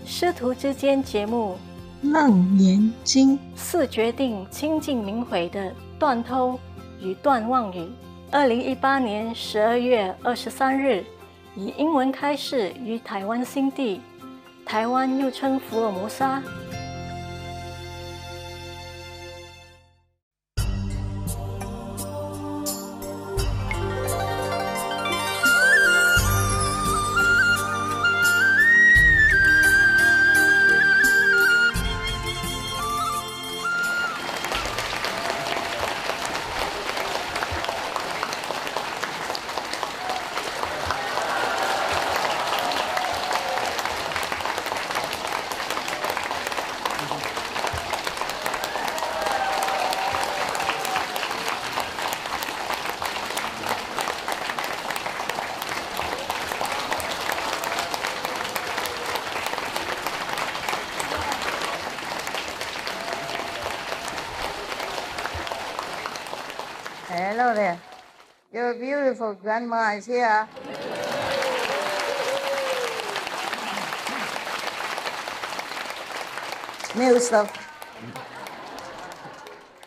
师徒之间节目《楞严经》4决定清净明悔的断偷与断妄语。2018年12月23日，以英文开示于台湾新地，台湾又称福尔摩沙。Hello there. Your beautiful grandma is here. New stuff.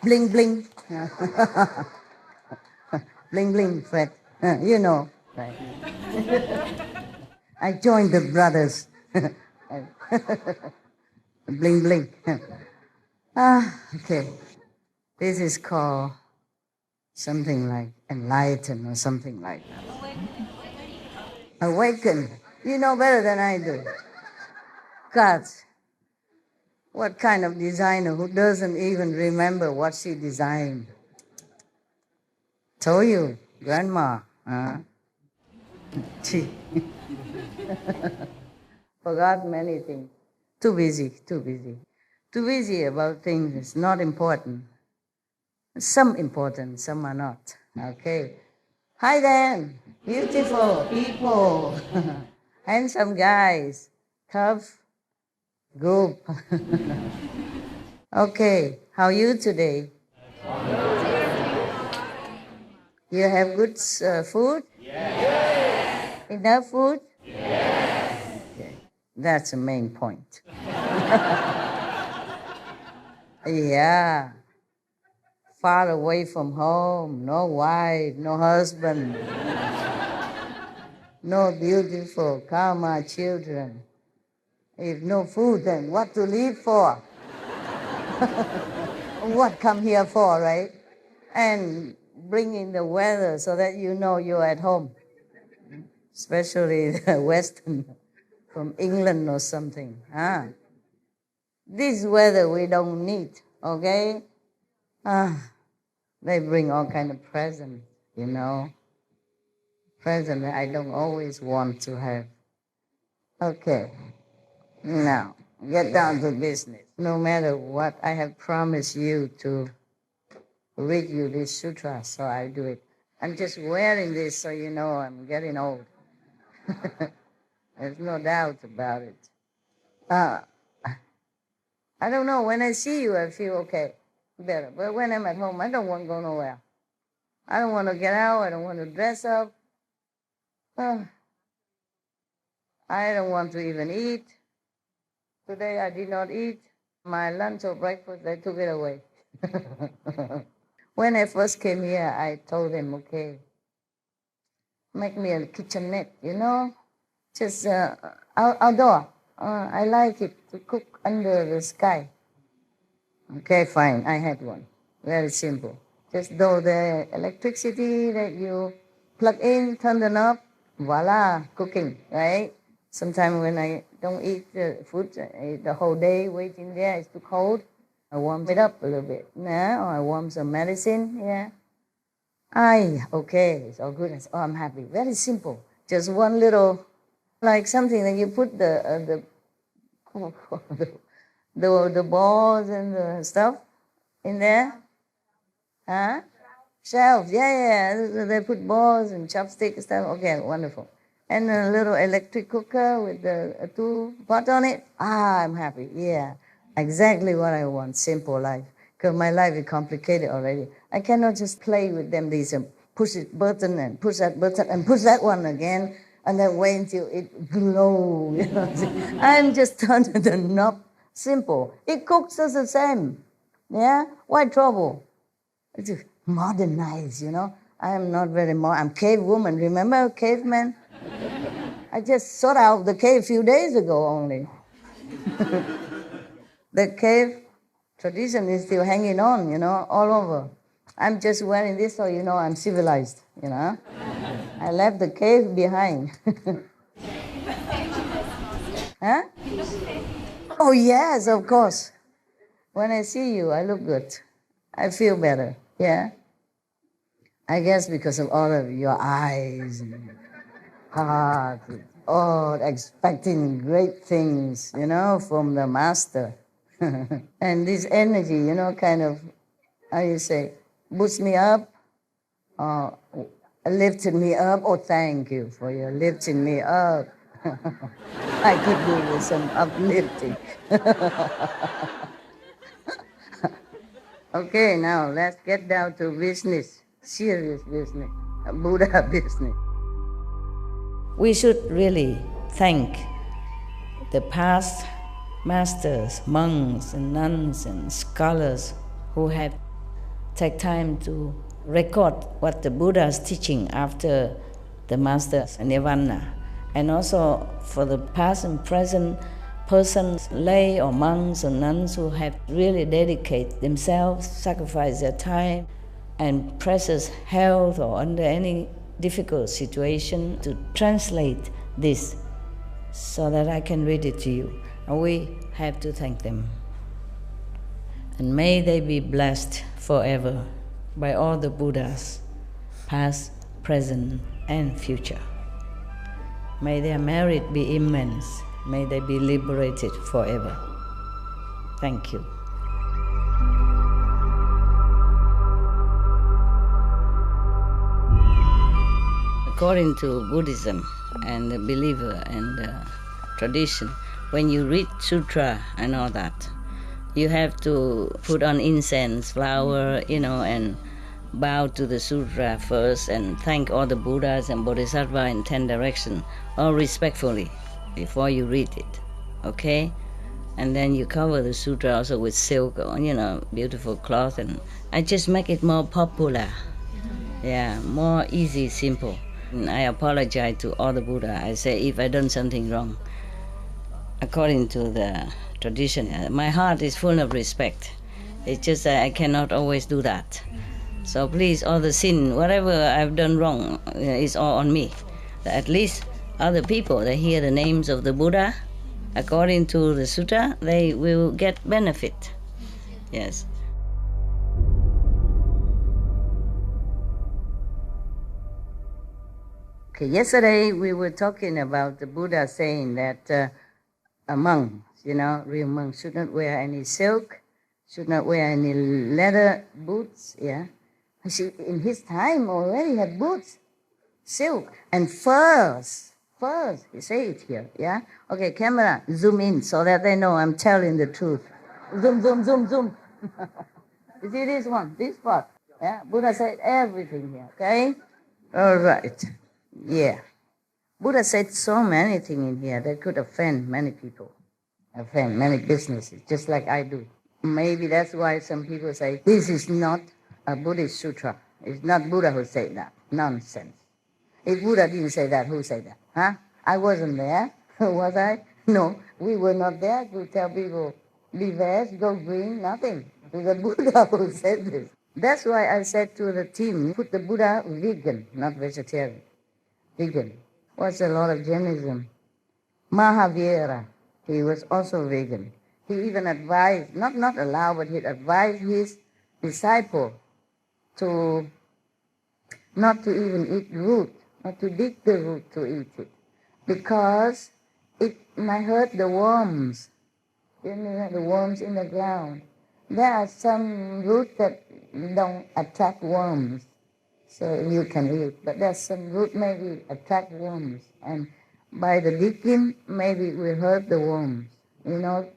Bling bling. Bling bling, Fred. You know. Right. I joined the brothers. Bling bling. Okay. This is called something like enlighten or something like that. Awaken. You know better than I do. God, what kind of designer who doesn't even remember what she designed? Told you, grandma. She forgot many things. Too busy. Too busy about things that's not important. Some important, some are not. Okay. Hi, Dan. Beautiful people. Handsome guys. Tough group. Okay. How are you today? You have good food? Yes. Enough food? Yes. Okay. That's the main point. Yeah. Far away from home, no wife, no husband, no beautiful karma children. If no food, then what to live for? What come here for, right? And bring in the weather so that you know you're at home, especially the Western, from England or something. This weather we don't need, okay? They bring all kind of presents, you know. Present I don't always want to have. Okay. Now, get down to business. No matter what, I have promised you to read you this sutra, so I do it. I'm just wearing this so you know I'm getting old. There's no doubt about it. I don't know, when I see you, I feel okay. Better. But when I'm at home, I don't want to go nowhere. I don't want to get out. I don't want to dress up. I don't want to even eat. Today I did not eat. My lunch or breakfast, they took it away. When I first came here, I told them, okay, make me a kitchenette, you know, just outdoor. I like it to cook under the sky. Okay, fine. I had one. Very simple. Just though the electricity that you plug in, turn the knob, voila, cooking, right? Sometimes when I don't eat the food, I eat the whole day waiting there, it's too cold. I warm it up a little bit. Or I warm some medicine, yeah. Okay, it's all good. Oh, I'm happy. Very simple. Just one little, like something that you put the balls and the stuff in there. Shelves, yeah. They put balls and chopsticks and stuff. Okay, wonderful. And a little electric cooker with the 2 pot on it. I'm happy. Yeah, exactly what I want. Simple life. Because my life is complicated already. I cannot just play with them. These push it button and push that button and push that one again. and then wait until it glows. You know? I'm just turning the knob. Simple. It cooks us the same. Yeah? Why trouble? It's modernized, you know. I am not very I'm cave woman. Remember caveman? I just sought out the cave a few days ago only. The cave tradition is still hanging on, you know, all over. I'm just wearing this so you know I'm civilized, you know. I left the cave behind. Huh? Oh, yes, of course. When I see you, I look good. I feel better, yeah. I guess because of all of your eyes and heart, oh, expecting great things, you know, from the master. And this energy, you know, kind of, how you say, boosts me up, lifted me up. Oh, thank you for your lifting me up. I could do with some uplifting. Okay, now let's get down to business, serious business, Buddha business. We should really thank the past masters, monks and nuns and scholars who have taken time to record what the Buddha is teaching after the master's nirvana, and also for the past and present persons, lay or monks or nuns who have really dedicated themselves, sacrificed their time and precious health or under any difficult situation to translate this so that I can read it to you. And we have to thank them. And may they be blessed forever by all the Buddhas, past, present, and future. May their merit be immense. May they be liberated forever. Thank you. According to Buddhism and the believer and the tradition, when you read sutra and all that, you have to put on incense, flower, you know, and bow to the sutra first and thank all the Buddhas and Bodhisattvas in 10 directions, all respectfully, before you read it, okay? And then you cover the sutra also with silk or, you know, beautiful cloth, and I just make it more popular. Yeah, more easy, simple. And I apologize to all the Buddha. I say if I done something wrong, according to the tradition, my heart is full of respect. It's just that I cannot always do that. So please, all the sin, whatever I've done wrong, is all on me. At least other people, they hear the names of the Buddha, according to the sutta, they will get benefit. Yes. Okay, yesterday we were talking about the Buddha saying that a monk, you know, real monk, should not wear any silk, should not wear any leather boots, yeah. In his time already had boots, silk, and furs. Furs, you say it here, yeah? Okay, camera, zoom in so that they know I'm telling the truth. Zoom, zoom, zoom, zoom. You see this one, this part? Yeah, Buddha said everything here, okay? All right, yeah. Buddha said so many things in here that could offend many people, offend many businesses, just like I do. Maybe that's why some people say, this is not a Buddhist sutra. It's not Buddha who said that. Nonsense. If Buddha didn't say that, who said that? Huh? I wasn't there. Was I? No, we were not there to tell people, be veg, go green, nothing. It was the Buddha who said this. That's why I said to the team, put the Buddha vegan, not vegetarian. Vegan. Was a lot of Jainism. Mahavira, he was also vegan. He even advised, not allowed, but he advised his disciple to not to even eat root, not to dig the root to eat it, because it might hurt the worms. You know, the worms in the ground. There are some roots that don't attract worms, so you can eat. But there's some root maybe attract worms, and by the digging, maybe it will hurt the worms. You know,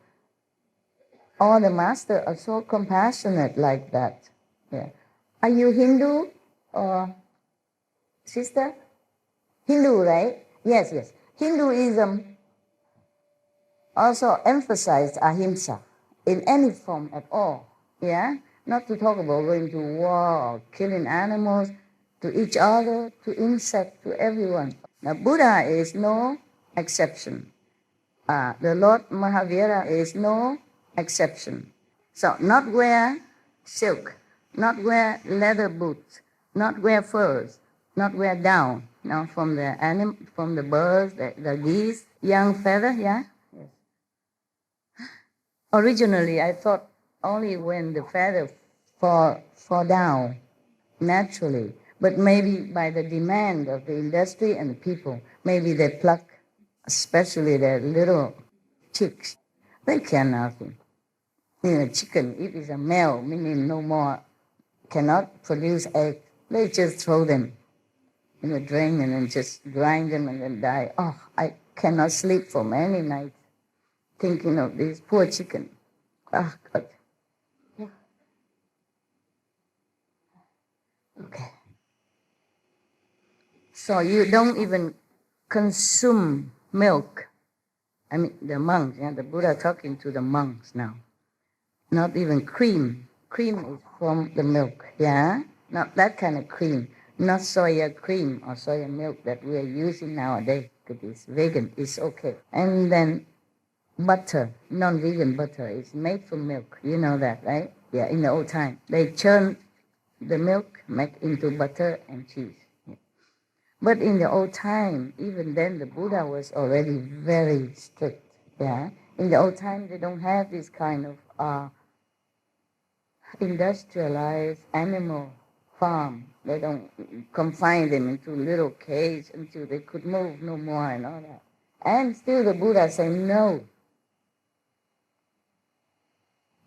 all the masters are so compassionate like that. Yeah. Are you Hindu or sister? Hindu, right? Yes, yes. Hinduism also emphasized ahimsa in any form at all. Yeah? Not to talk about going to war or killing animals to each other, to insects, to everyone. Now, Buddha is no exception. The Lord Mahavira is no exception. So, not wear silk, not wear leather boots, not wear furs, not wear down. Now, from the birds, the geese, young feather, yeah. Yes. Originally, I thought only when the feather fall down naturally, but maybe by the demand of the industry and the people, maybe they pluck, especially the little chicks. They care nothing. Chicken, if it's a male, meaning no more, cannot produce eggs, they just throw them in a drain and then just grind them and then die. Oh, I cannot sleep for many nights thinking of this poor chicken. Oh, God. Yeah. Okay. So you don't even consume milk. I mean, the monks, yeah, the Buddha talking to the monks now. Not even cream. Cream is from the milk, yeah? Not that kind of cream. Not soya cream or soya milk that we are using nowadays, because it's vegan, it's okay. And then butter, non-vegan butter, is made from milk. You know that, right? Yeah, in the old time. They churn the milk, make into butter and cheese. Yeah. But in the old time, even then, the Buddha was already very strict, yeah? In the old time, they don't have this kind of industrialized animal farm. They don't confine them into little cages until they could move no more and all that. And still the Buddha say no.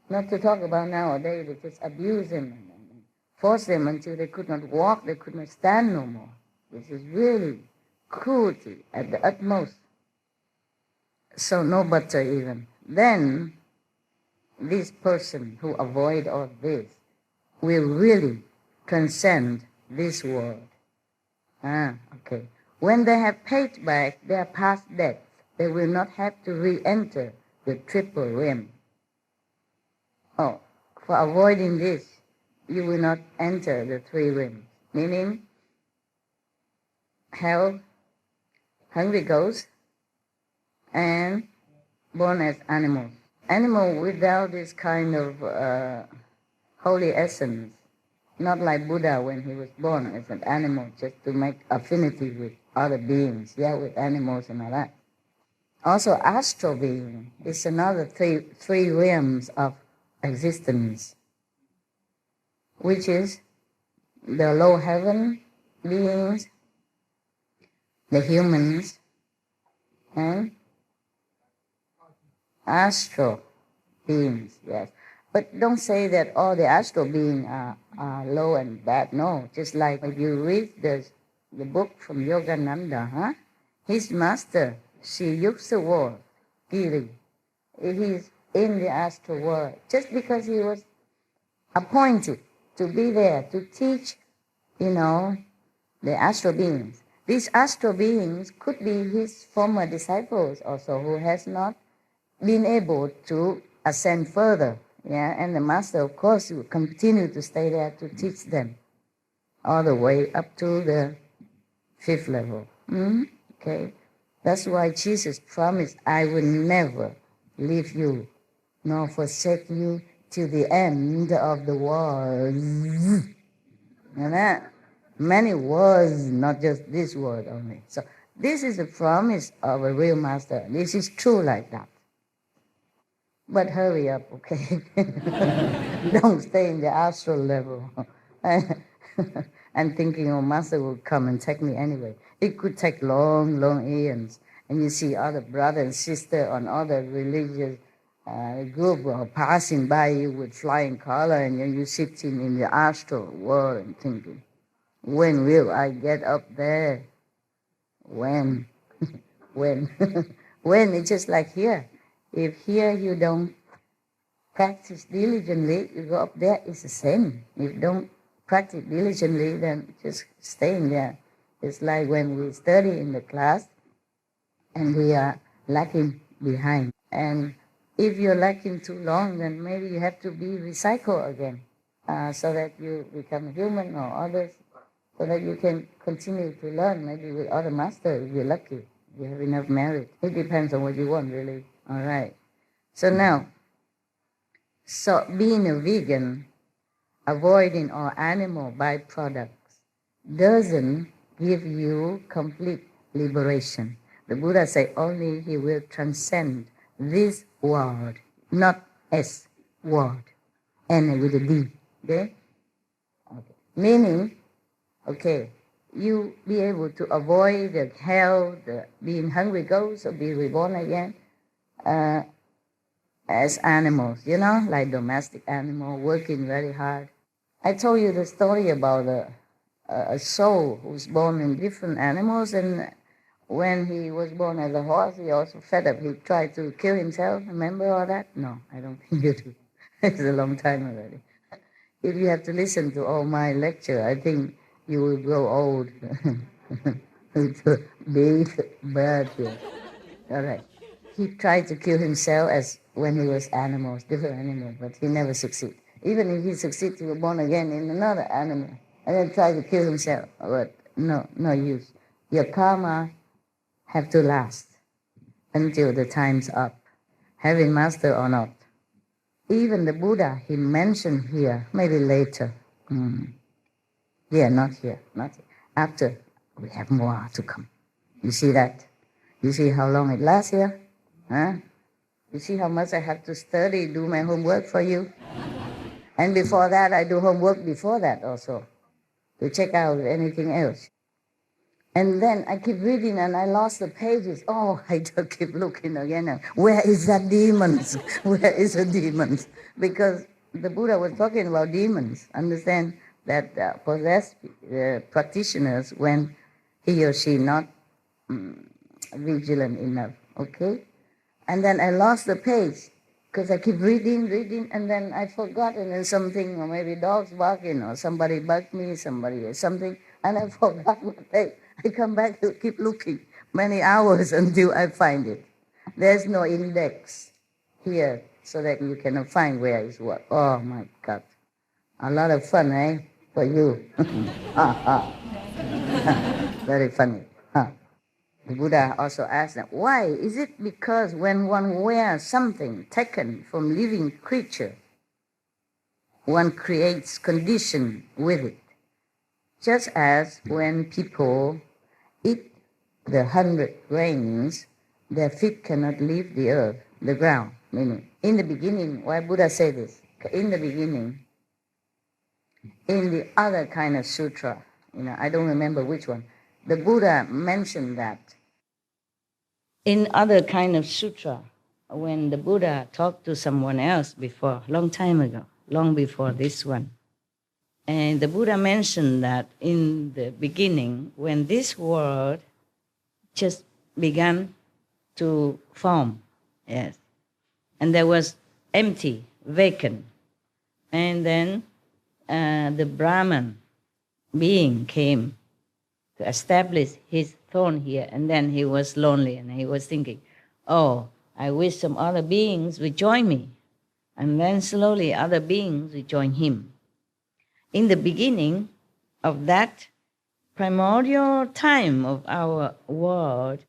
Not to talk about nowadays, they just abuse them and force them until they could not walk, they could not stand no more. This is really cruelty at the utmost. So no butter even. Then this person who avoid all this will really transcend this world. Okay. When they have paid back their past debts, they will not have to re-enter the triple realm. Oh, for avoiding this, you will not enter the three realms, meaning hell, hungry ghosts, and born as animals. Animal without this kind of holy essence, not like Buddha when he was born as an animal, just to make affinity with other beings, yeah, with animals and all that. Also, astral being is another three realms of existence, which is the low heaven beings, the humans, and astral beings, yes. But don't say that all the astral beings are low and bad. No, just like if you read the book from Yogananda, his master, Sri Yukteswar Giri, he's in the astral world just because he was appointed to be there to teach, the astral beings. These astral beings could be his former disciples also who has not been able to ascend further. Yeah, and the master, of course, will continue to stay there to teach them all the way up to the 5th level. Okay, that's why Jesus promised, I will never leave you nor forsake you till the end of the world. And that many words, not just this word only. So this is the promise of a real master. This is true like that. But hurry up, okay? Don't stay in the astral level. And thinking, master will come and take me anyway. It could take long, long eons. And you see other brother and sister on other religious group passing by you with flying color, and you're sitting in the astral world and thinking, when will I get up there? When? When? When? It's just like here. If here you don't practice diligently, you go up there, it's the same. If you don't practice diligently, then just staying there. It's like when we study in the class, and we are lagging behind. And if you're lagging too long, then maybe you have to be recycled again, so that you become human or others, so that you can continue to learn, maybe with other masters if you're lucky, if you have enough merit. It depends on what you want, really. All right. So now, being a vegan, avoiding all animal byproducts, doesn't give you complete liberation. The Buddha said only he will transcend this world, not S world, and with a D. Okay? Okay. Meaning, okay, you be able to avoid the hell, the being hungry ghosts, or be reborn again as animals, like domestic animal, working very hard. I told you the story about a soul who's born in different animals, and when he was born as a horse, he also fed up. He tried to kill himself. Remember all that? No, I don't think you do. It's a long time already. If you have to listen to all my lecture, I think you will grow old. It's a big bird here. All right. He tried to kill himself as when he was animals, different animals, but he never succeeded. Even if he succeeded, he was born again in another animal, and then tried to kill himself. But no use. Your karma have to last until the time's up, having master or not. Even the Buddha, he mentioned here, maybe later. Yeah, not here. After, we have more to come. You see that? You see how long it lasts here? Huh? You see how much I have to study, do my homework for you? And before that, I do homework before that also, to check out anything else. And then I keep reading and I lost the pages. Oh, I just keep looking again. Where is that demons? Where is the demons? Because the Buddha was talking about demons. Understand that possessed practitioners when he or she not vigilant enough, okay? And then I lost the page because I keep reading, and then I forgot, and then something, or maybe dogs barking, or somebody bugged me, somebody or something, and I forgot what page. I come back to keep looking many hours until I find it. There's no index here so that you cannot find where is what. Oh my God. A lot of fun, eh? For you. Very funny. Huh. The Buddha also asked them, why? Is it because when one wears something taken from living creature, one creates condition with it? Just as when people eat the 100 grains, their feet cannot leave the earth, the ground. Meaning, in the beginning, why Buddha say this? In the beginning, in the other kind of sutra, I don't remember which one, the Buddha mentioned that. In other kind of sutra, when the Buddha talked to someone else before, long time ago, long before this one, and the Buddha mentioned that in the beginning, when this world just began to form, yes, and there was empty, vacant, and then the Brahman being came to establish his throne here, and then he was lonely, and he was thinking, oh, I wish some other beings would join me, and then slowly other beings would join him. In the beginning of that primordial time of our world,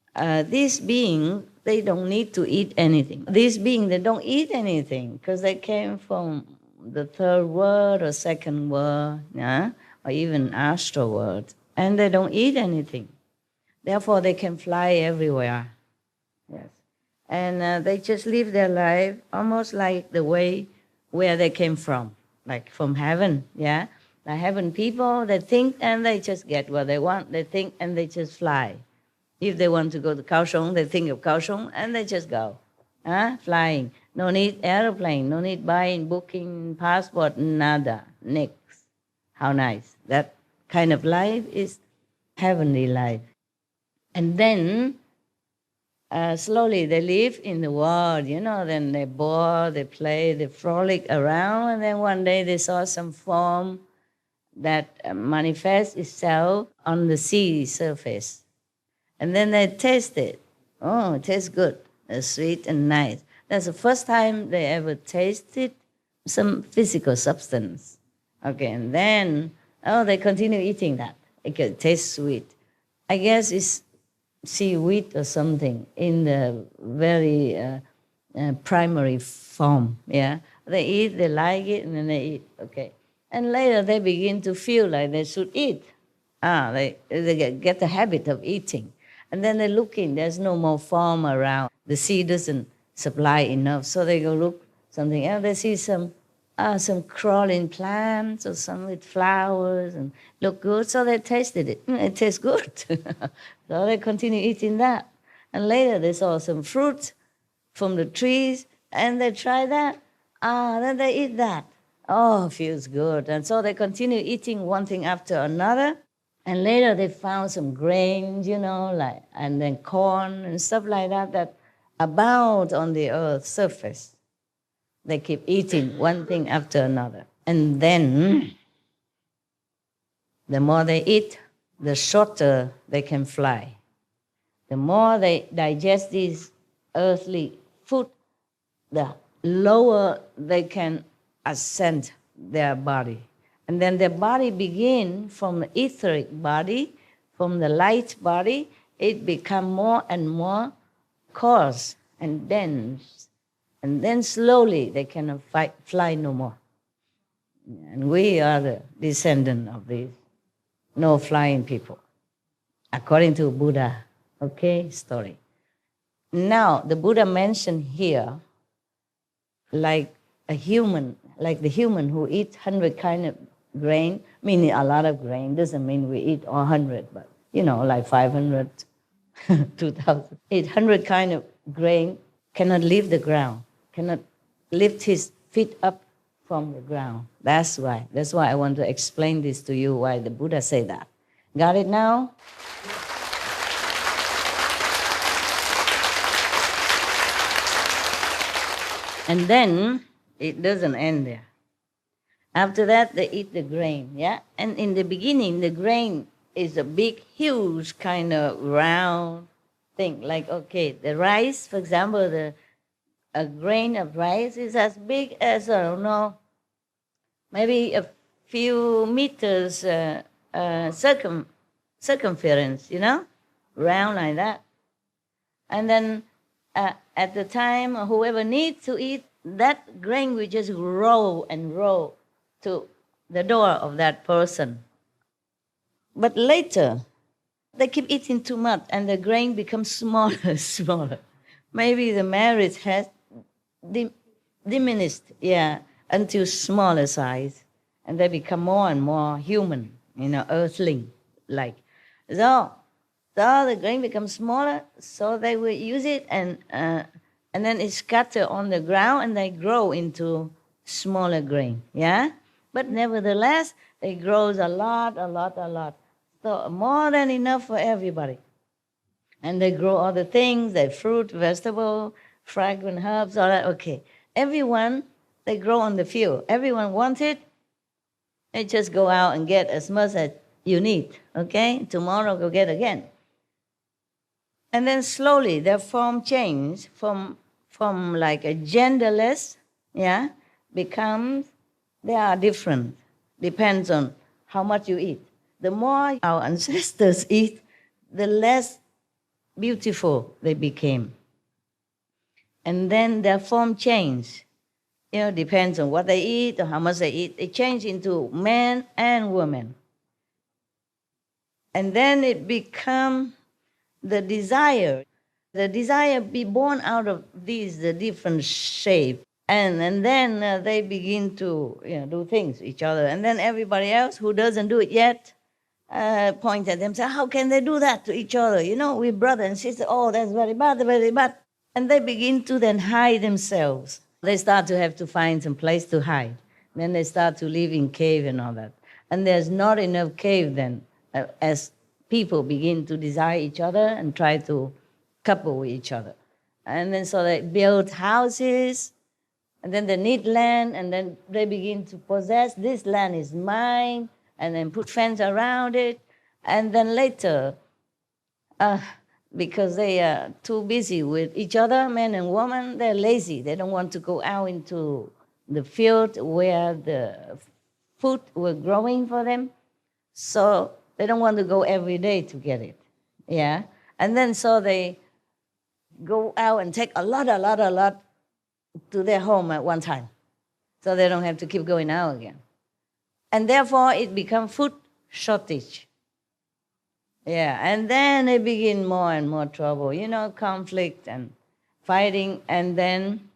these beings, they don't need to eat anything. These beings, they don't eat anything because they came from the third world or second world, yeah? Or even astral world, and they don't eat anything. Therefore, they can fly everywhere. Yes, and they just live their life almost like the way where they came from, like from heaven, yeah? The heaven people, they think and they just get what they want. They think and they just fly. If they want to go to Kaohsiung, they think of Kaohsiung and they just go, flying. No need airplane, no need buying, booking, passport, nada, nix. How nice. That kind of life is heavenly life. And then slowly they live in the world, then they bore, they play, they frolic around, and then one day they saw some form that manifests itself on the sea surface. And then they taste it. Oh, it tastes good. It's sweet and nice. That's the first time they ever tasted some physical substance. Okay, and then, oh, they continue eating that. It tastes sweet. I guess it's seaweed or something in the very primary form, yeah? They eat, they like it, and then they eat, okay. And later they begin to feel like they should eat. They get the habit of eating. And then they look in, there's no more form around. The sea doesn't supply enough, so they go look something else. They see some crawling plants or some with flowers and look good, so they tasted it. It tastes good. So they continue eating that. And later they saw some fruit from the trees and they try that. Then they eat that. Oh, feels good. And so they continue eating one thing after another. And later they found some grains, and then corn and stuff like that abound on the earth's surface. They keep eating one thing after another. And then the more they eat, the shorter they can fly. The more they digest these earthly food, the lower they can ascend their body. And then their body begin from the etheric body, from the light body, it become more and more coarse and dense. And then slowly they cannot fly no more. And we are the descendant of these no flying people, according to Buddha, story. Now, the Buddha mentioned here, like the human who eat 100 kind of grain, meaning a lot of grain, doesn't mean we eat all 100, but, like 500, 2,000. 800 kind of grain cannot leave the ground, cannot lift his feet up from the ground. That's why I want to explain this to you, why the Buddha say that. Got it now? And then it doesn't end there. After that, they eat the grain, yeah? And in the beginning, the grain is a big, huge kind of round thing. Like, the rice, for example, a grain of rice is as big as, I don't know, maybe a few meters circumference, round like that. And then at the time, whoever needs to eat, that grain will just roll and roll to the door of that person. But later, they keep eating too much and the grain becomes smaller, smaller. Maybe the marriage has diminished, until smaller size. And they become more and more human, earthling-like. So the grain becomes smaller, so they will use it and then it scatters on the ground and they grow into smaller grain, yeah? But nevertheless, it grows a lot. So more than enough for everybody. And they grow other things, like fruit, vegetable, fragrant herbs, all that, Everyone, they grow on the field. Everyone wants it. They just go out and get as much as you need, Tomorrow go get again. And then slowly their form change from like a genderless, becomes, they are different. Depends on how much you eat. The more our ancestors eat, the less beautiful they became. And then their form change. Depends on what they eat or how much they eat. They change into men and women. And then it becomes the desire be born out of these the different shapes. And then they begin to do things to each other. And then everybody else who doesn't do it yet point at them and say, how can they do that to each other? We're brother and sister. Oh, that's very bad, very bad. And they begin to then hide themselves. They start to have to find some place to hide. Then they start to live in cave and all that. And there's not enough cave then as people begin to desire each other and try to couple with each other. And then so they build houses, and then they need land, and then they begin to possess, this land is mine, and then put fence around it. And then later, because they are too busy with each other, men and women. They're lazy. They don't want to go out into the field where the food were growing for them. So they don't want to go every day to get it. Yeah. And then so they go out and take a lot to their home at one time. So they don't have to keep going out again. And therefore it becomes food shortage. Yeah, and then they begin more and more trouble, conflict and fighting, and then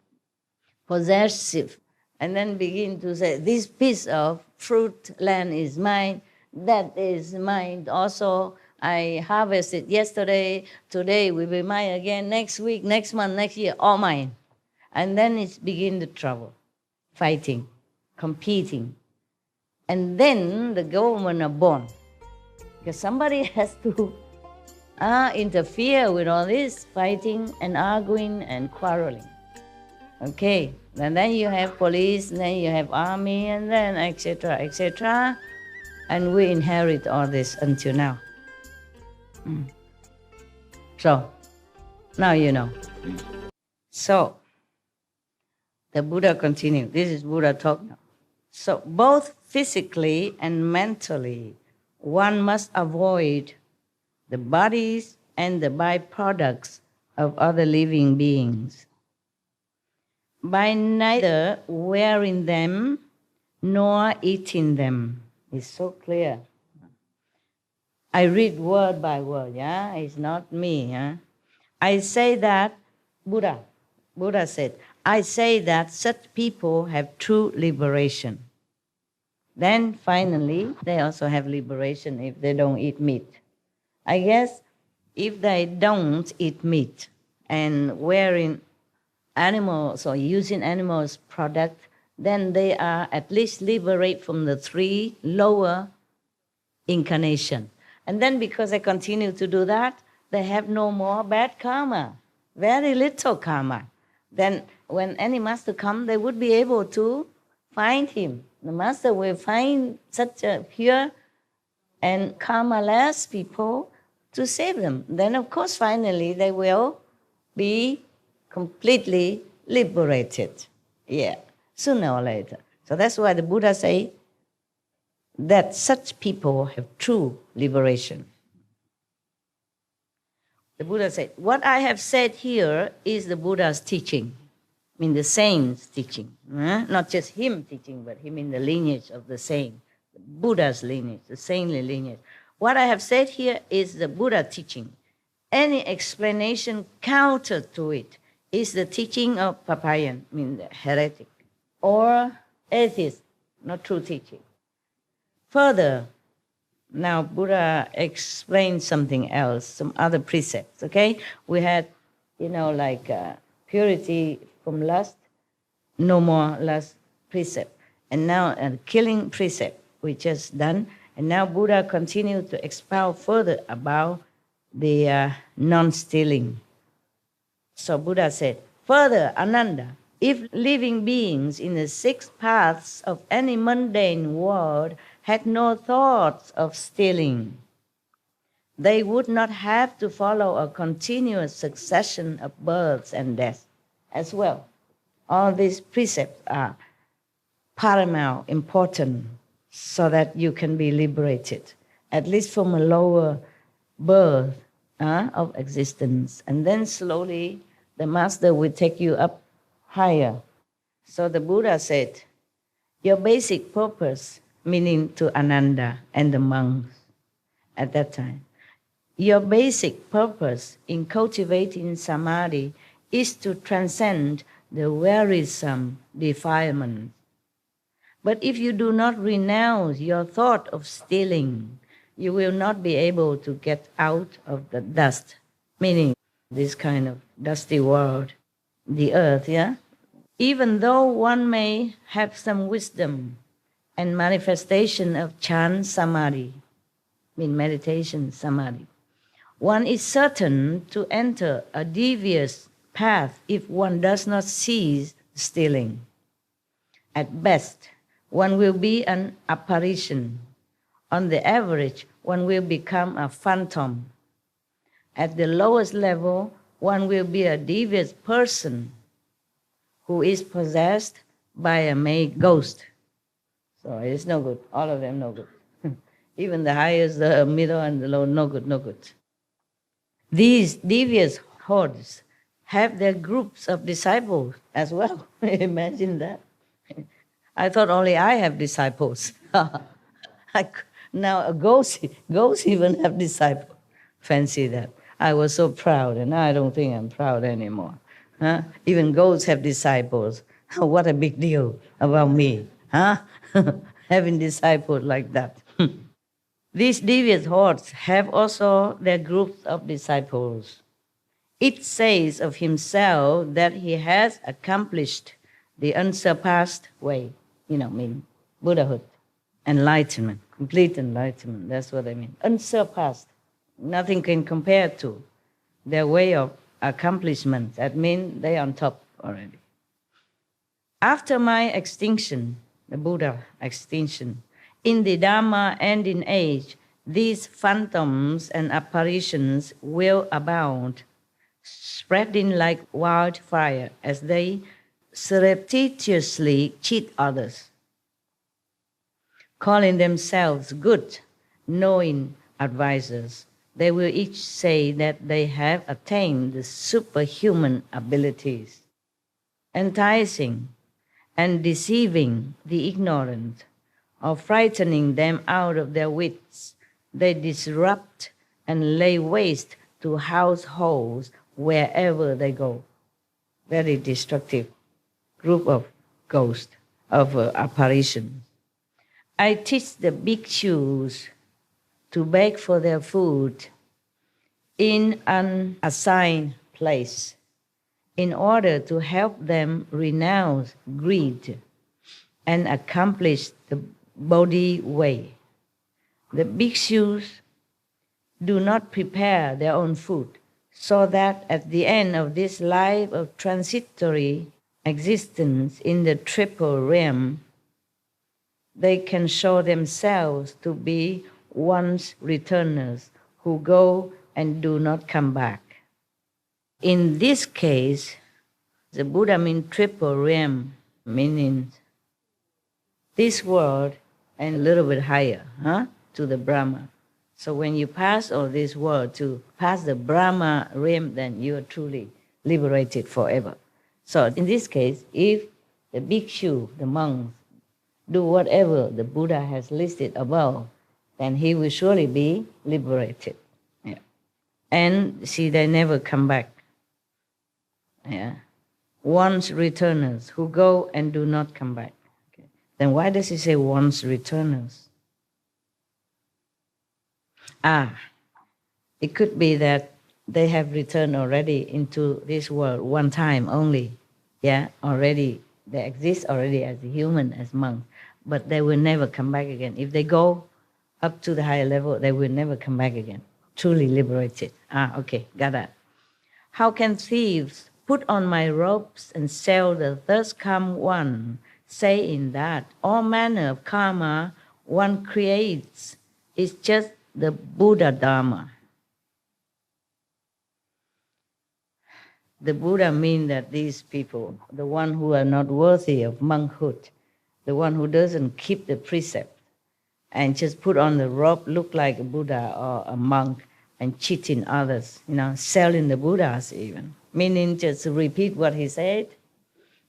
possessive, and then begin to say, this piece of fruit land is mine, that is mine also, I harvested yesterday, today will be mine again, next week, next month, next year, all mine. And then it's begin the trouble, fighting, competing. And then the government are born. Because somebody has to interfere with all this fighting and arguing and quarreling. Okay, and then you have police, and then you have army, and then etc., etc. And we inherit all this until now. So, now you know. So, the Buddha continued. This is Buddha talk now. So, both physically and mentally, one must avoid the bodies and the byproducts of other living beings by neither wearing them nor eating them. It's so clear. I read word by word, yeah? It's not me, yeah? I say that, Buddha said, I say that such people have true liberation. Then finally, they also have liberation if they don't eat meat. I guess if they don't eat meat and wearing animals or using animals' product, then they are at least liberated from the 3 lower incarnations. And then because they continue to do that, they have no more bad karma, very little karma. Then when any master comes, they would be able to find him. The master will find such a pure and karma-less people to save them. Then, of course, finally, they will be completely liberated. Yeah, sooner or later. So that's why the Buddha say that such people have true liberation. The Buddha said, what I have said here is the Buddha's teaching. I mean the saint's teaching. Not just him teaching, but him in the lineage of the saint. The Buddha's lineage, the saintly lineage. What I have said here is the Buddha teaching. Any explanation counter to it is the teaching of Papayan, I mean the heretic, or atheist, not true teaching. Further, now Buddha explained something else, some other precepts, okay? We had, purity from lust, no more lust precept. And now a killing precept, we just done. And now Buddha continued to expound further about the non-stealing. So Buddha said, further, Ananda, if living beings in the 6 paths of any mundane world had no thoughts of stealing, they would not have to follow a continuous succession of births and deaths as well. All these precepts are paramount, important, so that you can be liberated, at least from a lower birth of existence. And then slowly the master will take you up higher. So the Buddha said, your basic purpose, meaning to Ananda and the monks at that time, your basic purpose in cultivating samadhi is to transcend the wearisome defilement. But if you do not renounce your thought of stealing, you will not be able to get out of the dust, meaning this kind of dusty world, the earth, yeah? Even though one may have some wisdom and manifestation of Chan Samadhi, mean meditation Samadhi, one is certain to enter a devious path if one does not cease stealing. At best, one will be an apparition. On the average, one will become a phantom. At the lowest level, one will be a devious person who is possessed by a male ghost. So it's no good. All of them no good. Even the highest, the middle, and the low, no good, no good. These devious hordes have their groups of disciples as well. Imagine that. I thought only I have disciples. Now ghosts even have disciples. Fancy that. I was so proud, and I don't think I'm proud anymore. Huh? Even ghosts have disciples. What a big deal about me, huh? Having disciples like that. These devious hordes have also their groups of disciples. It says of himself that he has accomplished the unsurpassed way, mean Buddhahood, enlightenment, complete enlightenment, that's what I mean. Unsurpassed, nothing can compare to their way of accomplishment. That means they're on top already. After my extinction, the Buddha extinction, in the Dharma and in age, these phantoms and apparitions will abound, spreading like wildfire as they surreptitiously cheat others, calling themselves good, knowing advisors. They will each say that they have attained the superhuman abilities, enticing and deceiving the ignorant, or frightening them out of their wits. They disrupt and lay waste to households wherever they go. Very destructive group of ghosts, of apparitions. I teach the bhikshus to beg for their food in an assigned place in order to help them renounce greed and accomplish the Bodhi way. The bhikshus do not prepare their own food, so that at the end of this life of transitory existence in the triple realm, they can show themselves to be once returners who go and do not come back. In this case, the Buddha means triple realm, meaning this world and a little bit higher, to the Brahma. So when you pass all this world to pass the Brahma realm, then you are truly liberated forever. So in this case, if the bhikshu, the monks, do whatever the Buddha has listed above, then he will surely be liberated. Yeah. And see, they never come back. Yeah. Once returners who go and do not come back. Okay. Then why does he say once returners? It could be that they have returned already into this world one time only. Yeah, already, they exist already as a human, as monks, but they will never come back again. If they go up to the higher level, they will never come back again. Truly liberated. Okay, got that. How can thieves put on my robes and sell the thirst come one, saying that all manner of karma one creates is just the Buddha Dharma? The Buddha means that these people, the one who are not worthy of monkhood, the one who doesn't keep the precept and just put on the robe, look like a Buddha or a monk and cheating others, selling the Buddhas even. Meaning just repeat what he said,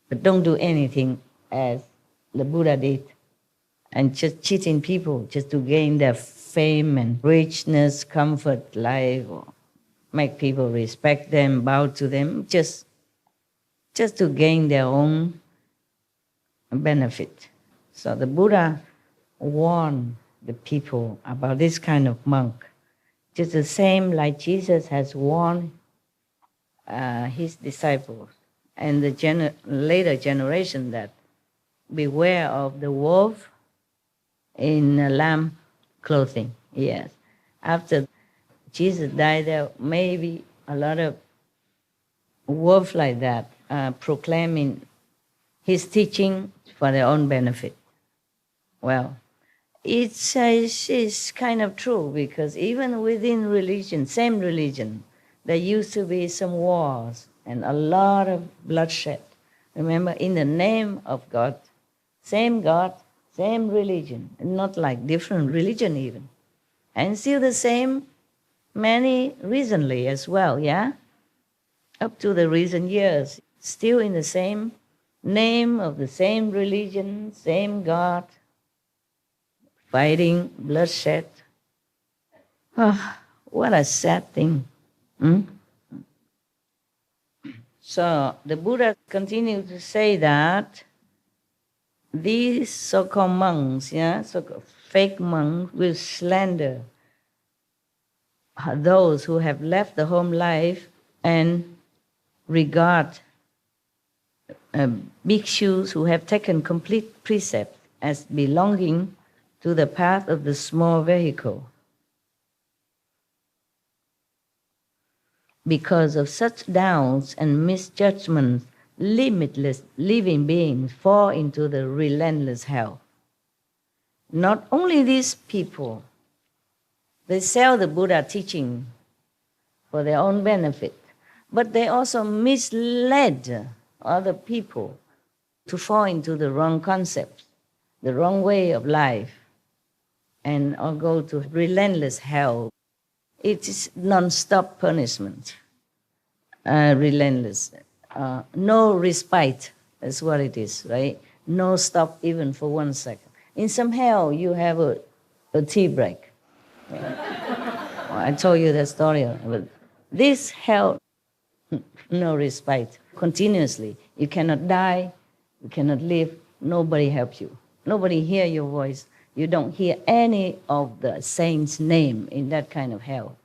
but don't do anything as the Buddha did. And just cheating people just to gain their fame and richness, comfort, life, or make people respect them, bow to them, just to gain their own benefit. So the Buddha warned the people about this kind of monk, just the same like Jesus has warned his disciples and the later generation that beware of the wolf in lamb clothing. Yes. After Jesus died, there may be a lot of wolves like that proclaiming his teaching for their own benefit. Well, it's kind of true, because even within religion, same religion, there used to be some wars and a lot of bloodshed. Remember, in the name of God, same religion, not like different religion even. And still the same, many recently as well, yeah? Up to the recent years, still in the same name of the same religion, same God, fighting, bloodshed. Oh, what a sad thing. Hmm? So the Buddha continued to say that these so-called monks, yeah, so-called fake monks, will slander those who have left the home life and regard bhikshus who have taken complete precept as belonging to the path of the small vehicle. Because of such doubts and misjudgments, limitless living beings fall into the relentless hell. Not only these people, they sell the Buddha teaching for their own benefit, but they also misled other people to fall into the wrong concepts, the wrong way of life, and or go to relentless hell. It is non-stop punishment, relentless. No respite, that's what it is, right? No stop even for 1 second. In some hell, you have a tea break. I told you that story. But this hell, no respite, continuously. You cannot die, you cannot live, nobody helps you. Nobody hear your voice. You don't hear any of the saints' name in that kind of hell.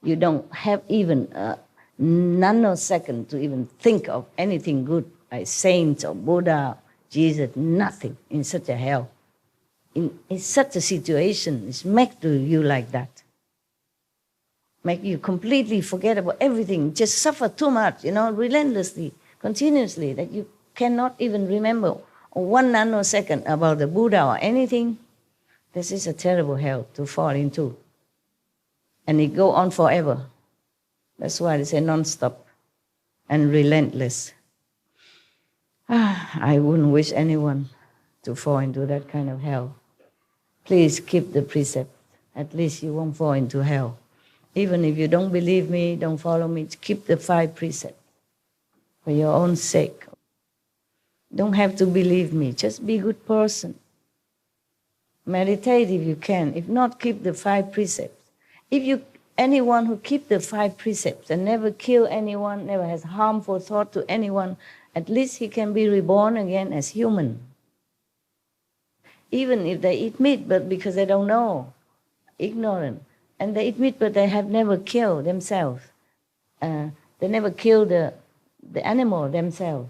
You don't have even a nanosecond to even think of anything good, like saints or Buddha, Jesus, nothing in such a hell. In such a situation, it's made to you like that. Make you completely forget about everything, just suffer too much, relentlessly, continuously, that you cannot even remember 1 nanosecond about the Buddha or anything. This is a terrible hell to fall into. And it go on forever. That's why they say non-stop and relentless. I wouldn't wish anyone to fall into that kind of hell. Please keep the precept. At least you won't fall into hell. Even if you don't believe me, don't follow me, keep the 5 precepts for your own sake. Don't have to believe me, just be a good person. Meditate if you can. If not, keep the 5 precepts. Anyone who keep the 5 precepts and never kill anyone, never has harmful thought to anyone, at least he can be reborn again as human. Even if they eat meat, but because they don't know, ignorant, and they eat meat, but they have never killed themselves. They never kill the animal themselves.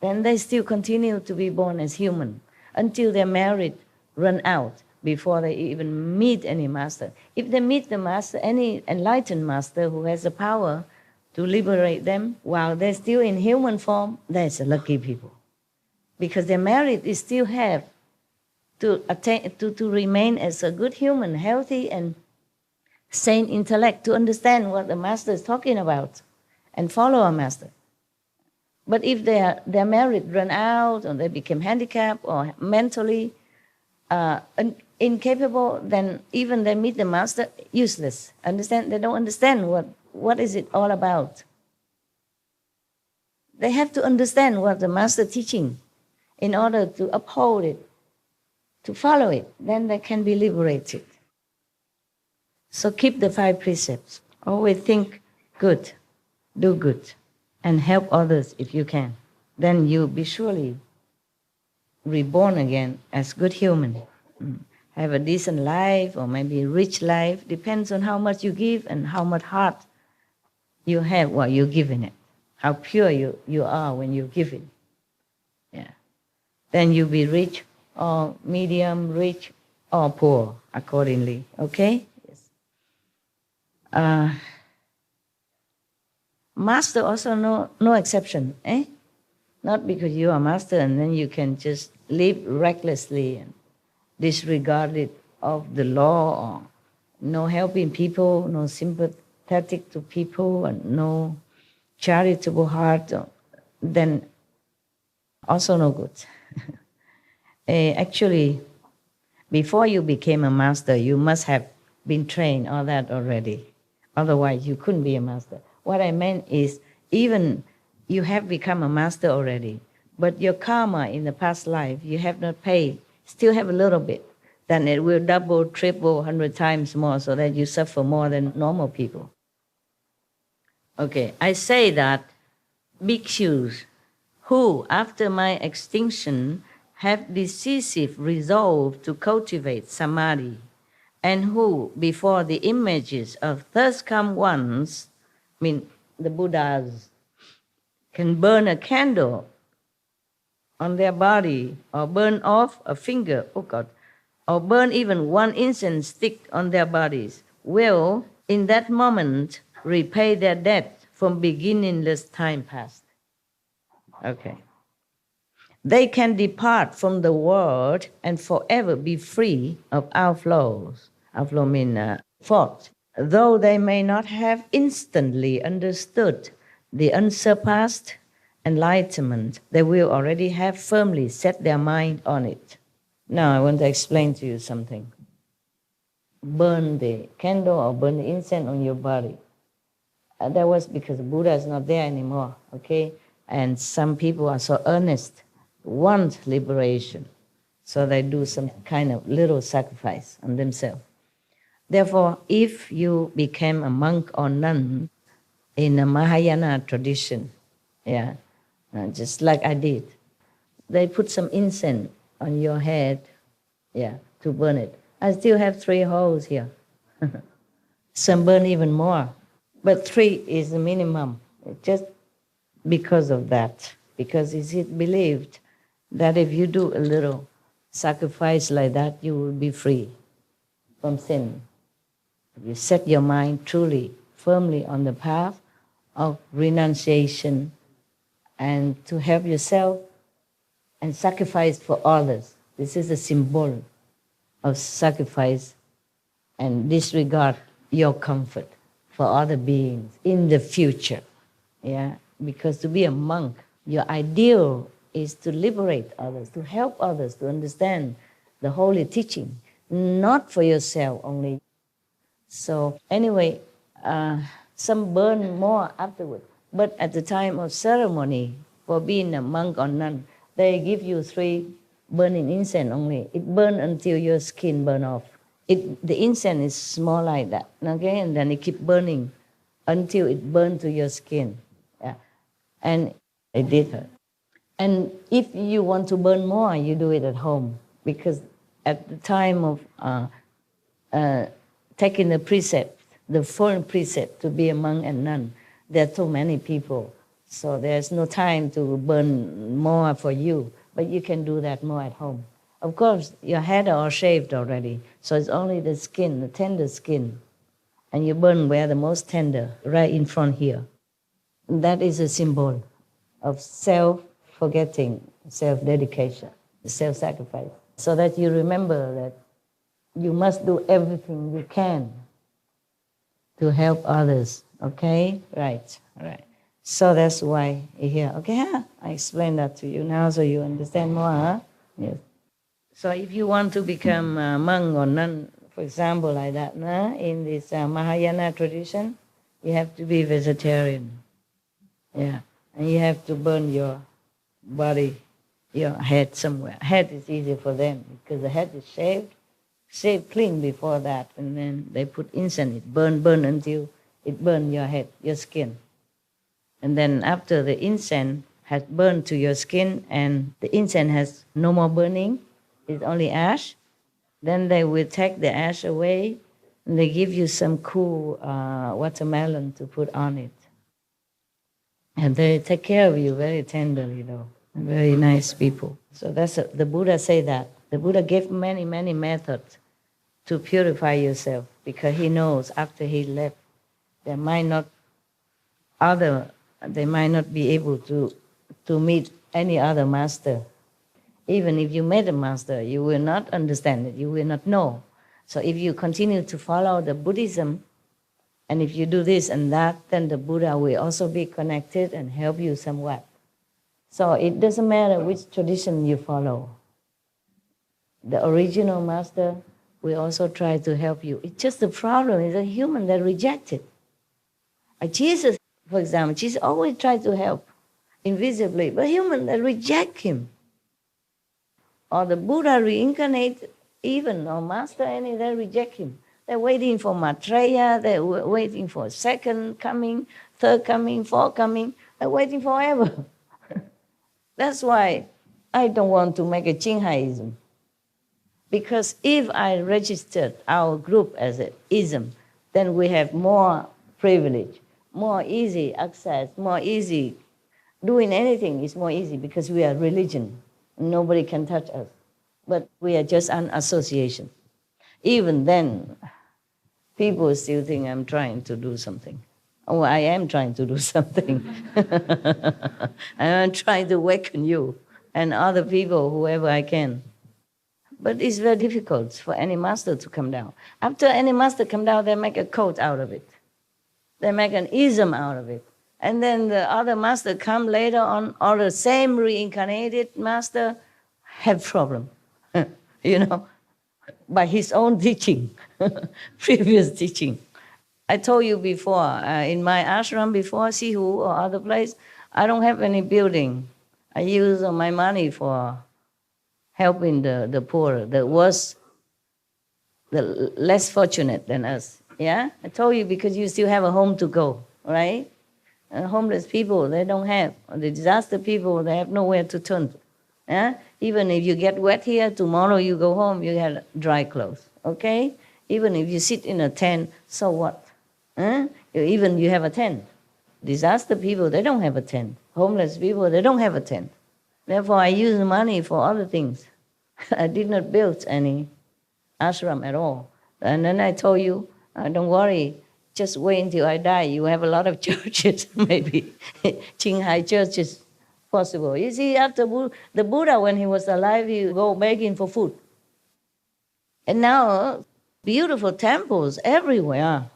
Then they still continue to be born as human until their merit run out before they even meet any master. If they meet the master, any enlightened master who has the power to liberate them while they're still in human form, that's a lucky people. Because their merit is still have to attain, to remain as a good human, healthy and sane intellect, to understand what the master is talking about and follow a master. But if their merit run out or they become handicapped or mentally incapable, then even they meet the master, useless. Understand? They don't understand what is it all about. They have to understand what the master teaching in order to uphold it, to follow it. Then they can be liberated. So keep the 5 precepts. Always think good, do good, and help others if you can. Then you'll be surely reborn again as good human. Have a decent life or maybe a rich life. Depends on how much you give and how much heart you have while you're giving it. How pure you are when you give it. Yeah. Then you'll be rich or medium rich or poor accordingly. Okay? Yes. Master also no exception. Not because you are master and then you can just live recklessly and disregarded of the law, or no helping people, no sympathy, sympathetic to people and no charitable heart, then also no good. Actually, before you became a master, you must have been trained all that already. Otherwise, you couldn't be a master. What I meant is, even you have become a master already, but your karma in the past life, you have not paid, still have a little bit, then it will double, triple, 100 times more, so that you suffer more than normal people. Okay, I say that bhikshus who, after my extinction, have decisive resolve to cultivate samadhi, and who, before the images of thus come ones, the Buddhas, can burn a candle on their body, or burn off a finger, oh God, or burn even one incense stick on their bodies, will, in that moment, repay their debt from beginningless time past. Okay. They can depart from the world and forever be free of outflows. Outflow means fault. Though they may not have instantly understood the unsurpassed enlightenment, they will already have firmly set their mind on it. Now I want to explain to you something. Burn the candle or burn the incense on your body. That was because Buddha is not there anymore, okay? And some people are so earnest, want liberation, so they do some kind of little sacrifice on themselves. Therefore, if you became a monk or nun in a Mahayana tradition, just like I did, they put some incense on your head, to burn it. I still have 3 holes here. Some burn even more, but 3 is the minimum, just because of that. Because it's believed that if you do a little sacrifice like that, you will be free from sin. If you set your mind truly, firmly on the path of renunciation and to help yourself and sacrifice for others. This is a symbol of sacrifice and disregard your comfort for other beings in the future. Because to be a monk, your ideal is to liberate others, to help others to understand the holy teaching, not for yourself only. So anyway, some burn more afterward. But at the time of ceremony, for being a monk or nun, they give you 3 burning incense only. It burns until your skin burn off. The incense is small like that, okay? And then it keep burning until it burns to your skin. And it did hurt. And if you want to burn more, you do it at home. Because at the time of taking the precept, the 4 precept to be a monk and nun, there are too many people. So there's no time to burn more for you. But you can do that more at home. Of course, your head are all shaved already. So it's only the skin, the tender skin. And you burn where the most tender, right in front here. That is a symbol of self-forgetting, self-dedication, self-sacrifice. So that you remember that you must do everything you can to help others, okay? Right. So that's why you're here. Okay, I explained that to you now so you understand more, huh? Yes. So if you want to become a monk or nun, for example, like that, in this Mahayana tradition, you have to be vegetarian. And you have to burn your body, your head somewhere. Head is easy for them because the head is shaved clean before that, and then they put incense, it burn until it burn your head, your skin. And then after the incense has burned to your skin and the incense has no more burning, it's only ash, then they will take the ash away and they give you some cool watermelon to put on it. And they take care of you very tenderly, very nice people. So the Buddha say that. The Buddha gave many, many methods to purify yourself because he knows after he left, they might not be able to meet any other master. Even if you met a master, you will not understand it, you will not know. So if you continue to follow the Buddhism, And if you do this and that, then the Buddha will also be connected and help you somewhat. So it doesn't matter which tradition you follow. The original master will also try to help you. It's just the problem is a human that rejects it. Jesus, for example, Jesus always tried to help invisibly, but human that reject him. Or the Buddha reincarnate even, or master any, they reject him. They're waiting for Maitreya, they're waiting for second coming, third coming, fourth coming. They're waiting forever. That's why I don't want to make a CHINGHAIism. Because if I registered our group as an ism, then we have more privilege, more easy access, more easy. Doing anything is more easy because we are religion. Nobody can touch us. But we are just an association. Even then, people still think I'm trying to do something. Oh, I am trying to do something. I'm trying to awaken you and other people, whoever I can. But it's very difficult for any master to come down. After any master come down, they make a cult out of it. They make an ism out of it. And then the other master come later on, or the same reincarnated master have problem, by his own teaching, previous teaching. I told you before, in my ashram before, Sihu or other place, I don't have any building. I use my money for helping the poor, the less fortunate than us. Yeah? I told you because you still have a home to go, right? Homeless people, they don't have. The disaster people, they have nowhere to turn to. Yeah? Even if you get wet here, tomorrow you go home, you have dry clothes, okay? Even if you sit in a tent, so what? Even you have a tent. Disaster people, they don't have a tent. Homeless people, they don't have a tent. Therefore, I use the money for other things. I did not build any ashram at all. And then I told you, don't worry, just wait until I die. You have a lot of churches, maybe. Qinghai churches possible. You see, after the Buddha, when he was alive, he would go begging for food. And now, beautiful temples everywhere.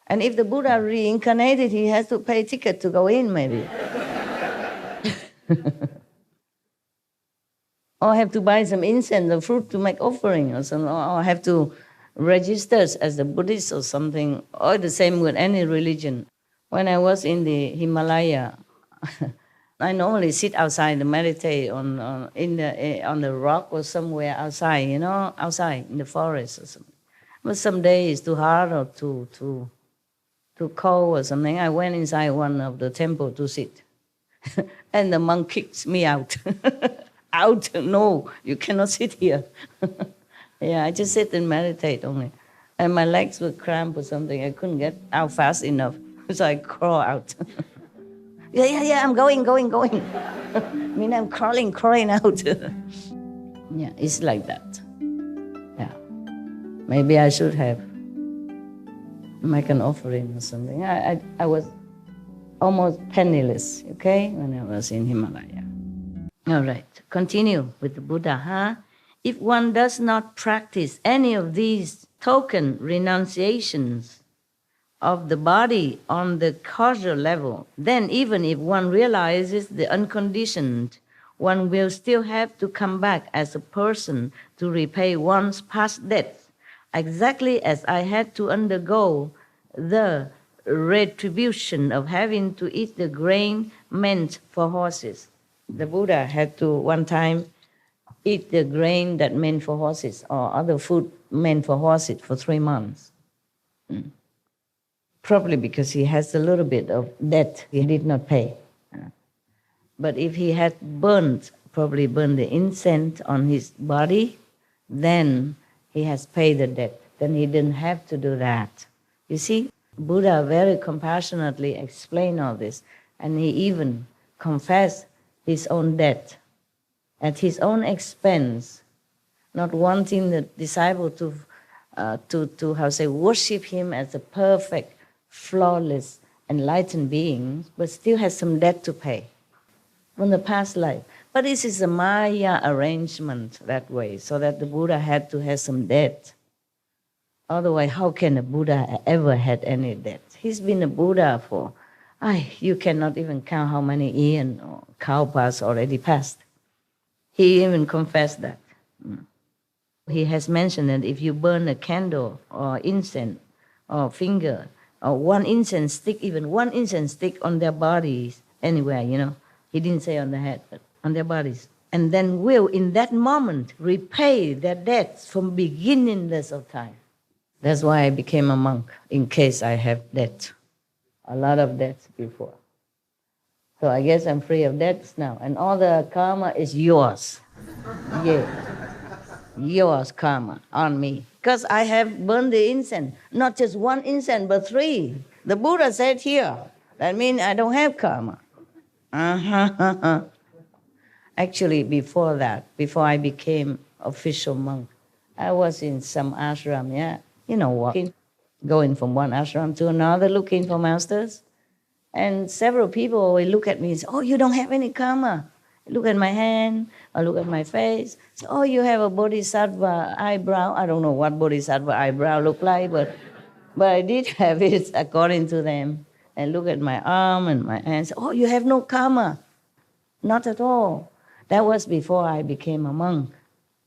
And if the Buddha reincarnated, he has to pay a ticket to go in, maybe. Or have to buy some incense or fruit to make offering or something, or have to register as a Buddhist or something, or the same with any religion. When I was in the Himalaya, I normally sit outside and meditate on the rock or somewhere outside, outside in the forest or something. But some days it's too hard or too cold or something. I went inside one of the temple to sit. And the monk kicked me out. Out, no, you cannot sit here. Yeah, I just sit and meditate only. And my legs were cramped or something. I couldn't get out fast enough. So I crawl out. Yeah, I'm going. I mean, I'm crawling out. Yeah, it's like that. Yeah. Maybe I should have make an offering or something. I was almost penniless, okay, when I was in Himalaya. All right, continue with the Buddha. If one does not practice any of these token renunciations of the body on the causal level, then even if one realizes the unconditioned, one will still have to come back as a person to repay one's past debts, exactly as I had to undergo the retribution of having to eat the grain meant for horses. The Buddha had to one time eat the grain that meant for horses or other food meant for horses for 3 months. Probably because he has a little bit of debt he did not pay. But if he had probably burned the incense on his body, then he has paid the debt. Then he didn't have to do that. You see, Buddha very compassionately explained all this, and he even confessed his own debt at his own expense, not wanting the disciple to worship him as a perfect, flawless, enlightened being, but still has some debt to pay from the past life. But this is a Maya arrangement that way, so that the Buddha had to have some debt. Otherwise, how can a Buddha ever had any debt? He's been a Buddha for, you cannot even count how many eons or kalpas already passed. He even confessed that. He has mentioned that if you burn a candle or incense or finger or one incense stick, even one incense stick on their bodies, anywhere, he didn't say on the head, but on their bodies, and then will in that moment repay their debts from beginningless of time. That's why I became a monk, in case I have debt, a lot of debts before. So I guess I'm free of debts now, and all the karma is yours. Yeah. Yours karma on me. Because I have burned the incense. Not just one incense, but 3. The Buddha said here. That means I don't have karma. Actually, before that, before I became official monk, I was in some ashram, walking, going from one ashram to another, looking for masters. And several people always look at me and say, oh, you don't have any karma. Look at my hand, or look at my face. So, oh, you have a bodhisattva eyebrow. I don't know what bodhisattva eyebrow look like, but I did have it according to them. And look at my arm and my hands. Oh, you have no karma. Not at all. That was before I became a monk.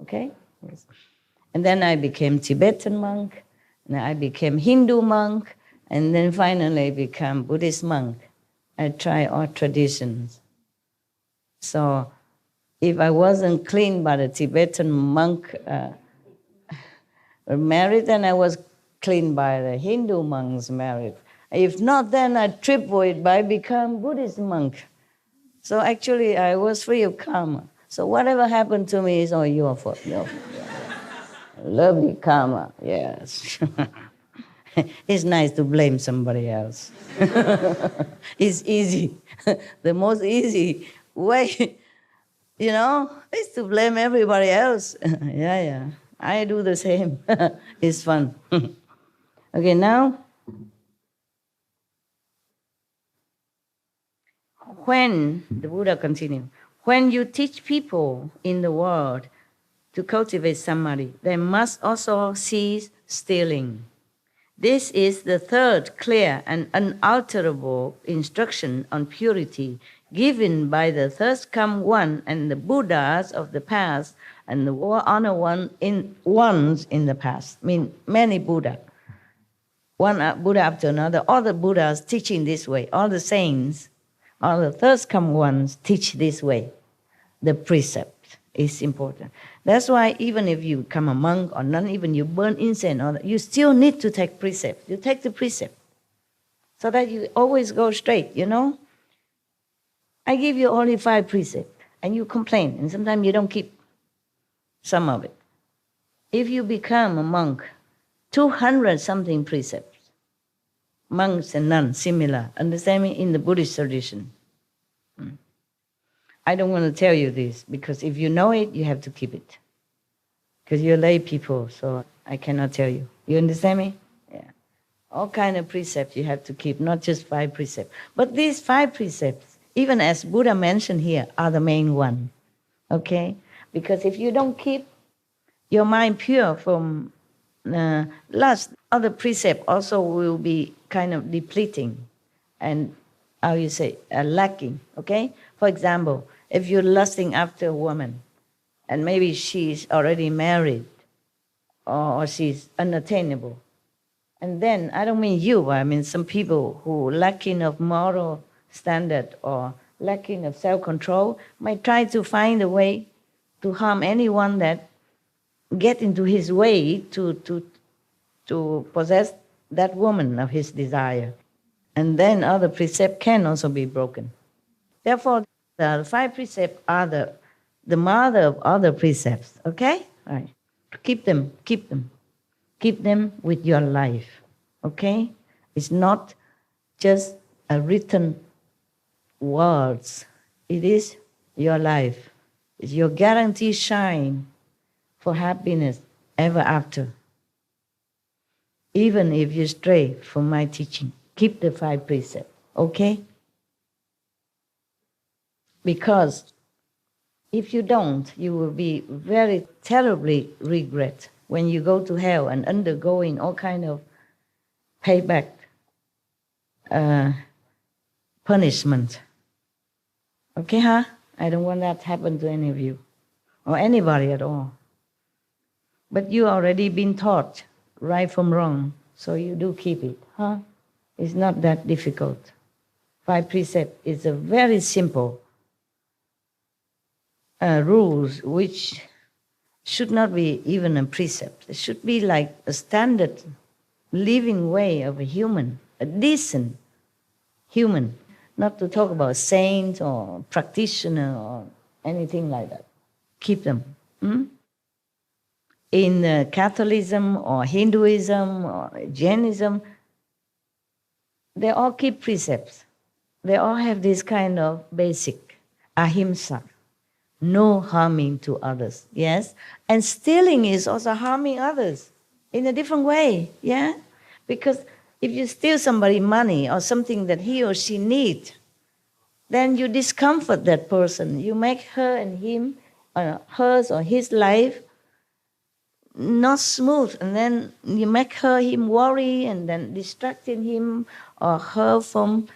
Okay? Yes. And then I became Tibetan monk, and I became Hindu monk, and then finally become Buddhist monk. I try all traditions. So if I wasn't clean by the Tibetan monk married, then I was clean by the Hindu monks married. If not, then I triple it by become Buddhist monk. So actually I was free of karma. So whatever happened to me is all your fault. Lovely karma, yes. It's nice to blame somebody else. It's easy. The most easy way, is to blame everybody else. Yeah. I do the same. It's fun. Okay, now, when, the Buddha continued, when you teach people in the world to cultivate samadhi, they must also cease stealing. This is the third clear and unalterable instruction on purity given by the first come one and the Buddhas of the past and the honor ones in the past. I mean, many Buddha. One Buddha after another, all the Buddhas teaching this way, all the saints, all the first come ones teach this way. The precept is important. That's why even if you become a monk or not even you burn incense, you still need to take precept. You take the precept so that you always go straight, I give you only 5 precepts and you complain and sometimes you don't keep some of it. If you become a monk, 200 something precepts, monks and nuns similar, understanding in the Buddhist tradition. I don't want to tell you this because if you know it, you have to keep it. Because you're lay people, so I cannot tell you. You understand me? Yeah. All kind of precepts you have to keep, not just 5 precepts. But these 5 precepts, even as Buddha mentioned here, are the main one. Okay? Because if you don't keep your mind pure from lust, other precepts also will be kind of depleting and, lacking. Okay? For example, if you're lusting after a woman, and maybe she's already married, or she's unattainable. And then, I don't mean you, but I mean some people who lacking of moral standard or lacking of self-control might try to find a way to harm anyone that get into his way to possess that woman of his desire. And then other precepts can also be broken. Therefore, the 5 precepts are the mother of other precepts, okay? All right. Keep them. Keep them with your life, okay? It's not just a written words. It is your life. It's your guaranteed shine for happiness ever after. Even if you stray from my teaching, keep the 5 precepts, okay? Because if you don't, you will be very terribly regret when you go to hell and undergoing all kind of payback punishment. Okay, huh? I don't want that to happen to any of you or anybody at all. But you already been taught right from wrong, so you do keep it, huh? It's not that difficult. 5 precepts is a very simple rules which should not be even a precept. It should be like a standard living way of a human, a decent human, not to talk about saint or practitioner or anything like that. Keep them. In Catholicism or Hinduism or Jainism, they all keep precepts. They all have this kind of basic ahimsa, no harming to others, yes? And stealing is also harming others in a different way, yeah? Because if you steal somebody money or something that he or she needs, then you discomfort that person. You make her and him, hers or his life not smooth, and then you make him worry and then distracting him or her from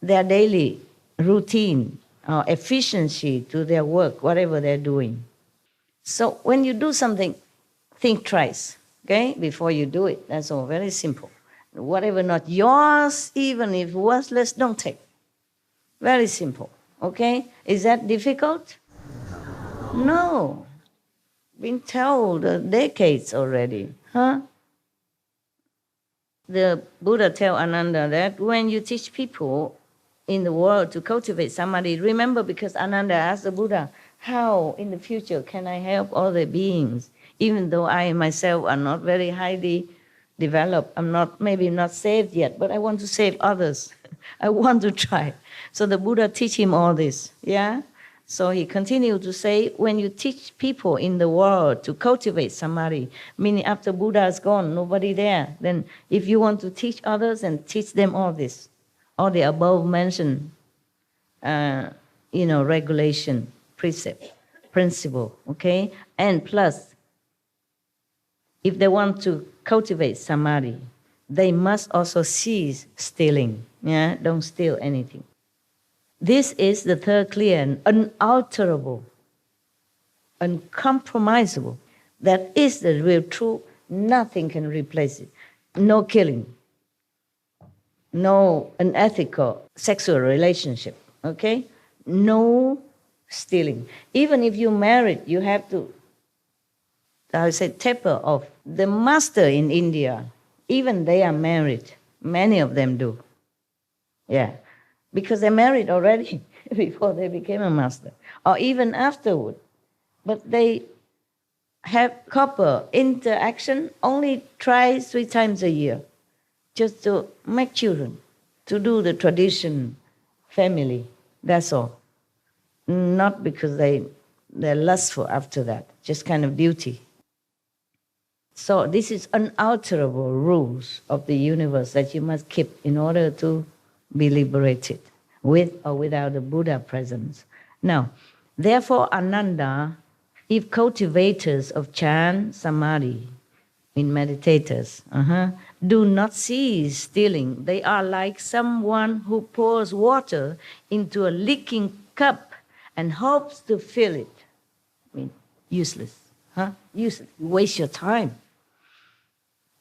their daily routine or efficiency to their work, whatever they're doing. So when you do something, think twice, okay, before you do it. That's all, very simple. Whatever not yours, even if worthless, don't take. Very simple, okay? Is that difficult? No. Been told decades already, huh? The Buddha tell Ananda that when you teach people in the world to cultivate samadhi, remember, because Ananda asked the Buddha, how in the future can I help all the beings, even though I myself are not very highly developed, I'm not, maybe not saved yet, but I want to save others. I want to try. So the Buddha teach him all this, yeah? So he continued to say, when you teach people in the world to cultivate samadhi, meaning after Buddha is gone, nobody there, then if you want to teach others and teach them all this, all the above mentioned, regulation, precept, principle, okay? And plus, if they want to cultivate samadhi, they must also cease stealing, yeah? Don't steal anything. This is the third clear and unalterable, uncompromisable. That is the real truth. Nothing can replace it. No killing. No unethical sexual relationship, okay? No stealing. Even if you're married, you have to, I would say, taper off. The master in India, even they are married. Many of them do. Yeah. Because they married already before they became a master, or even afterward. But they have couple interaction only 3 times a year, just to make children, to do the tradition family, that's all. Not because they're lustful after that, just kind of duty. So this is unalterable rules of the universe that you must keep in order to be liberated, with or without the Buddha presence. Now, therefore, Ananda, if cultivators of chant, samadhi, in meditators, do not cease stealing, they are like someone who pours water into a leaking cup and hopes to fill it. I mean, useless, useless. You waste your time.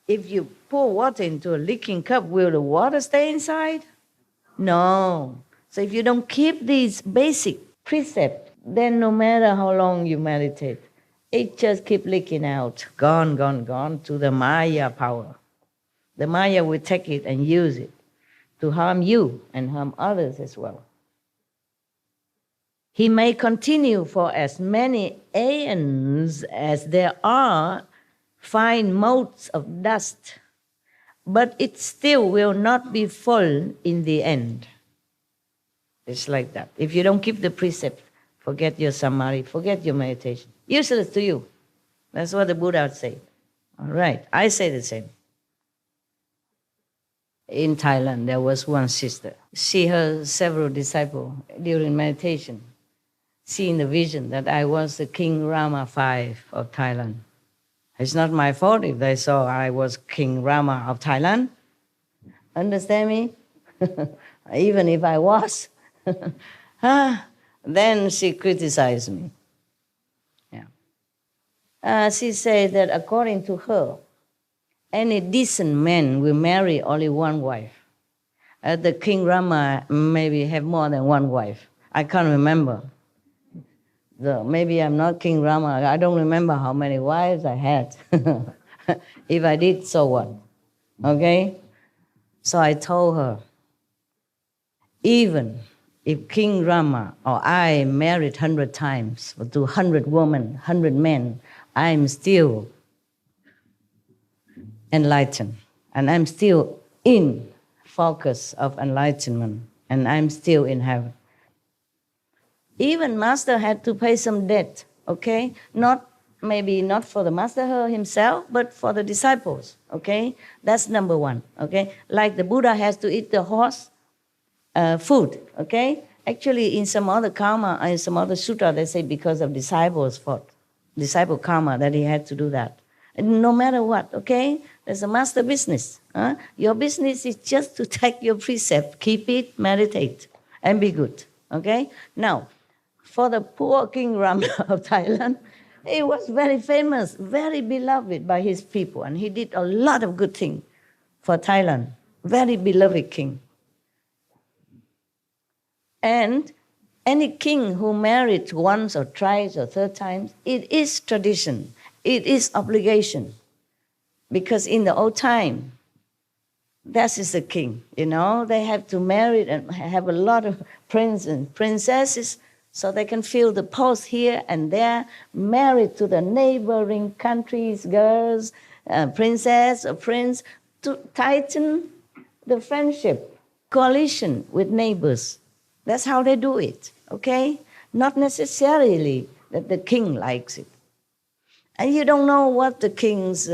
If you pour water into a leaking cup, will the water stay inside? No. So if you don't keep these basic precepts, then no matter how long you meditate, it just keeps leaking out, gone to the Maya power. The Maya will take it and use it to harm you and harm others as well. He may continue for as many aeons as there are fine motes of dust, but it still will not be full in the end. It's like that. If you don't keep the precept, forget your samadhi, forget your meditation. Useless to you. That's what the Buddha would say. All right, I say the same. In Thailand, there was one sister. She heard several disciples during meditation, seeing the vision that I was the King Rama V of Thailand. It's not my fault if they saw I was King Rama of Thailand. Understand me? Even if I was. Then she criticized me. Yeah. She said that according to her, any decent man will marry only one wife. The King Rama maybe have more than one wife. I can't remember. Maybe I'm not King Rama. I don't remember how many wives I had. If I did, so what? Okay? So I told her, even if King Rama or I married 100 times to 100 women, 100 men, I'm still enlightened. And I'm still in focus of enlightenment. And I'm still in heaven. Even Master had to pay some debt, okay? Maybe not for the Master himself, but for the disciples, okay? That's number one, okay? Like the Buddha has to eat the horse food, okay? Actually, in some other karma, in some other sutra, they say because of disciples' fault, disciple karma, that he had to do that. And no matter what, okay? There's a master business. Your business is just to take your precept, keep it, meditate, and be good, okay? Now, for the poor King Rama of Thailand, he was very famous, very beloved by his people, and he did a lot of good things for Thailand. Very beloved king. And any king who married once or twice or third times, it is tradition, it is obligation. Because in the old time, that is the king, you know, they have to marry and have a lot of princes and princesses, so they can fill the post here and there, married to the neighboring countries' girls, princess or prince, to tighten the friendship, coalition with neighbors. That's how they do it, okay? Not necessarily that the king likes it. And you don't know what the king's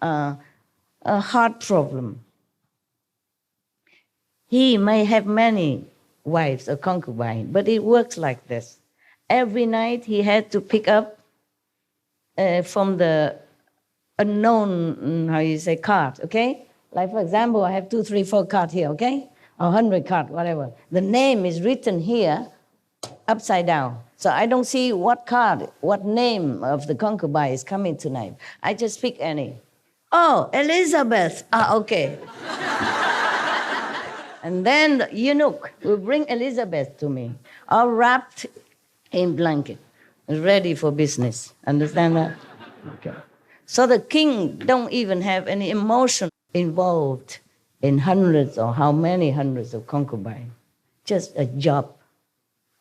heart problem. He may have many wives or concubines, but it works like this. Every night he had to pick up from the unknown, card, okay? Like, for example, I have 2, 3, 4 cards here, okay? Or 100 cards, whatever. The name is written here upside down. So I don't see what card, what name of the concubine is coming tonight. I just pick any. Oh, Elizabeth. Okay. And then the eunuch will bring Elizabeth to me, all wrapped in blanket, ready for business. Understand that? Okay. So the king don't even have any emotion involved in hundreds or how many hundreds of concubines. Just a job,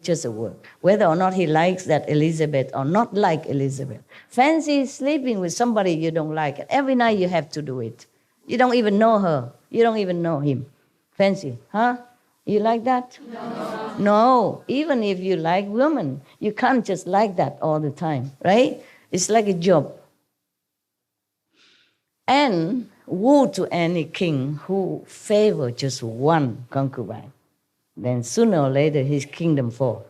just a work. Whether or not he likes that Elizabeth or not like Elizabeth. Fancy sleeping with somebody you don't like. Every night you have to do it. You don't even know her. You don't even know him. Fancy, huh? You like that? No. No. Even if you like women, you can't just like that all the time, right? It's like a job. And woe to any king who favor just one concubine. Then sooner or later his kingdom falls.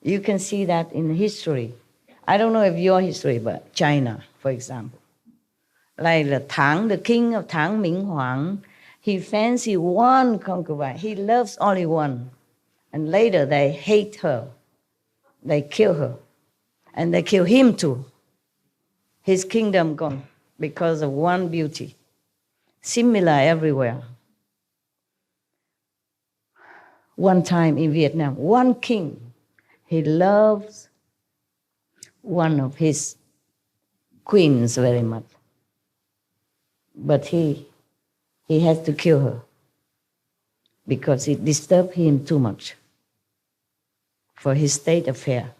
You can see that in history. I don't know if your history, but China, for example. Like the king of Tang Ming Huang, he fancies one concubine. He loves only one. And later they hate her. They kill her. And they kill him too. His kingdom gone because of one beauty. Similar everywhere. One time in Vietnam, one king, he loves one of his queens very much. But he has to kill her because it disturbed him too much for his state affair.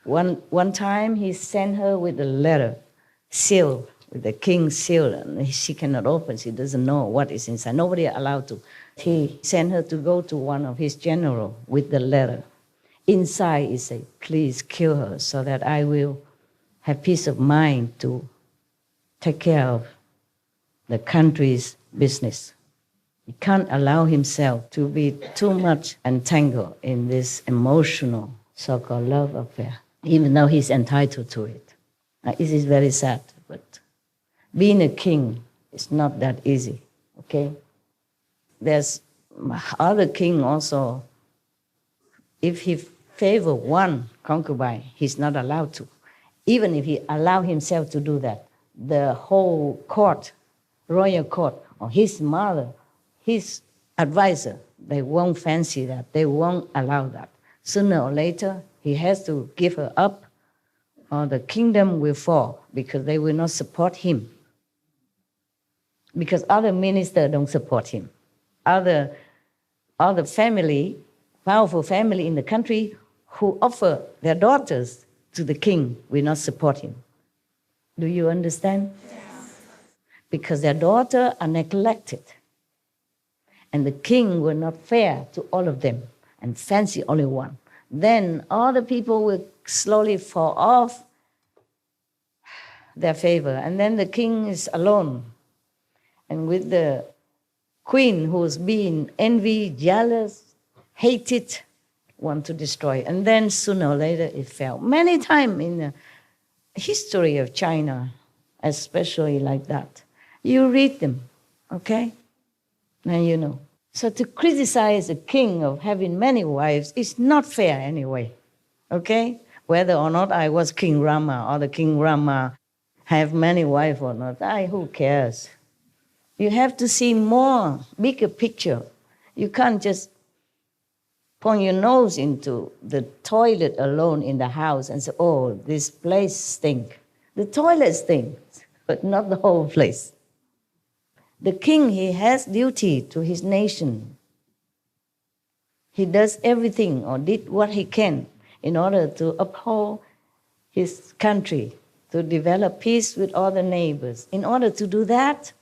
One time he sent her with a letter, sealed, with the king's seal, and she cannot open, she doesn't know what is inside. Nobody allowed to. He sent her to go to one of his generals with the letter. Inside he said, please kill her so that I will have peace of mind to take care of the country's business. He can't allow himself to be too much entangled in this emotional so-called love affair, even though he's entitled to it. It is very sad. but being a king is not that easy, okay? There's other king also, if he favor one concubine, he's not allowed to. Even if he allow himself to do that, the whole court, royal court, or his mother, his advisor, they won't fancy that. They won't allow that. Sooner or later, he has to give her up, or the kingdom will fall because they will not support him. Because other ministers don't support him. Other family, powerful family in the country who offer their daughters to the king will not support him. Do you understand? Yes. Because their daughters are neglected. And the king will not fair to all of them and fancy only one. Then all the people will slowly fall off their favor. And then the king is alone. And with the queen who's being envied, jealous, hated, want to destroy. And then sooner or later it fell. Many times in the history of China, especially like that. You read them, okay? And you know. So to criticize a king of having many wives is not fair anyway, okay? Whether or not I was King Rama or the King Rama have many wives or not, who cares? You have to see more, bigger picture. You can't just point your nose into the toilet alone in the house and say, oh, this place stinks. The toilet stinks, but not the whole place. The king, he has duty to his nation. He does everything or did what he can in order to uphold his country, to develop peace with all the neighbors. In order to do that,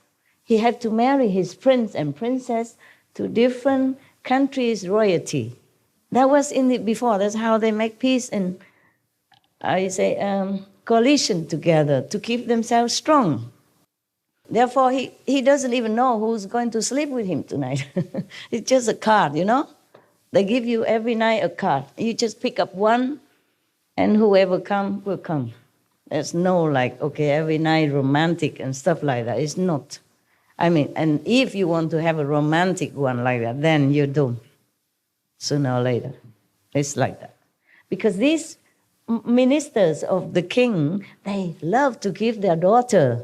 he had to marry his prince and princess to different countries' royalty. That was in the before. That's how they make peace and coalition together to keep themselves strong. Therefore, he doesn't even know who's going to sleep with him tonight. It's just a card, you know? They give you every night a card. You just pick up one, and whoever come will come. There's no like, okay, every night romantic and stuff like that. It's not. I mean, and if you want to have a romantic one like that, then you're doomed. Sooner or later. It's like that. Because these ministers of the king, they love to give their daughter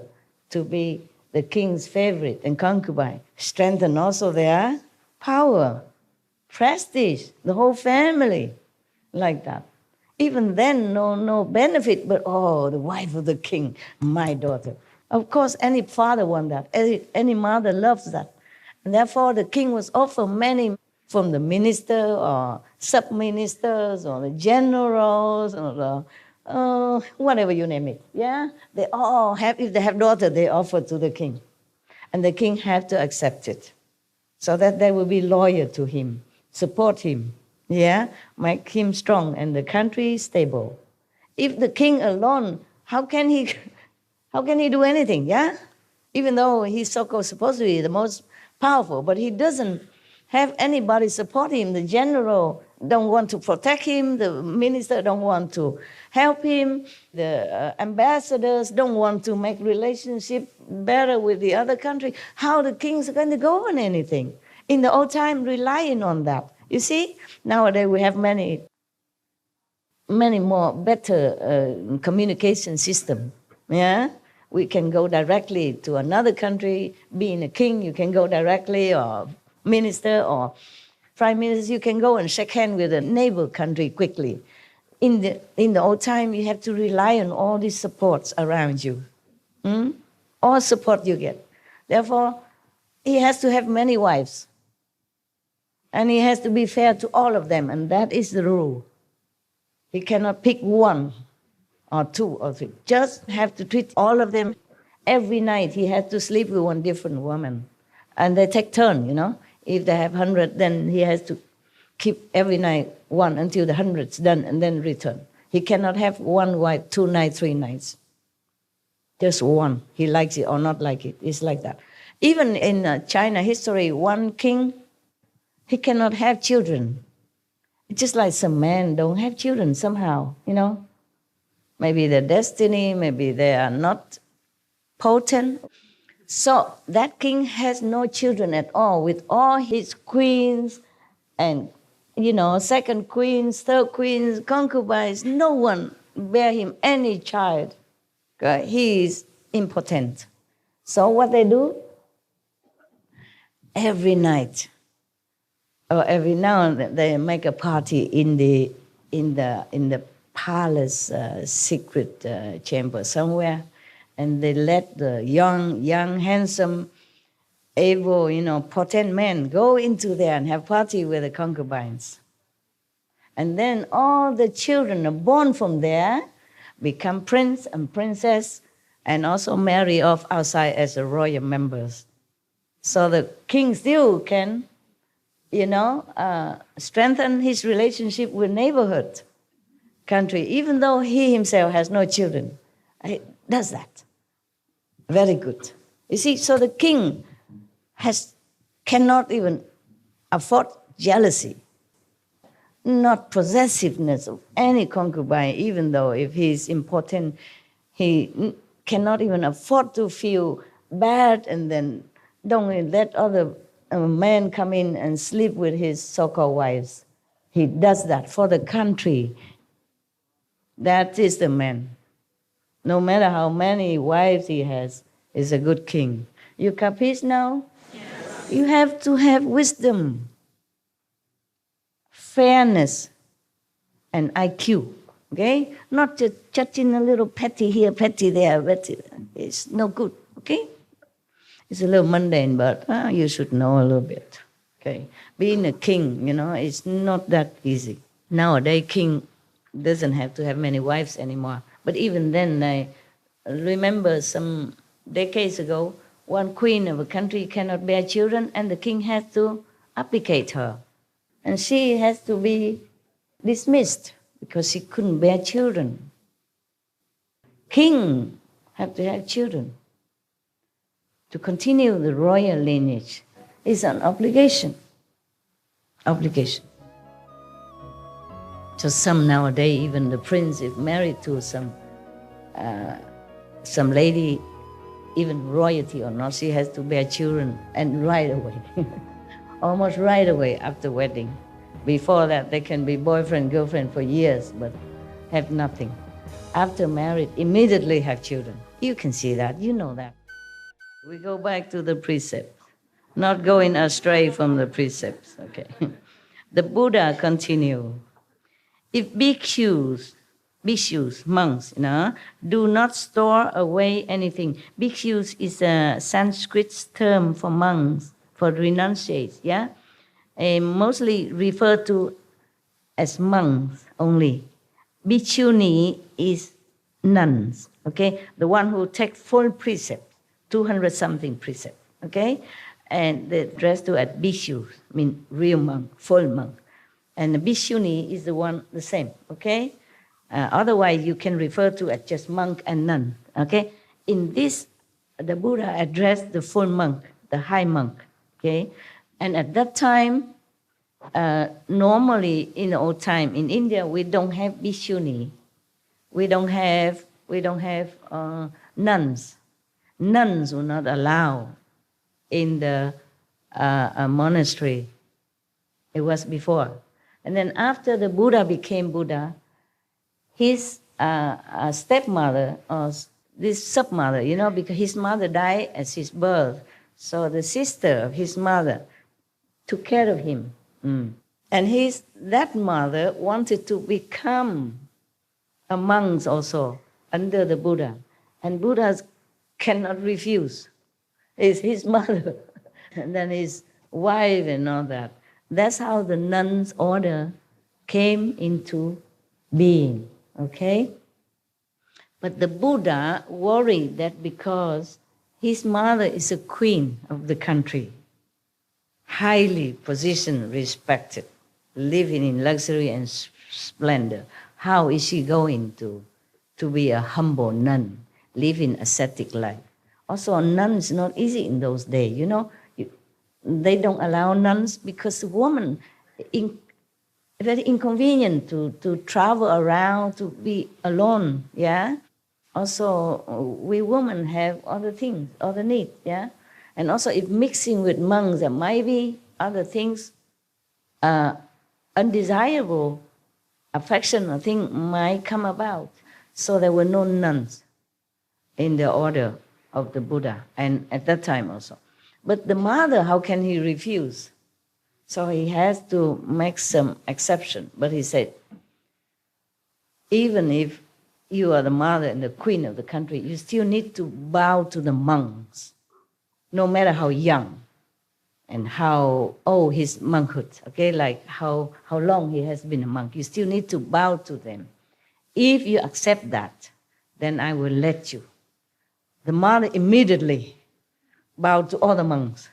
to be the king's favorite and concubine. Strengthen also their power, prestige, the whole family, like that. Even then, no benefit, but oh, the wife of the king, my daughter. Of course, any father wants that. Any mother loves that. And therefore, the king was offered many from the minister or sub-ministers or the generals or the, whatever you name it. Yeah? They all have, if they have daughter, they offer to the king. And the king had to accept it so that they will be loyal to him, support him, yeah? Make him strong and the country stable. If the king alone, how can he do anything, yeah? Even though he's so-called supposed to be the most powerful, but he doesn't have anybody support him. The general don't want to protect him. The minister don't want to help him. The ambassadors don't want to make relationship better with the other country. How the kings are going to govern anything? In the old time, relying on that. You see, nowadays we have many more better communication system. Yeah, we can go directly to another country. Being a king, you can go directly, or minister or prime minister, you can go and shake hands with a neighbor country quickly. In the old time, you have to rely on all these supports around you. All support you get. Therefore, he has to have many wives. And he has to be fair to all of them, and that is the rule. He cannot pick one or two or three. Just have to treat all of them. Every night he has to sleep with one different woman. And they take turn, you know. If they have 100, then he has to keep every night one until the 100's done and then return. He cannot have one wife, 2 nights, 3 nights. Just one. He likes it or not like it. It's like that. Even in China history, one king, he cannot have children. It's just like some men don't have children somehow, you know. Maybe their destiny, maybe they are not potent. So that king has no children at all, with all his queens and, second queens, third queens, concubines. No one bear him any child. He is impotent. So what they do? Every night, or every now and then, they make a party in the palace secret chamber somewhere, and they let the young, handsome, able, potent men go into there and have party with the concubines. And then all the children are born from there, become prince and princess, and also marry off outside as the royal members. So the king still can, strengthen his relationship with neighborhood country, even though he himself has no children. He does that. Very good. You see, so the king cannot even afford jealousy, not possessiveness of any concubine, even though if he's important, he cannot even afford to feel bad and then don't let other men come in and sleep with his so-called wives. He does that for the country. That is the man. No matter how many wives he has, he's a good king. You capiche now? Yes. You have to have wisdom, fairness, and IQ, okay? Not just judging a little petty here, petty there, petty. It's no good, okay? It's a little mundane, but you should know a little bit, okay? Being a king, it's not that easy. Nowadays, king doesn't have to have many wives anymore. But even then, I remember some decades ago, one queen of a country cannot bear children, and the king has to abdicate her. And she has to be dismissed because she couldn't bear children. King have to have children. To continue the royal lineage is an obligation. Obligation. So some nowadays, even the prince, if married to some lady, even royalty or not, she has to bear children, and right away, almost right away after wedding. Before that, they can be boyfriend, girlfriend for years, but have nothing. After married, immediately have children. You can see that, you know that. We go back to the precepts, not going astray from the precepts, okay. The Buddha continue. If bhikkhus, monks, do not store away anything. Bhikkhus is a Sanskrit term for monks, for renunciates, yeah? Mostly referred to as monks only. Bhikkhuni is nuns, okay? The one who take full precept, 200-something precept, okay? And the rest to at bhikkhus, mean real monk, full monk. And the bhikkhuni is the one, the same, okay? Otherwise, you can refer to as just monk and nun, okay? In this, the Buddha addressed the full monk, the high monk, okay? And at that time, normally in the old time in India, we don't have bhikkhuni. We don't have nuns. Nuns were not allowed in the monastery. It was before. And then after the Buddha became Buddha, his stepmother, or this stepmother, because his mother died at his birth, so the sister of his mother took care of him. And that mother wanted to become a monk also under the Buddha. And Buddha cannot refuse. It's his mother, and then his wife and all that. That's how the nuns' order came into being, okay? But the Buddha worried that because his mother is a queen of the country, highly positioned, respected, living in luxury and splendor, how is she going to be a humble nun, living ascetic life? Also, a nun is not easy in those days, They don't allow nuns because women, very inconvenient to travel around, to be alone, yeah? Also, we women have other things, other needs, yeah? And also, if mixing with monks, there might be other things, undesirable affection or thing might come about. So there were no nuns in the order of the Buddha, and at that time also. But the mother, how can he refuse? So he has to make some exception. But he said, even if you are the mother and the queen of the country, you still need to bow to the monks, no matter how young and how old his monkhood, okay, like how long he has been a monk. You still need to bow to them. If you accept that, then I will let you. The mother immediately bowed to all the monks.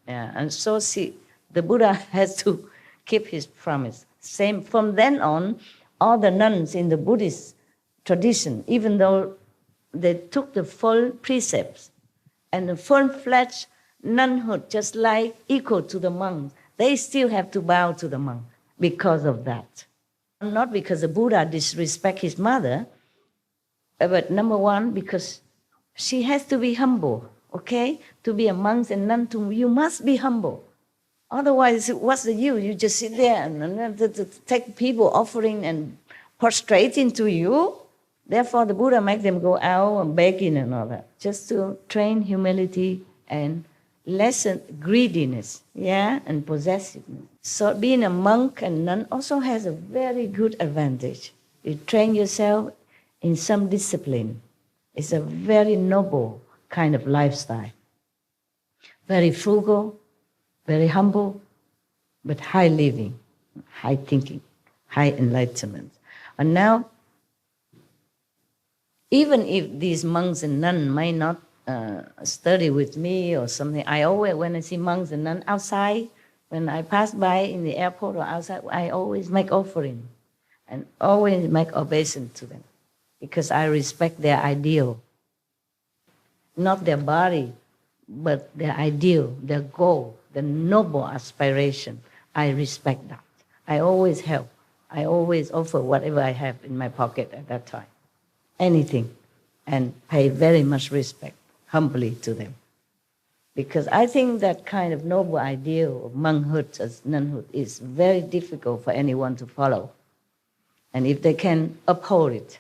Yeah, and so the Buddha has to keep his promise. Same from then on, all the nuns in the Buddhist tradition, even though they took the full precepts and the full-fledged nunhood, just like equal to the monks, they still have to bow to the monk because of that. Not because the Buddha disrespect his mother, but number one, because she has to be humble, okay? To be a monk and nun, you must be humble. Otherwise, what's the use? You just sit there and take people offering and prostrating to you. Therefore, the Buddha make them go out and begging and all that, just to train humility and lessen greediness, yeah, and possessiveness. So being a monk and nun also has a very good advantage. You train yourself in some discipline. It's a very noble kind of lifestyle. Very frugal, very humble, but high living, high thinking, high enlightenment. And now, even if these monks and nuns may not study with me or something, I always, when I see monks and nuns outside, when I pass by in the airport or outside, I always make offering and always make obeisance to them because I respect their ideal. Not their body, but their ideal, their goal, the noble aspiration. I respect that. I always help. I always offer whatever I have in my pocket at that time. Anything. And pay very much respect, humbly to them. Because I think that kind of noble ideal of monkhood as nunhood is very difficult for anyone to follow. And if they can uphold it,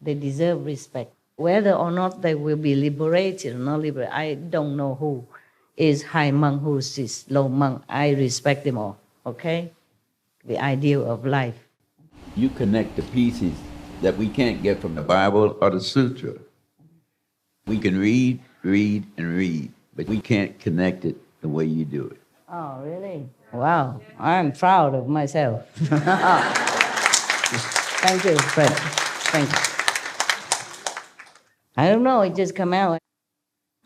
they deserve respect. Whether or not they will be liberated or not liberated, I don't know who is high monk, who is low monk. I respect them all, okay? The ideal of life. You connect the pieces that we can't get from the Bible or the Sutra. We can read, and read, but we can't connect it the way you do it. Oh, really? Wow, I'm proud of myself. Thank you, Fred. Thank you. I don't know, it just come out.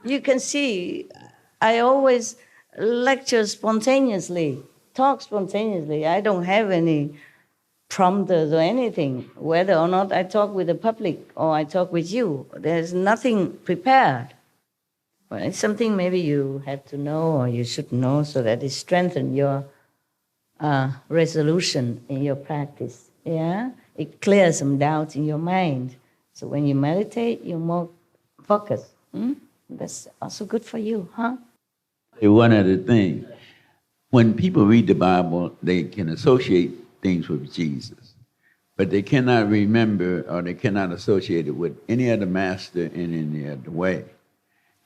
You can see, I always lecture spontaneously, talk spontaneously. I don't have any prompters or anything, whether or not I talk with the public or I talk with you. There's nothing prepared. Well, it's something maybe you have to know or you should know so that it strengthens your resolution in your practice. Yeah? It clears some doubts in your mind. So when you meditate, you're more focused. That's also good for you, huh? One other thing, when people read the Bible, they can associate things with Jesus, but they cannot remember or they cannot associate it with any other master in any other way.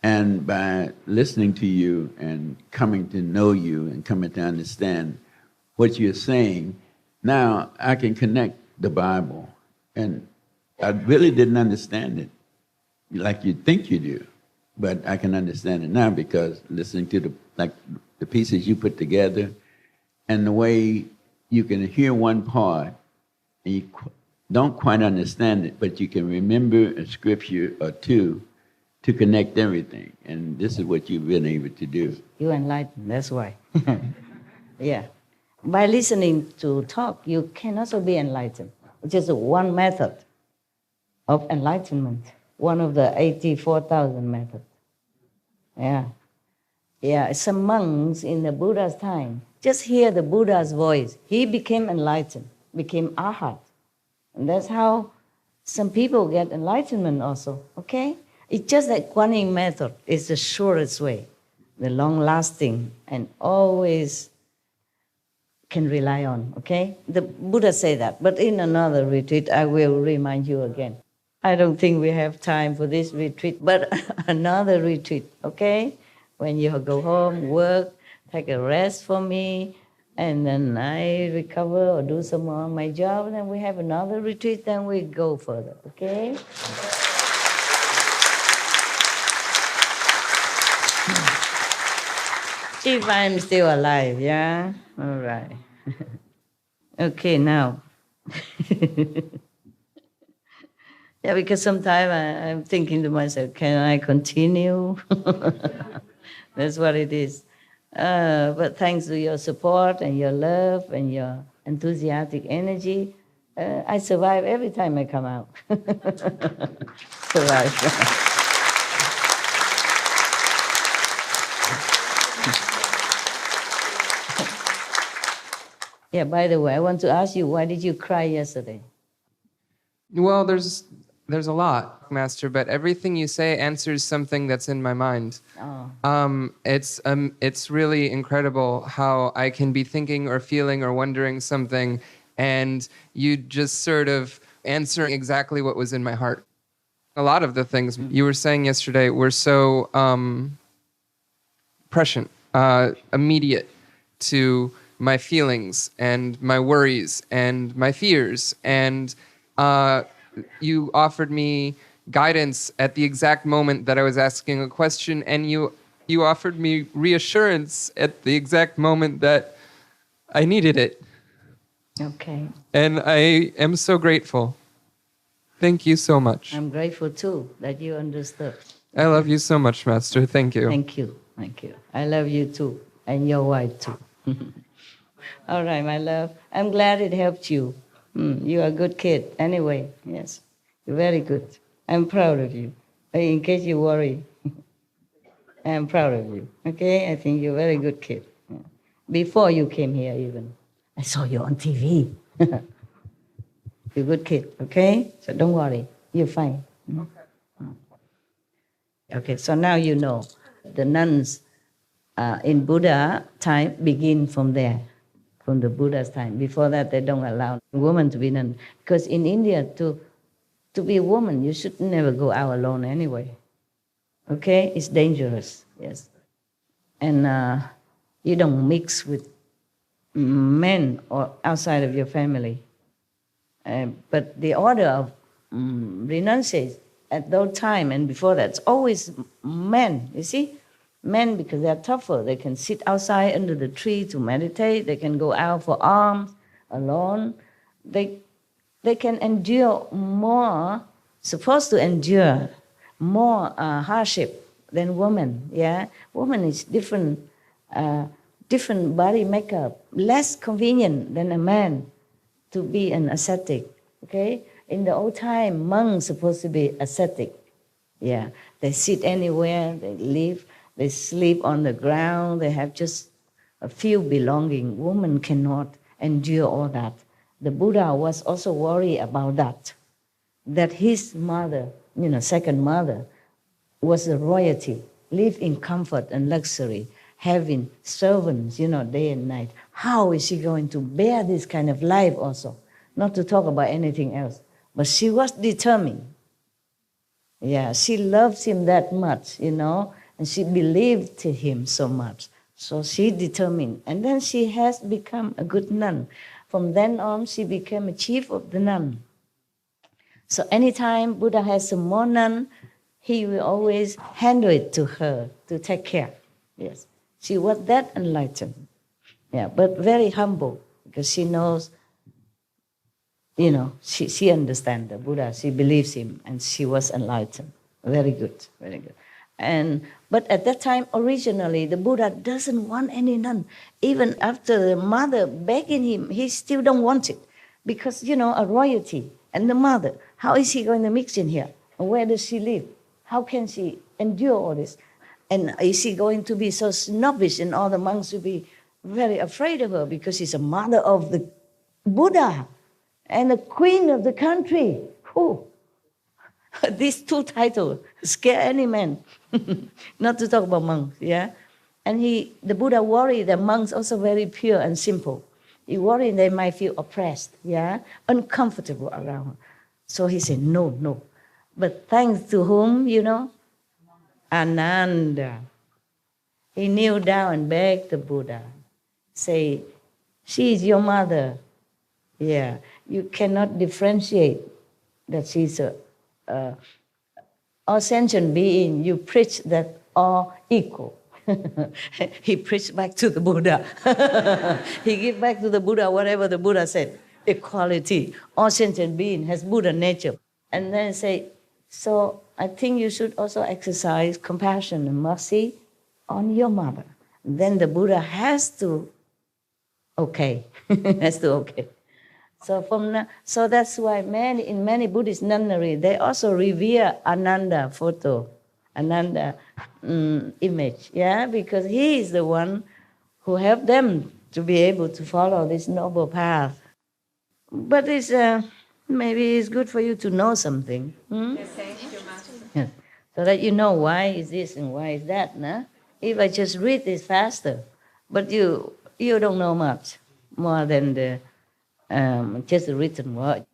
And by listening to you and coming to know you and coming to understand what you're saying, now I can connect the Bible. And I really didn't understand it like you think you do, but I can understand it now because listening to the pieces you put together and the way you can hear one part and you don't quite understand it, but you can remember a scripture or two to connect everything. And this is what you've been able to do. You enlighten, that's why. Yeah. By listening to talk, you can also be enlightened. It's just one method of enlightenment, one of the 84,000 methods. Yeah. Yeah, some monks in the Buddha's time, just hear the Buddha's voice. He became enlightened, became arhat. And that's how some people get enlightenment also, okay? It's just that Kuan method is the shortest way, the long-lasting, and always can rely on, okay? The Buddha said that, but in another retreat, I will remind you again. I don't think we have time for this retreat, but another retreat, okay? When you go home, work, take a rest for me, and then I recover or do some more of my job, and then we have another retreat, then we go further, okay? If I'm still alive, yeah? All right. Okay, now. Yeah, because sometimes I'm thinking to myself, can I continue? That's what it is. But thanks to your support and your love and your enthusiastic energy, I survive every time I come out. Survive. Yeah, by the way, I want to ask you, why did you cry yesterday? Well, there's a lot, Master, but everything you say answers something that's in my mind. Oh. It's really incredible how I can be thinking or feeling or wondering something, and you just sort of answer exactly what was in my heart. A lot of the things you were saying yesterday were so prescient, immediate to my feelings and my worries and my fears, and you offered me guidance at the exact moment that I was asking a question, and you offered me reassurance at the exact moment that I needed it. Okay. And I am so grateful. Thank you so much. I'm grateful too that you understood. I love you so much, Master. Thank you. Thank you. Thank you. I love you too, and your wife too. All right, my love. I'm glad it helped you. You're a good kid. Anyway, yes. You're very good. I'm proud of you. In case you worry, I'm proud of you. Okay? I think you're a very good kid. Yeah. Before you came here even, I saw you on TV. You're a good kid, okay? So don't worry. You're fine. Okay, so now you know. The nuns in Buddha time begin from there. From the Buddha's time. Before that, they don't allow women to be nun. Because in India, to be a woman, you should never go out alone anyway. Okay? It's dangerous, yes. And you don't mix with men or outside of your family. But the order of renunciation at that time and before that, it's always men, you see? Men, because they're tougher, they can sit outside under the tree to meditate, they can go out for alms alone. They can endure more, supposed to endure more hardship than women, yeah? Woman is different body makeup, less convenient than a man to be an ascetic, okay? In the old time, monks supposed to be ascetic, yeah? They sit anywhere, they live. They sleep on the ground. They have just a few belongings. Women cannot endure all that. The Buddha was also worried about that his mother, second mother, was a royalty, lived in comfort and luxury, having servants, day and night. How is she going to bear this kind of life also? Not to talk about anything else. But she was determined. Yeah, she loves him that much, and she believed in him so much. So she determined. And then she has become a good nun. From then on, she became a chief of the nun. So anytime Buddha has some more nun, he will always handle it to her to take care. Yes. She was that enlightened. Yeah, but very humble because she knows, she understands the Buddha. She believes him and she was enlightened. Very good, very good. But at that time, originally, the Buddha doesn't want any nun. Even after the mother begging him, he still don't want it. Because, a royalty and the mother, how is he going to mix in here? And where does she live? How can she endure all this? And is she going to be so snobbish and all the monks will be very afraid of her because she's a mother of the Buddha and the queen of the country? Whew, These two titles scare any man. Not to talk about monks, yeah? And the Buddha worried that monks also very pure and simple. He worried they might feel oppressed, yeah? Uncomfortable around. So he said, no, no. But thanks to whom, Ananda. He kneeled down and begged the Buddha, say, she is your mother. Yeah, you cannot differentiate that she's all sentient being. You preach that all equal. He preached back to the Buddha. He gave back to the Buddha whatever the Buddha said. Equality. All sentient being has Buddha nature. And then say, so I think you should also exercise compassion and mercy on your mother. Then the Buddha has to okay. So that's why in many Buddhist nunnery, they also revere Ananda photo, Ananda image, yeah, because he is the one who helped them to be able to follow this noble path. But it's maybe it's good for you to know something. Yes. So that you know why is this and why is that. Nah? If I just read this faster, but you don't know much more than the just the written word.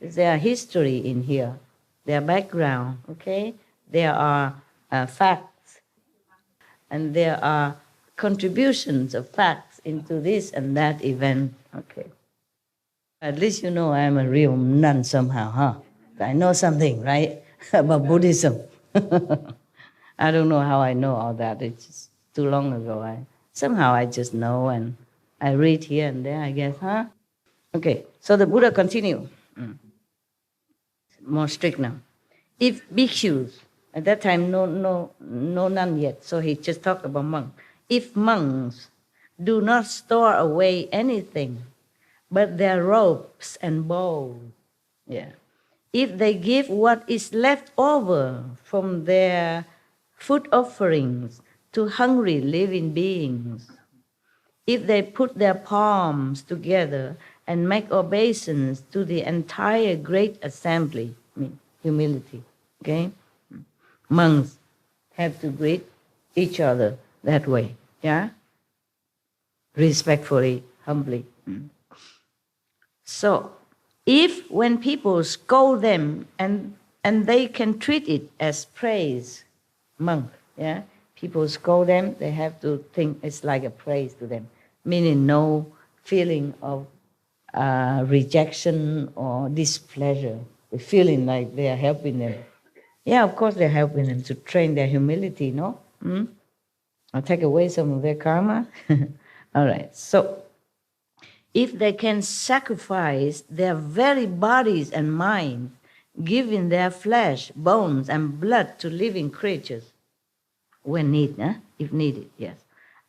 There are history in here. There are background, okay? There are facts. And there are contributions of facts into this and that event, okay? At least you know I'm a real nun somehow, huh? I know something, right? About Buddhism. I don't know how I know all that. It's just too long ago. Somehow I just know and I read here and there, I guess, huh? Okay, so the Buddha continued. More strict now. If bhikkhus, at that time no none yet, so he just talked about monks. If monks do not store away anything but their robes and bowls, yeah. If they give what is left over from their food offerings to hungry living beings, if they put their palms together and make obeisance to the entire great assembly, humility, okay? Monks have to greet each other that way, yeah? Respectfully, humbly. So, if when people scold them and they can treat it as praise, monk, yeah? People scold them, they have to think it's like a praise to them, meaning no feeling of rejection or displeasure, the feeling like they are helping them. Yeah, of course they're helping them to train their humility, no? I'll take away some of their karma. All right, so if they can sacrifice their very bodies and minds, giving their flesh, bones, and blood to living creatures, when needed, if needed, yes.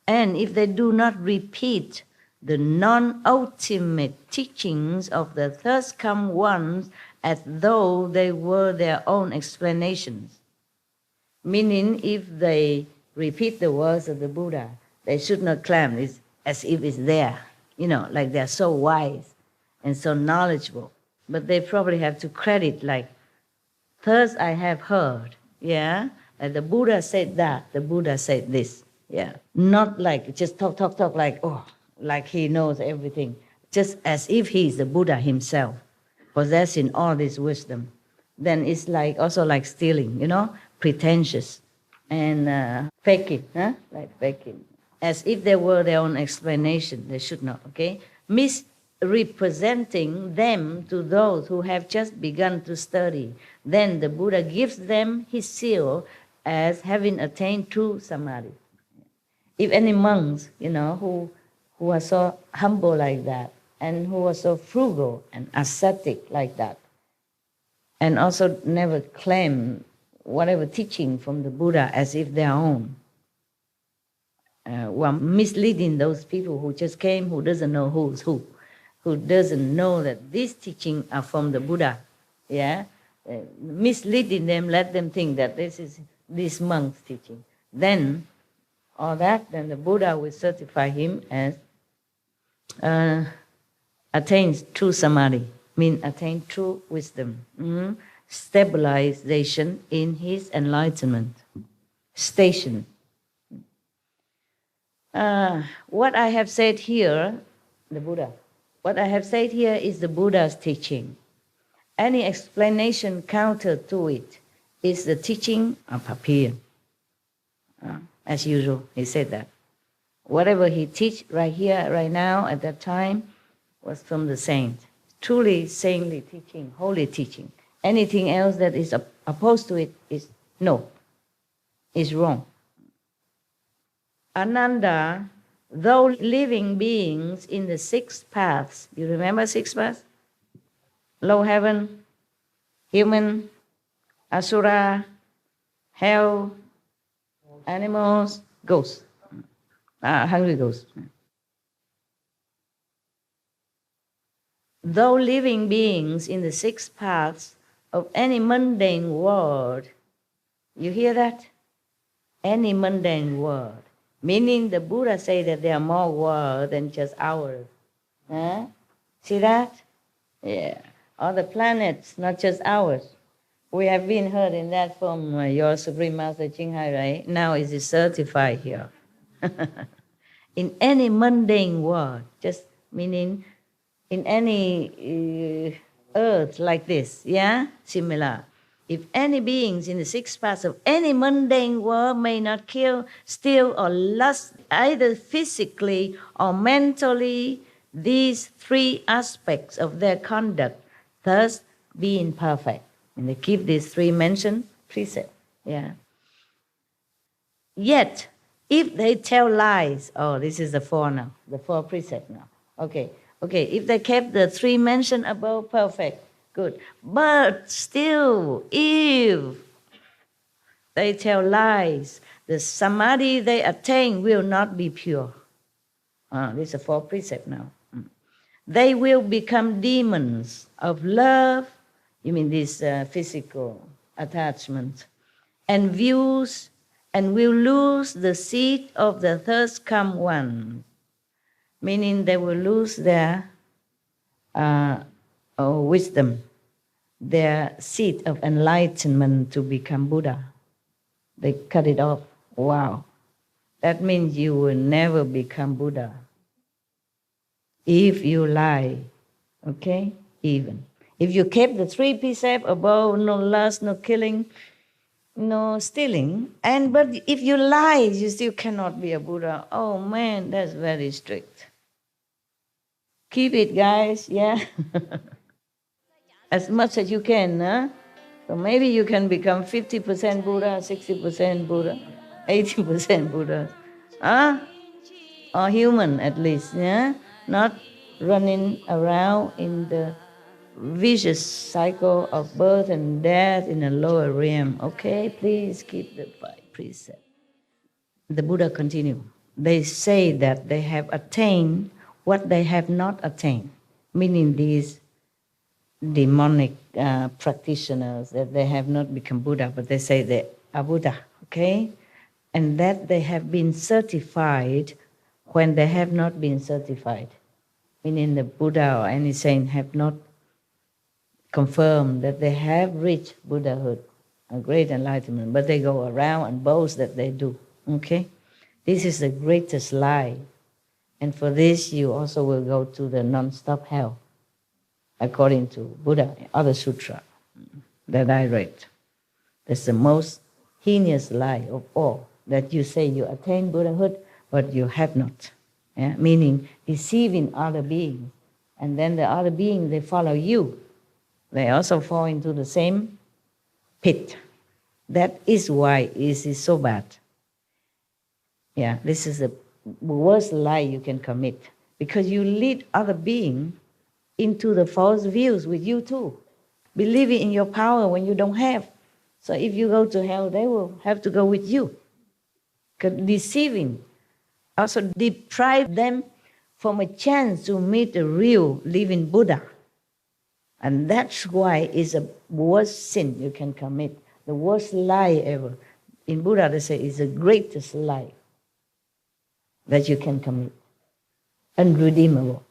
And if they do not repeat the non-ultimate teachings of the first come ones as though they were their own explanations, meaning if they repeat the words of the Buddha, they should not claim it as if it's there, like they're so wise and so knowledgeable. But they probably have to credit like, first I have heard, yeah? Like the Buddha said that, the Buddha said this, yeah? Not like just talk like, like he knows everything, just as if he's the Buddha himself, possessing all this wisdom. Then it's like also like stealing, pretentious and faking, like faking. As if they were their own explanation, they should not, okay? Misrepresenting them to those who have just begun to study. Then the Buddha gives them his seal as having attained true samadhi. If any monks, who are so humble like that, and who are so frugal and ascetic like that, and also never claim whatever teaching from the Buddha as if their own, who are misleading those people who just came, who doesn't know who's who doesn't know that these teachings are from the Buddha, yeah? Misleading them, let them think that this is this monk's teaching. Then the Buddha will certify him as attains true samadhi, means attain true wisdom. stabilization in his enlightenment station. What I have said here, the Buddha, what I have said here is the Buddha's teaching. Any explanation counter to it is the teaching of Papian. As usual, he said that. Whatever he teach right here, right now, at that time, was from the saint. Truly saintly teaching, holy teaching. Anything else that is opposed to it is no, is wrong. Ananda, though living beings in the six paths, you remember six paths? Low heaven, human, asura, hell, animals, ghosts, hungry ghosts. Though living beings in the six paths of any mundane world, you hear that? Any mundane world. Meaning the Buddha say that there are more worlds than just ours. Huh? See that? Yeah. All the planets, not just ours. We have been heard in that from your Supreme Master CHINGHAI, right? Now it is certified here. In any mundane world, just meaning in any earth like this, yeah? Similar. If any beings in the six paths of any mundane world may not kill, steal, or lust, either physically or mentally, these three aspects of their conduct, thus being perfect. And they keep these three mentioned precepts. Yeah. Yet, if they tell lies, oh, this is the four now, the four precepts now. Okay, if they kept the three mentioned above, perfect, good. But still, if they tell lies, the samadhi they attain will not be pure. This is a four precept now. They will become demons of love, you mean this physical attachment, and views, and will lose the seat of the thirst come one, meaning they will lose their wisdom, their seat of enlightenment to become Buddha. They cut it off. Wow. That means you will never become Buddha if you lie, okay? Even. If you kept the three precepts above, no lust, no killing, no stealing, but if you lie, you still cannot be a Buddha. Oh man, that's very strict. Keep it, guys, yeah? As much as you can, huh? So maybe you can become 50% Buddha, 60% Buddha, 80% Buddha. Huh? Or human at least, yeah? Not running around in the vicious cycle of birth and death in a lower realm. Okay, please keep the five precepts. The Buddha continued. They say that they have attained what they have not attained, meaning these demonic practitioners, that they have not become Buddha, but they say they are Buddha, okay? And that they have been certified when they have not been certified, meaning the Buddha or any saint have not confirmed that they have reached Buddhahood, a great enlightenment, but they go around and boast that they do, okay? This is the greatest lie. And for this, you also will go to the non-stop hell, according to Buddha, other sutra that I read. That's the most heinous lie of all, that you say you attain Buddhahood, but you have not. Yeah? Meaning deceiving other beings. And then the other beings, they follow you. They also fall into the same pit. That is why it is so bad. Yeah, this is the worst lie you can commit, because you lead other beings into the false views with you too, believing in your power when you don't have. So if you go to hell, they will have to go with you. Because deceiving also deprive them from a chance to meet the real living Buddha. And that's why it's the worst sin you can commit, the worst lie ever. In Buddha, they say it's the greatest lie that you can commit, unredeemable.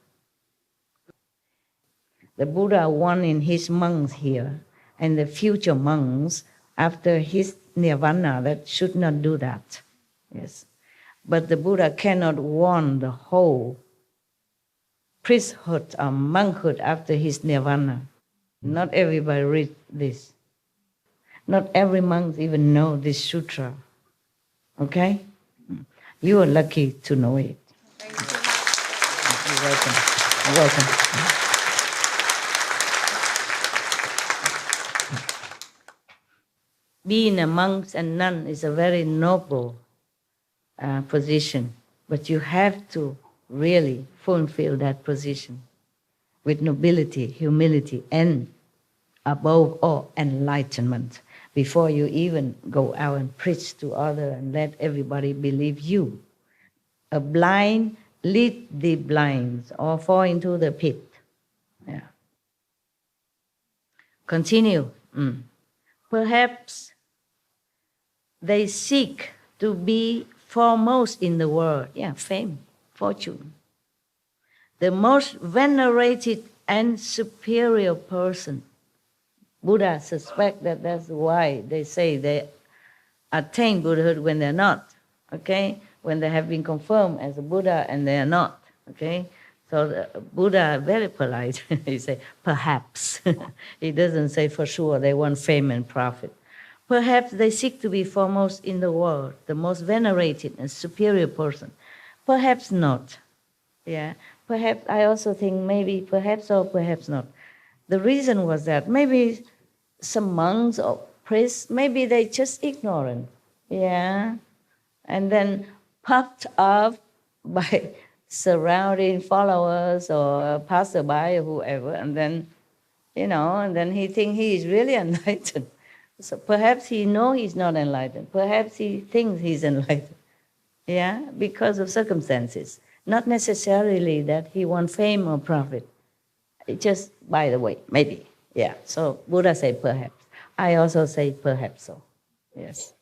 The Buddha warned in his monks here and the future monks after his nirvana that should not do that. Yes. But the Buddha cannot warn the whole priesthood or monkhood after his nirvana. Not everybody read this. Not every monk even know this sutra. Okay? You are lucky to know it. You're welcome. You're welcome. Being a monk and nun is a very noble position, but you have to really fulfill that position with nobility, humility, and above all, enlightenment before you even go out and preach to others and let everybody believe you. A blind lead the blind or fall into the pit. Yeah. Continue. Perhaps they seek to be foremost in the world. Yeah, fame, fortune. The most venerated and superior person. Buddha suspect that that's why they say they attain Buddhahood when they're not. Okay? When they have been confirmed as a Buddha and they are not. Okay? So the Buddha very polite. He say, perhaps. He doesn't say for sure they want fame and profit. Perhaps they seek to be foremost in the world, the most venerated and superior person. Perhaps not. Yeah. Perhaps, I also think maybe perhaps or perhaps not. The reason was that maybe some monks or priests, maybe they just ignorant. Yeah. And then puffed up by surrounding followers or passerby or whoever, and then, and then he thinks he is really enlightened. So perhaps he knows he's not enlightened. Perhaps he thinks he's enlightened. Yeah, because of circumstances. Not necessarily that he wants fame or profit. It just, by the way, maybe. Yeah, so Buddha said perhaps. I also say perhaps so. Yes.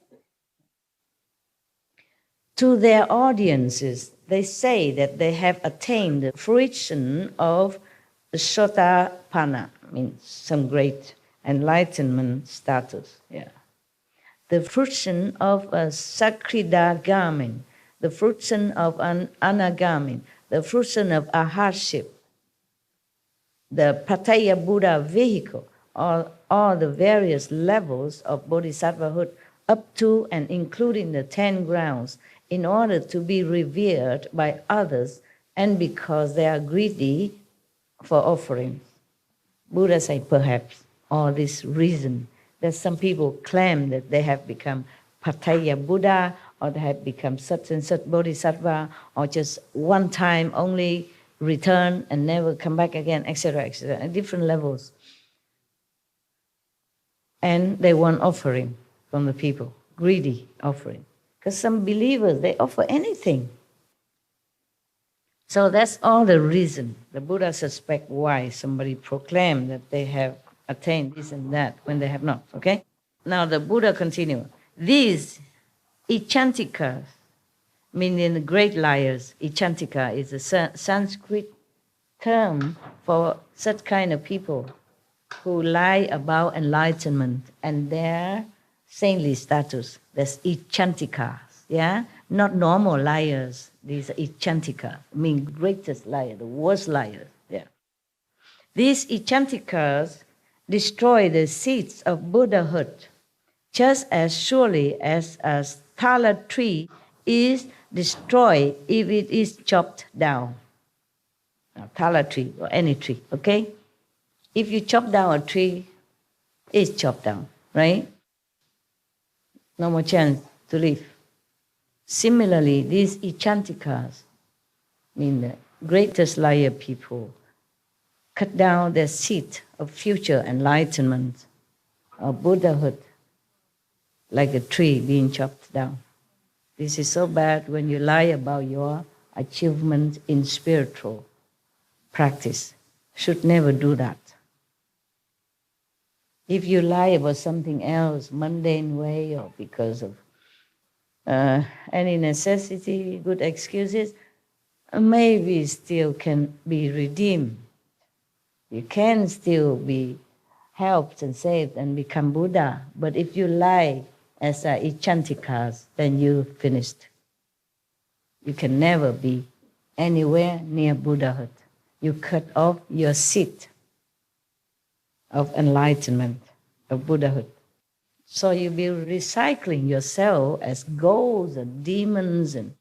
To their audiences, they say that they have attained the fruition of Sotapanna, means some great enlightenment status. Yeah. The fruition of a Sakridagamin, the fruition of an Anagamin, the fruition of Aharship, the Pattaya Buddha vehicle, all the various levels of Bodhisattvahood up to and including the 10 grounds in order to be revered by others and because they are greedy for offerings. Buddha said perhaps, or this reason that some people claim that they have become Pattaya Buddha or they have become such and such Bodhisattva or just one time only return and never come back again, etc., etc., at different levels. And they want offering from the people, greedy offering. Because some believers, they offer anything. So that's all the reason the Buddha suspect why somebody proclaimed that they have attained this and that when they have not, okay? Now the Buddha continued. These Ichantikas, meaning the great liars, Ichantika is a Sanskrit term for such kind of people who lie about enlightenment and their saintly status. That's Ichantikas, yeah? Not normal liars. These are Ichantikas, mean greatest liar, the worst liars, yeah. These Ichantikas destroy the seeds of Buddhahood just as surely as a thala tree is destroyed if it is chopped down. A thala tree or any tree, okay? If you chop down a tree, it's chopped down, right? No more chance to live. Similarly, these Ichantikas, mean the greatest liar people, cut down their seed of future enlightenment or Buddhahood like a tree being chopped down. This is so bad when you lie about your achievement in spiritual practice. Should never do that. If you lie about something else, mundane way or because of any necessity, good excuses, maybe still can be redeemed. You can still be helped and saved and become Buddha. But if you lie as a Ichantikas, then you finished. You can never be anywhere near Buddhahood. You cut off your seat of enlightenment, of Buddhahood. So you'll be recycling yourself as ghosts and demons, and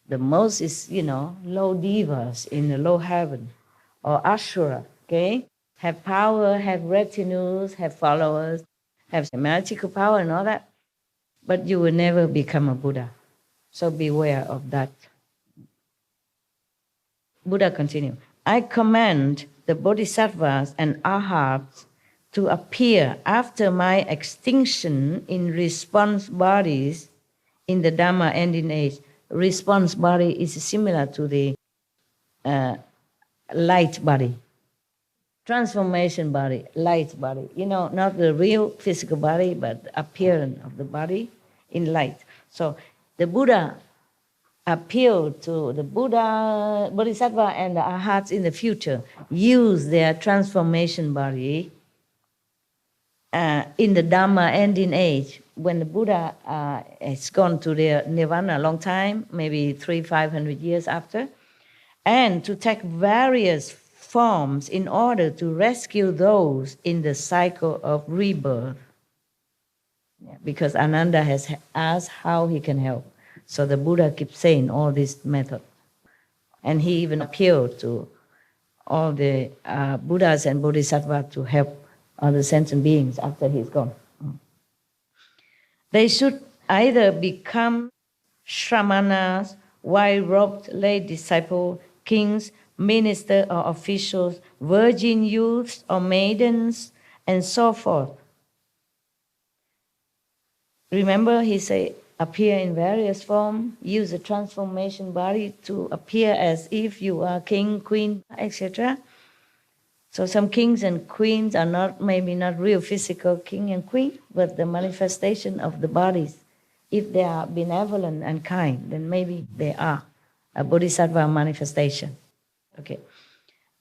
the most is, low devas in the low heaven, or Ashura, okay? Have power, have retinues, have followers, have magical power and all that. But you will never become a Buddha. So beware of that. Buddha continued, I command the bodhisattvas and arhats to appear after my extinction in response bodies in the Dhamma ending age. Response body is similar to the light body. Transformation body, light body. Not the real physical body, but the appearance of the body in light. So the Buddha appealed to the Buddha, Bodhisattva, and the arhats in the future, use their transformation body in the Dhamma ending age, when the Buddha has gone to their nirvana a long time, maybe 300-500 years after, and to take various forms in order to rescue those in the cycle of rebirth. Because Ananda has asked how he can help. So the Buddha keeps saying all these methods. And he even appealed to all the Buddhas and Bodhisattvas to help other sentient beings after he's gone. They should either become shramanas, white-robed lay disciples, kings, ministers or officials, virgin youths or maidens, and so forth. Remember, he said, appear in various forms, use a transformation body to appear as if you are king, queen, etc. So some kings and queens are maybe not real physical king and queen, but the manifestation of the bodies. If they are benevolent and kind, then maybe they are a bodhisattva manifestation. Okay,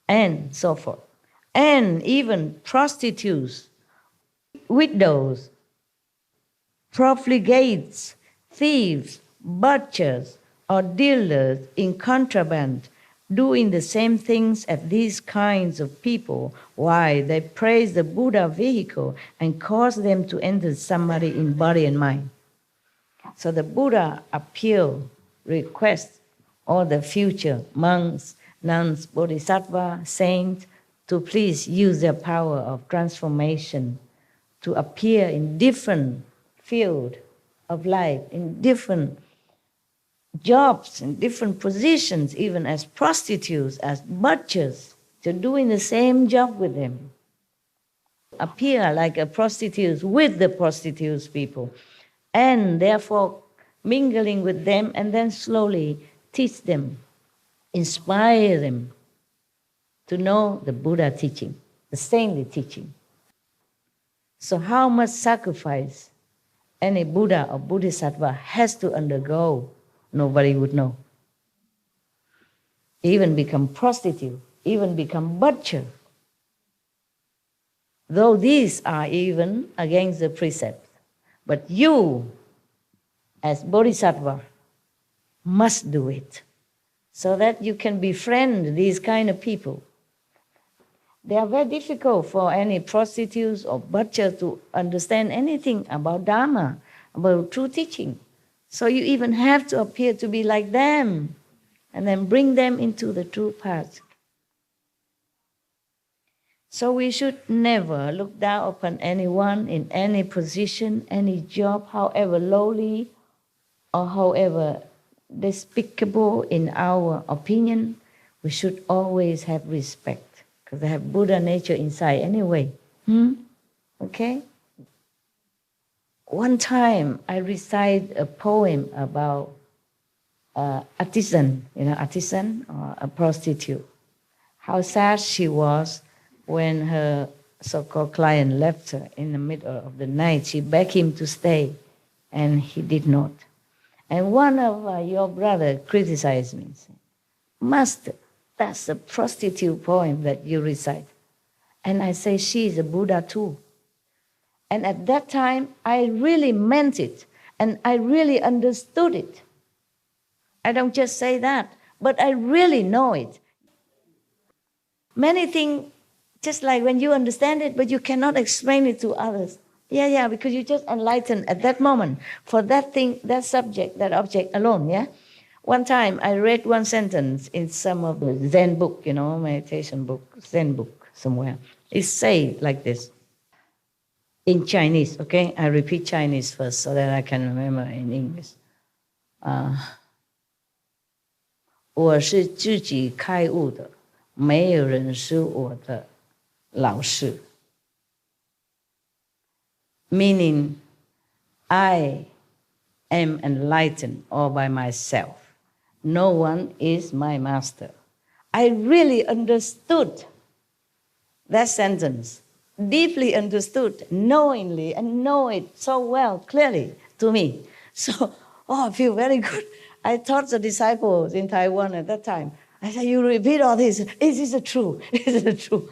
and so forth. And even prostitutes, widows, profligates, thieves, butchers, or dealers in contraband, doing the same things as these kinds of people, why they praise the Buddha vehicle and cause them to enter samadhi in body and mind. So the Buddha requests all the future monks, nuns, bodhisattva, saints, to please use their power of transformation to appear in different field of life, in different jobs, in different positions, even as prostitutes, as butchers. They're doing the same job with them. Appear like a prostitute with the prostitutes people, and therefore mingling with them, and then slowly teach them, inspire them to know the Buddha teaching, the saintly teaching. So how much sacrifice any Buddha or Bodhisattva has to undergo, nobody would know. Even become prostitute, even become butcher. Though these are even against the precepts. But you, as Bodhisattva, must do it so that you can befriend these kind of people. They are very difficult for any prostitutes or butchers to understand anything about Dharma, about true teaching. So you even have to appear to be like them and then bring them into the true path. So we should never look down upon anyone in any position, any job, however lowly or however despicable in our opinion. We should always have respect. Because they have Buddha nature inside anyway. Okay? One time I recite a poem about artisan, artisan or a prostitute. How sad she was when her so-called client left her in the middle of the night. She begged him to stay, and he did not. And one of your brother criticized me, saying, Master, that's a prostitute poem that you recite. And I say, she is a Buddha too. And at that time, I really meant it, and I really understood it. I don't just say that, but I really know it. Many things, just like when you understand it, but you cannot explain it to others. Yeah, because you just enlightened at that moment for that thing, that subject, that object alone, yeah? One time I read one sentence in some of the Zen book, meditation book, Zen book somewhere. It says like this, in Chinese, okay? I repeat Chinese first so that I can remember in English. 我是自己开悟的，没有人是我的老师。Meaning, I am enlightened all by myself. No one is my master. I really understood that sentence, deeply understood, knowingly, and know it so well, clearly to me. So, I feel very good. I taught the disciples in Taiwan at that time. I said, you repeat all this. Is it true? Is it true?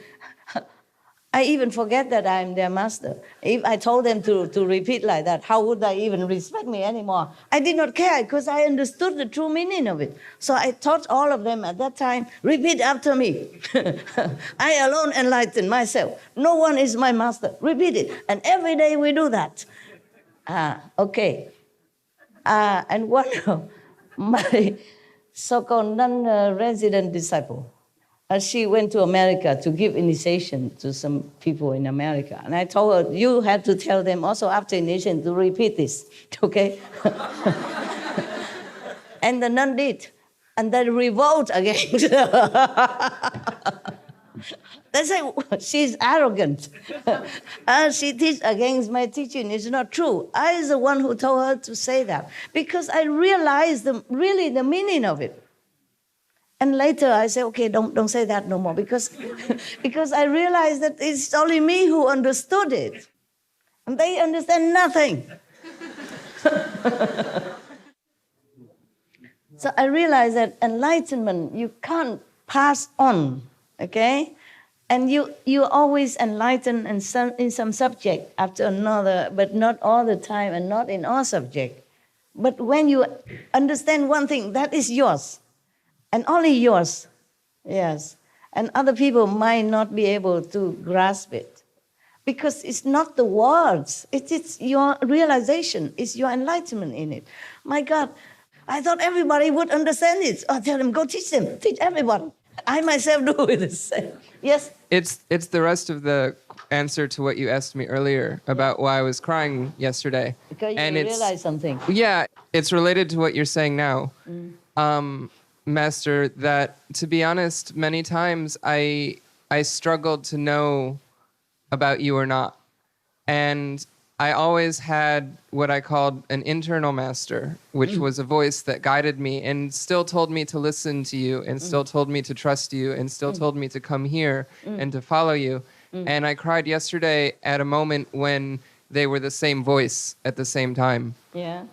I even forget that I'm their master. If I told them to repeat like that, how would they even respect me anymore? I did not care because I understood the true meaning of it. So I taught all of them at that time, repeat after me. I alone enlighten myself. No one is my master. Repeat it. And every day we do that. Okay. And one of my so-called non-resident disciple, she went to America to give initiation to some people in America. And I told her, you had to tell them also after initiation to repeat this, okay? And the nun did. And they revolt against They say, she's arrogant. She teaches against my teaching. It's not true. I was the one who told her to say that because I realized really the meaning of it. And later I say, okay, don't say that no more because I realized that it's only me who understood it. And they understand nothing. So I realized that enlightenment, you can't pass on, okay? And you always enlighten in some subject after another, but not all the time and not in all subject. But when you understand one thing, that is yours. And only yours, yes. And other people might not be able to grasp it. Because it's not the words, it's your realization, it's your enlightenment in it. My God, I thought everybody would understand it. I tell them, go teach them, teach everybody. I myself do it the same. Yes? It's the rest of the answer to what you asked me earlier about why I was crying yesterday. Because you realize something. Yeah, it's related to what you're saying now. Master, that to be honest, many times I struggled to know about you or not. And I always had what I called an internal master, which was a voice that guided me and still told me to listen to you and still told me to trust you and still told me to come here and to follow you. And I cried yesterday at a moment when they were the same voice at the same time. Yeah.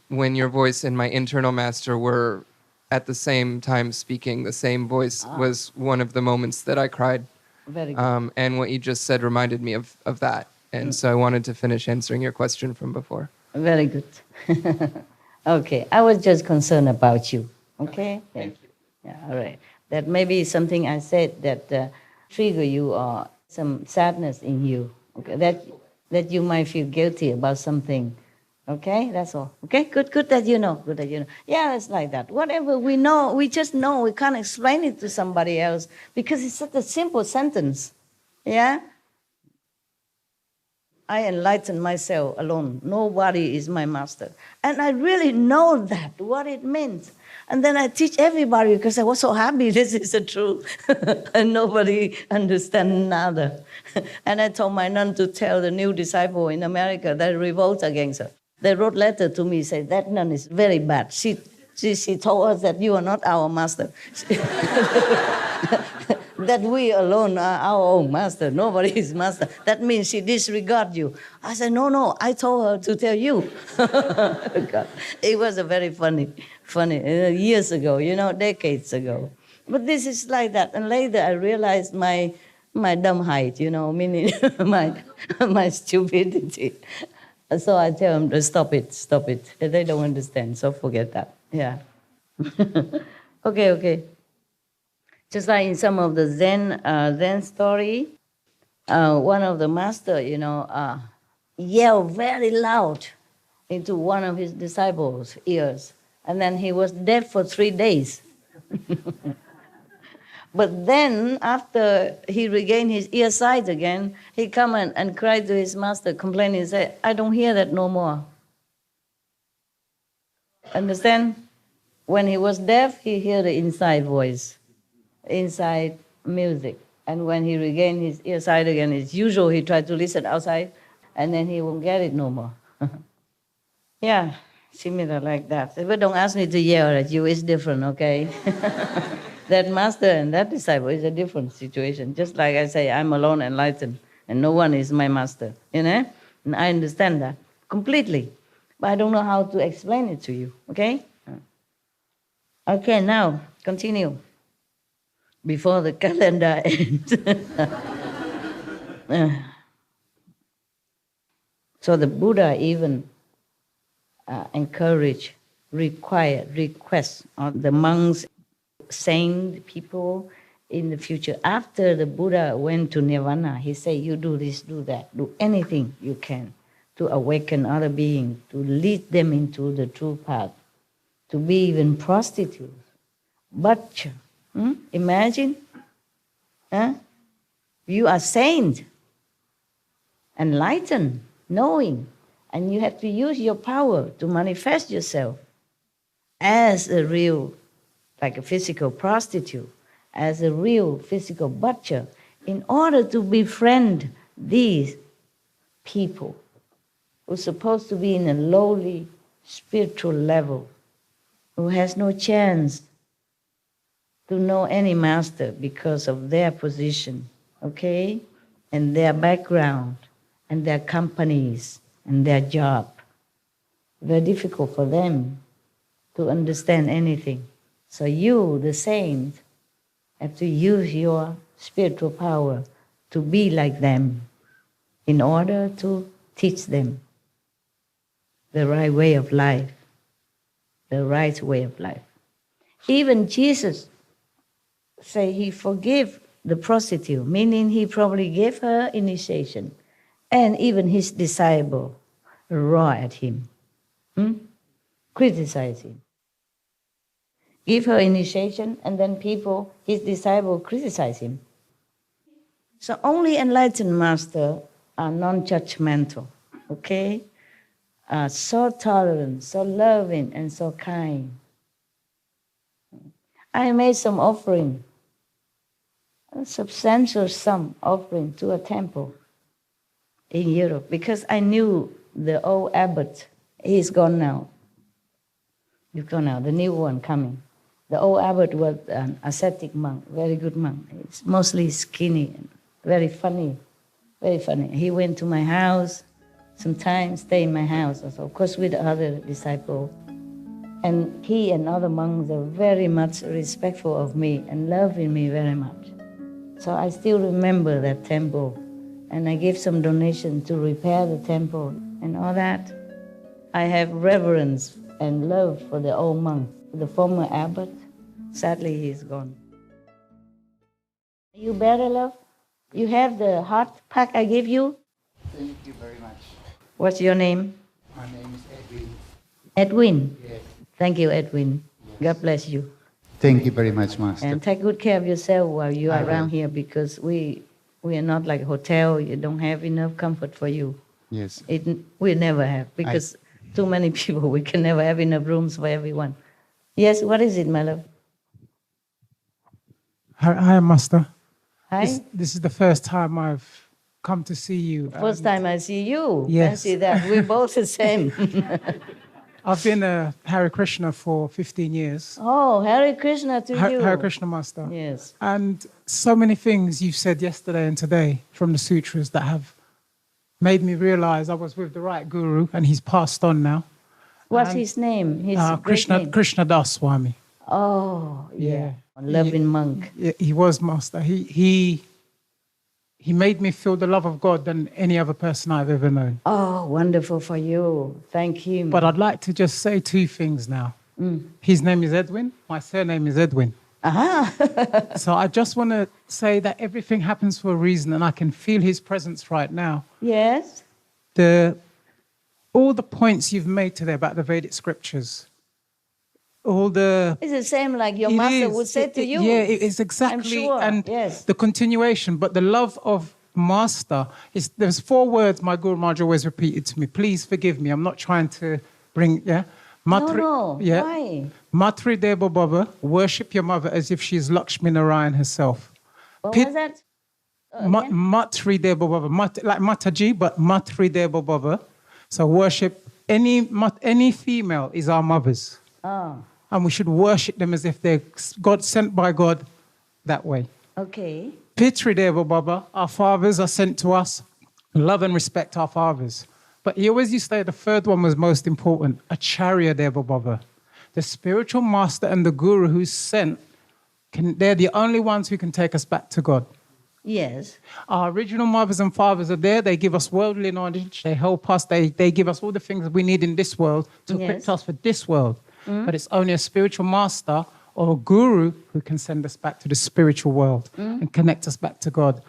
When your voice and my internal master were at the same time speaking, the same voice was one of the moments that I cried. Very good. And what you just said reminded me of that. And so I wanted to finish answering your question from before. Very good. Okay, I was just concerned about you. Okay? Thank you. Yeah, all right. That maybe something I said that trigger you or some sadness in you. Okay, that you might feel guilty about something. Okay, that's all. Okay, good that you know. Good that you know. Yeah, it's like that. Whatever we know, we just know. We can't explain it to somebody else because it's such a simple sentence. Yeah? I enlighten myself alone. Nobody is my master. And I really know that, what it means. And then I teach everybody because I was so happy this is the truth. And nobody understands nada. And I told my nun to tell the new disciple in America that revolt against her. They wrote letter to me, say that nun is very bad. She told us that you are not our master. That we alone are our own master. Nobody is master. That means she disregards you. I said, no, I told her to tell you. God. It was a very funny, years ago, decades ago. But this is like that. And later I realized my my dumbheit, meaning my stupidity. So I tell them to stop it. They don't understand, so forget that. Yeah. Okay. Just like in some of the Zen story, one of the master, yelled very loud into one of his disciples' ears, and then he was dead for 3 days. But then, after he regained his ear sight again, he come and cried to his master, complaining, and said, I don't hear that no more. Understand? When he was deaf, he hear the inside voice, inside music. And when he regained his ear sight again, it's usual he tried to listen outside, and then he won't get it no more. Yeah, similar like that. But don't ask me to yell at you, it's different, okay? That master and that disciple is a different situation. Just like I say, I'm alone enlightened, and no one is my master, And I understand that completely. But I don't know how to explain it to you, okay? Okay, now, continue. Before the calendar ends. So the Buddha even request on the monks, saint people in the future. After the Buddha went to Nirvana, he said, you do this, do that, do anything you can to awaken other beings, to lead them into the true path, to be even prostitutes. But imagine, you are saint, enlightened, knowing, and you have to use your power to manifest yourself as a real, like a physical prostitute, as a real physical butcher, in order to befriend these people who are supposed to be in a lowly spiritual level, who has no chance to know any master because of their position, okay, and their background, and their companies, and their job. Very difficult for them to understand anything. So you, the saint, have to use your spiritual power to be like them in order to teach them the right way of life, the right way of life. Even Jesus say he forgave the prostitute, meaning he probably gave her initiation, and even his disciple roar at him, criticize him. Give her initiation, and then people, his disciple, criticize him. So only enlightened masters are non-judgmental, okay? So tolerant, so loving, and so kind. I made some offering, a substantial sum offering to a temple in Europe, because I knew the old abbot, he's gone now. He's gone now, the new one coming. The old abbot was an ascetic monk, very good monk. He's mostly skinny and very funny, very funny. He went to my house, sometimes stay in my house also, of course with other disciples. And he and other monks are very much respectful of me and loving me very much. So I still remember that temple, and I gave some donation to repair the temple and all that. I have reverence and love for the old monk, the former abbot. Sadly, he's gone. You better, love? You have the hot pack I gave you? Thank you very much. What's your name? My name is Edwin. Edwin? Yes. Thank you, Edwin. Yes. God bless you. Thank you very much, Master. And take good care of yourself while you are I will. around here, because we are not like a hotel. You don't have enough comfort for you. Yes. We never have, because too many people, we can never have enough rooms for everyone. Yes, what is it, my love? Hi, Master. Hi? This is the first time I've come to see you. First time I see you. Yes. Fancy that. We're both the same. I've been a Hare Krishna for 15 years. Oh, Hare Krishna to you. Hare Krishna, Master. Yes. And so many things you've said yesterday and today from the sutras that have made me realize I was with the right guru, and he's passed on now. What's his name? His great name? Krishna Das Swami. Oh, yeah. Yeah. Loving monk. He was Master. He he made me feel the love of God than any other person I've ever known. Oh, wonderful for you. Thank him. But I'd like to just say two things now. His name is Edwin. My surname is Edwin. So I just want to say that everything happens for a reason, and I can feel his presence right now. Yes. All the points you've made today about the Vedic scriptures, It's the same like your master would say to you. Yeah, it is exactly. I'm sure. And yes. the continuation, but the love of master is, there's 4 words my Guru Maharaj always repeated to me. Please forgive me. I'm not trying to bring, No, why? Matri Deva Baba, worship your mother as if she's Lakshmi Narayan herself. What was that? Matri Deva Baba, like Mataji, but Matri Deva Baba. So worship any female is our mothers. Oh. And we should worship them as if they're God sent by God that way. Okay. Pitri Deva Baba, our fathers are sent to us. Love and respect our fathers. But he always used to say the third one was most important, Acharya Deva Baba. The spiritual master and the guru who's sent, they're the only ones who can take us back to God. Yes. Our original mothers and fathers are there. They give us worldly knowledge. They help us. They give us all the things we need in this world to equip us for this world. But it's only a spiritual master or a guru who can send us back to the spiritual world and connect us back to God.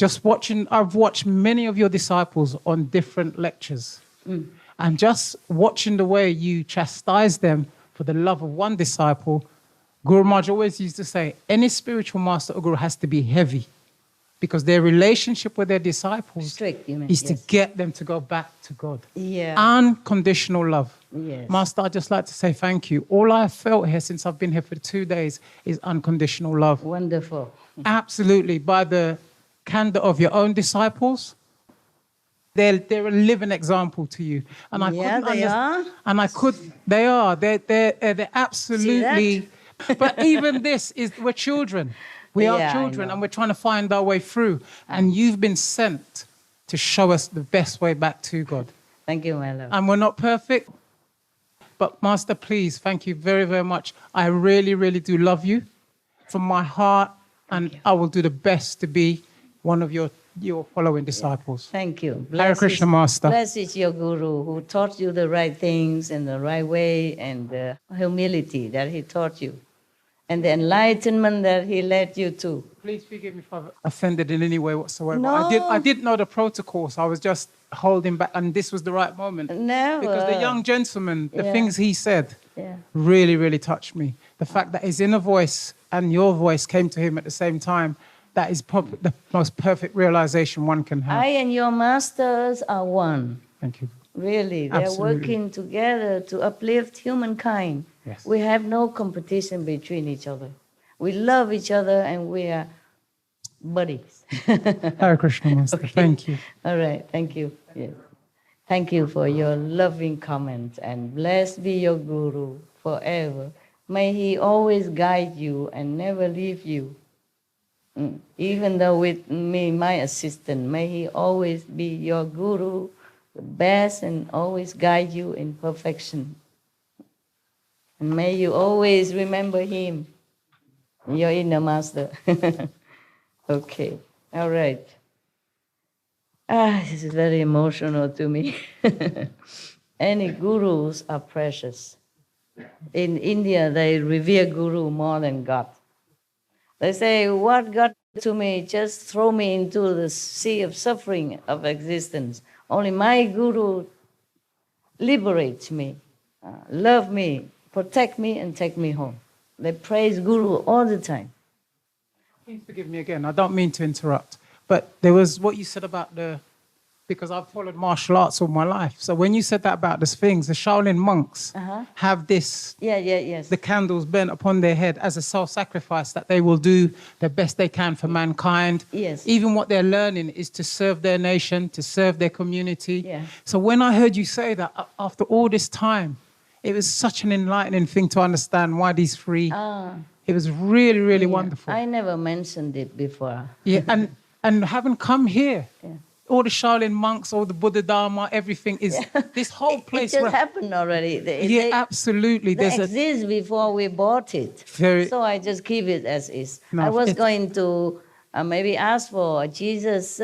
I've watched many of your disciples on different lectures. And just watching the way you chastise them for the love of one disciple, Guru Maharaj always used to say, any spiritual master or guru has to be heavy, because their relationship with their disciples is to get them to go back to God. Yeah. Unconditional love. Yes. Master, I'd just like to say thank you. All I've felt here since I've been here for 2 days is unconditional love. Wonderful. Absolutely. By the candor of your own disciples, they're a living example to you. And I they're absolutely. But even this is, we're children. We are children, and we're trying to find our way through. And you've been sent to show us the best way back to God. Thank you, my love. And we're not perfect. But Master, please, thank you very, very much. I really, really do love you from my heart. And I will do the best to be one of your following disciples. Thank you. Hare Krishna, Master. Blessed is your guru who taught you the right things in the right way, and the humility that he taught you, and the enlightenment that he led you to. Please forgive me if I've offended in any way whatsoever. No. I didn't know the protocol, so I was just holding back, and this was the right moment. Never. Because the young gentleman, the things he said, Yeah. really, really touched me. The fact that his inner voice and your voice came to him at the same time, that is the most perfect realization one can have. I and your masters are one. Thank you. Really, they're Absolutely. working together to uplift humankind. Yes. We have no competition between each other. We love each other and we are buddies. Hare Krishna, Master. Okay. Thank you. All right, thank you. Yes. Thank you for your loving comment, and blessed be your guru forever. May he always guide you and never leave you. Even though with me, my assistant, may he always be your guru, the best, and always guide you in perfection. And may you always remember him, your inner master. Okay, all right. This is very emotional to me. Any gurus are precious. In India, they revere guru more than God. They say, what God to me, just throw me into the sea of suffering of existence. Only my guru liberates me, love me, protect me, and take me home. They praise guru all the time. Please forgive me again. I don't mean to interrupt. But there was what you said about because I've followed martial arts all my life. So when you said that about these things, the Shaolin monks have this, the candles burnt upon their head as a self-sacrifice, that they will do the best they can for mankind. Yes. Even what they're learning is to serve their nation, to serve their community. Yeah. So when I heard you say that, after all this time, it was such an enlightening thing to understand why these three, it was really, really wonderful. I never mentioned it before. Yeah, and having come here, all the Shaolin monks, all the Buddha Dharma, everything is this whole place. It just happened already. Absolutely. They exist before we bought it. So I just keep it as is. No, I was going to maybe ask for Jesus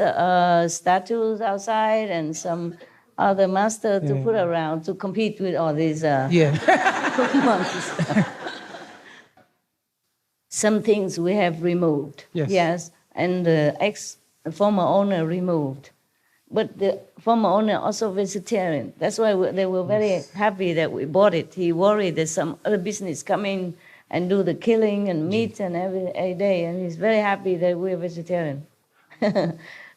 statues outside and some other master to put around to compete with all these monks. Some things we have removed. Yes, and the former owner removed. But the former owner also vegetarian. That's why they were very happy that we bought it. He worried that some other business come in and do the killing and meat and every day, and he's very happy that we're vegetarian.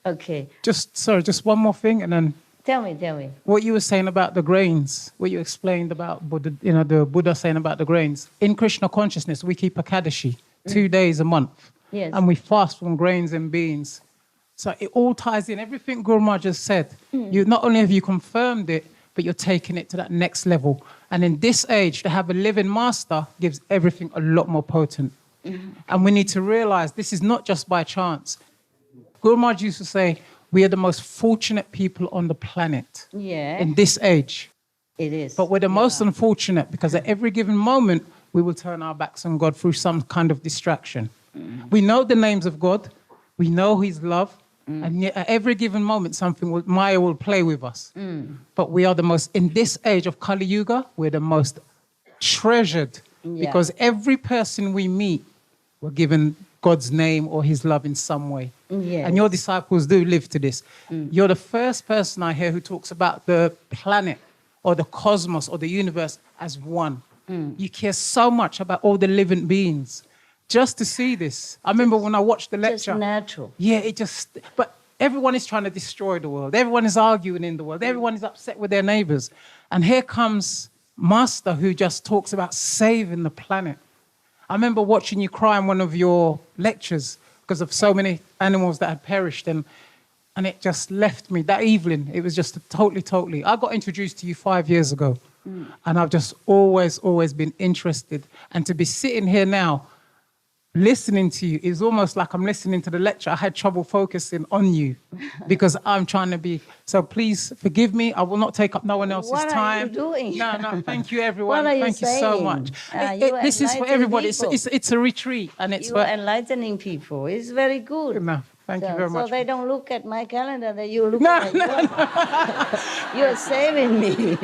Okay. Just one more thing, and then Tell me. what you were saying about the grains, what you explained about Buddha, the Buddha saying about the grains. In Krishna consciousness, we keep Ekadashi 2 days a month. Yes. And we fast from grains and beans. So it all ties in. Everything Guru Maharaj just said, you not only have you confirmed it, but you're taking it to that next level. And in this age, to have a living master gives everything a lot more potent. And we need to realize this is not just by chance. Guru Maharaj used to say, we are the most fortunate people on the planet in this age. It is. But we're the most unfortunate because at every given moment, we will turn our backs on God through some kind of distraction. We know the names of God. We know His love. And yet at every given moment, Maya will play with us. But we are the most, in this age of Kali Yuga, we're the most treasured because every person we meet, we're given God's name or His love in some way. And your disciples do live to this. You're the first person I hear who talks about the planet or the cosmos or the universe as one. You care so much about all the living beings. Just to see this. I remember when I watched the lecture. Just natural. Yeah, but everyone is trying to destroy the world. Everyone is arguing in the world. Everyone is upset with their neighbors. And here comes Master who just talks about saving the planet. I remember watching you cry in one of your lectures because of so many animals that had perished. And it just left me that evening. It was just totally. I got introduced to you 5 years ago. And I've just always been interested. And to be sitting here now, listening to you is almost like I'm listening to the lecture. I had trouble focusing on you because I'm trying to be. So please forgive me. I will not take up no one else's time. What are you doing? No. Thank you, everyone. What are you Thank you so saying? much. This is for everybody. It's a retreat, and it's for enlightening people. It's very good. No, thank you very much. So they don't look at my calendar. That you look at You're saving me.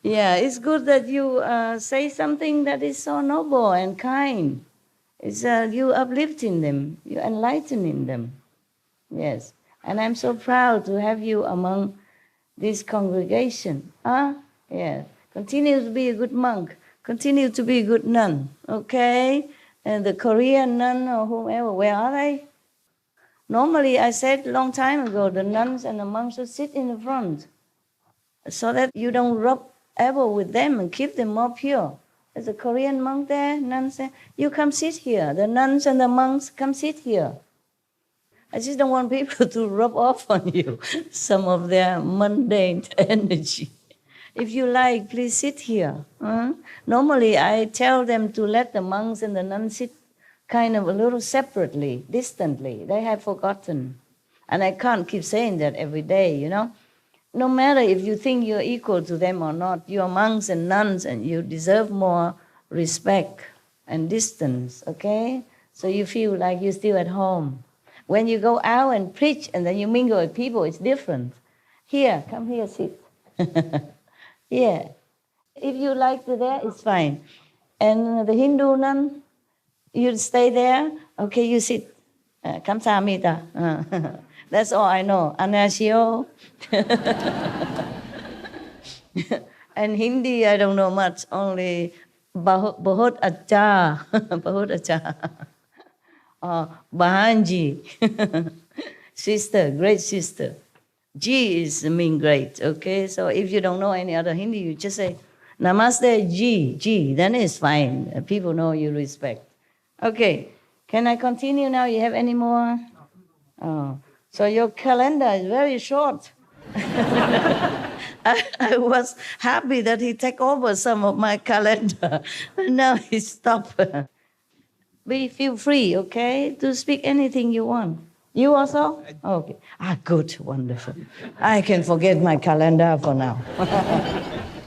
Yeah, it's good that you say something that is so noble and kind. It's you uplifting them, you enlightening them. Yes, and I'm so proud to have you among this congregation. Yeah, continue to be a good monk. Continue to be a good nun. Okay, and the Korean nun or whomever, where are they? Normally, I said a long time ago, the nuns and the monks should sit in the front, so that you don't rub elbow with them and keep them more pure. There's a Korean monk there, nuns there. You come sit here. The nuns and the monks come sit here. I just don't want people to rub off on you some of their mundane energy. If you like, please sit here. Normally, I tell them to let the monks and the nuns sit kind of a little separately, distantly. They have forgotten. And I can't keep saying that every day, you know. No matter if you think you're equal to them or not, you're monks and nuns and you deserve more respect and distance, okay? So you feel like you're still at home. When you go out and preach and then you mingle with people, it's different. Here, come here, sit. Yeah. If you like to there, it's fine. And the Hindu nun, you stay there, okay, you sit. Kamsahamnida. That's all I know. Anasio. And Hindi, I don't know much. Only Bahut Acha. Bahut Acha. Bahanji. Sister, great sister. Ji is mean great, okay? So if you don't know any other Hindi, you just say, Namaste Ji. Then it's fine. People know you respect. Okay. Can I continue now? You have any more? Oh. So your calendar is very short. I was happy that he took over some of my calendar. Now he stopped. Feel free, okay, to speak anything you want. You also? Okay. Good, wonderful. I can forget my calendar for now.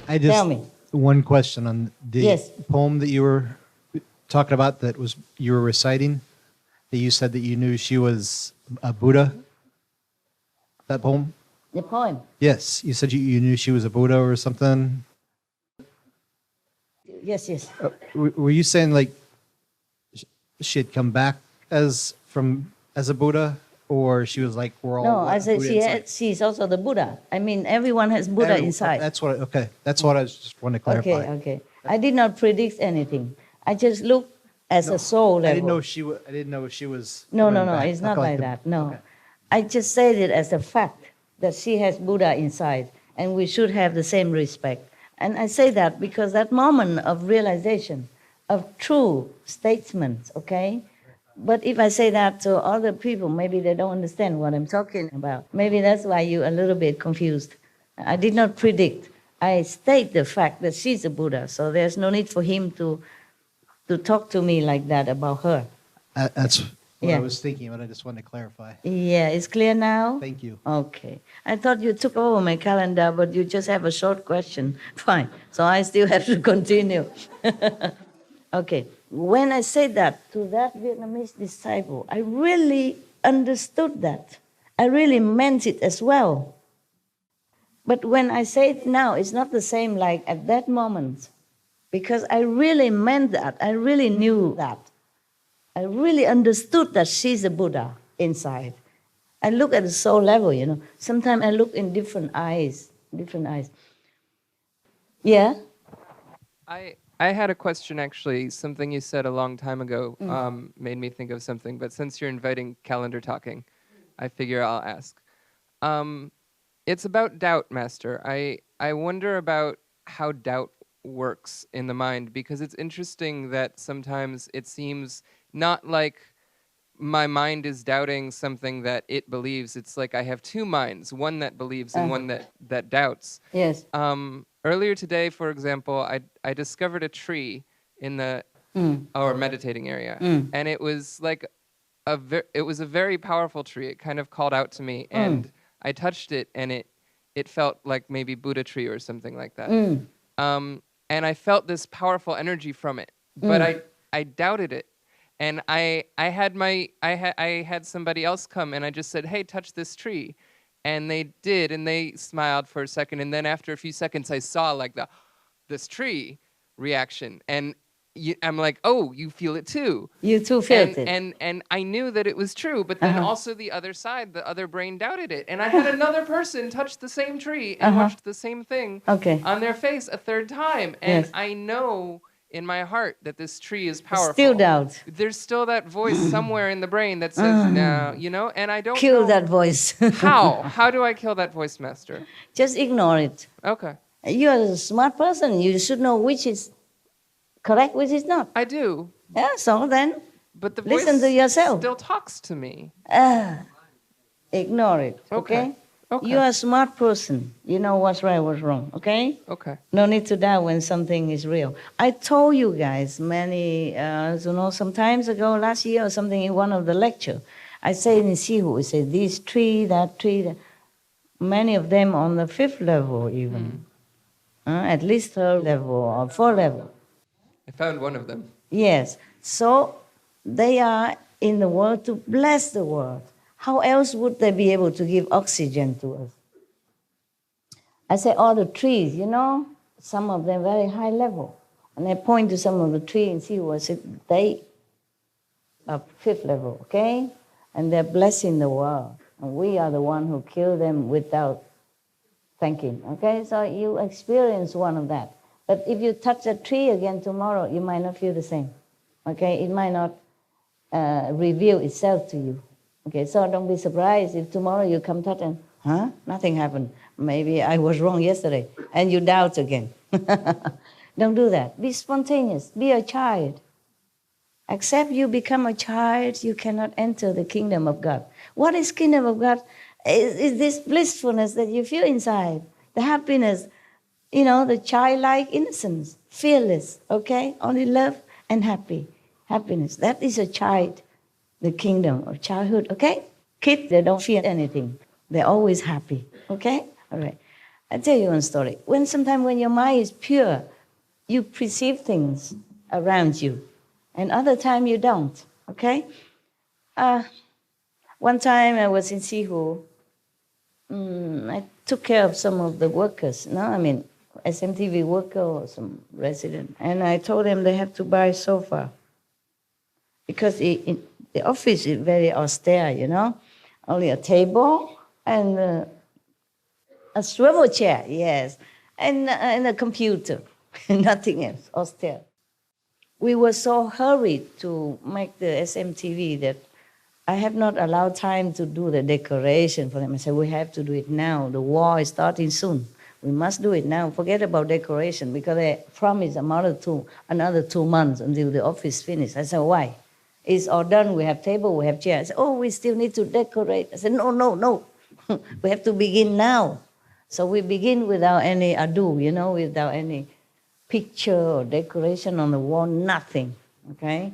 Tell me. One question on the Yes. poem that you were talking about that you were reciting. that you said that you knew she was a Buddha? That poem? The poem. Yes, you said you knew she was a Buddha or something. Yes, yes. Were you saying like she had come back as a Buddha, or she was like we're all? No, I said Buddha she's also the Buddha. I mean, everyone has Buddha inside. That's what. Okay, that's what I just wanted to clarify. Okay. I did not predict anything. I just looked as a soul level. I didn't know she was. I didn't know she was. No. back. It's not like that. No, okay. I just said it as a fact that she has Buddha inside, and we should have the same respect. And I say that because that moment of realization, of true statements, okay? But if I say that to other people, maybe they don't understand what I'm talking about. Maybe that's why you're a little bit confused. I did not predict. I state the fact that she's a Buddha, so there's no need for him to talk to me like that about her. That's what Yeah. I was thinking, but I just wanted to clarify. Yeah, it's clear now? Thank you. Okay. I thought you took over my calendar, but you just have a short question. Fine. So I still have to continue. Okay. When I said that to that Vietnamese disciple, I really understood that. I really meant it as well. But when I say it now, it's not the same like at that moment, because I really meant that. I really knew that. I really understood that she's a Buddha inside. I look at the soul level, you know. Sometimes I look in different eyes. Yeah? I had a question, actually. Something you said a long time ago made me think of something. But since you're inviting calendar talking, I figure I'll ask. It's about doubt, Master. I wonder about how doubt works in the mind, because it's interesting that sometimes it seems not like my mind is doubting something that it believes. It's like I have two minds, one that believes and one that doubts. Yes. Earlier today, for example, I discovered a tree in the our meditating area, and it was like it was a very powerful tree. It kind of called out to me, and I touched it, and it felt like maybe Buddha tree or something like that. And I felt this powerful energy from it, but I doubted it. And I had somebody else come, and I just said, "Hey, touch this tree," and they did, and they smiled for a second, and then after a few seconds, I saw like this tree reaction, and I'm like, "Oh, you feel it too." You too felt it. And I knew that it was true, but then also the other side, the other brain doubted it, and I had another person touch the same tree and watched the same thing on their face a third time, and I know in my heart that this tree is powerful. Still doubt. There's still that voice somewhere in the brain that says, no, you know, and I don't kill know that voice. How do I kill that voice, Master? Just ignore it. Okay. You're a smart person. You should know which is correct, which is not. I do. Yeah, so then but the listen voice to yourself. Still talks to me. Ignore it, okay? Okay. You're a smart person. You know what's right, what's wrong, okay? Okay. No need to doubt when something is real. I told you guys some times ago, last year or something, in one of the lecture, I say in Sihu, I say this tree, that tree, many of them on the 5th level even. At least 3rd level or 4th level. I found one of them. Yes. So they are in the world to bless the world. How else would they be able to give oxygen to us? I say all the trees, you know, some of them very high level. And I point to some of the trees and see what they are 5th level, okay? And they're blessing the world. And we are the one who kill them without thanking, okay? So you experience one of that. But if you touch a tree again tomorrow, you might not feel the same, okay? It might not reveal itself to you. Okay, so don't be surprised if tomorrow you come touch and, nothing happened. Maybe I was wrong yesterday, and you doubt again. Don't do that. Be spontaneous. Be a child. Except you become a child, you cannot enter the kingdom of God. What is kingdom of God? Is this blissfulness that you feel inside, the happiness, you know, the childlike innocence, fearless, okay? Only love and happiness. That is a child. The kingdom of childhood, okay? Kids, they don't fear anything. They're always happy, okay? All right. I'll tell you one story. Sometimes when your mind is pure, you perceive things around you, and other time you don't, okay? Uh, One time I was in Sihu. I took care of some of the workers, no? I mean, SMTV worker or some resident. And I told them they have to buy a sofa because the office is very austere, you know? Only a table and a swivel chair, yes, and a computer, nothing else, austere. We were so hurried to make the SMTV that I have not allowed time to do the decoration for them. I said, we have to do it now. The war is starting soon. We must do it now. Forget about decoration because they promised another 2 months until the office finished. I said, why? It's all done. We have table, we have chairs. I said, oh, we still need to decorate. I said, no. We have to begin now. So we begin without any ado, you know, without any picture or decoration on the wall, nothing, okay?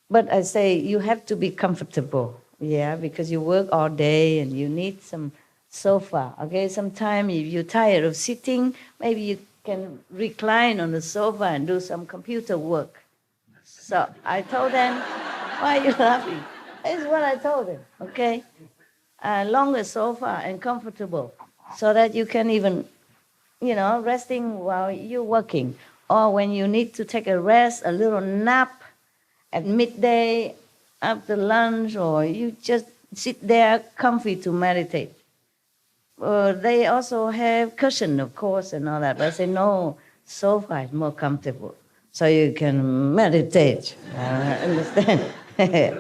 But I say you have to be comfortable, yeah, because you work all day and you need some sofa, okay? Sometimes if you're tired of sitting, maybe you can recline on the sofa and do some computer work. So I told them, why are you laughing? It's what I told them, okay? Longer sofa and comfortable so that you can even, you know, resting while you're working. Or when you need to take a rest, a little nap at midday, after lunch, or you just sit there comfy to meditate. They also have cushion, of course, and all that. But I say, no, sofa is more comfortable. So you can meditate. Understand? Yeah.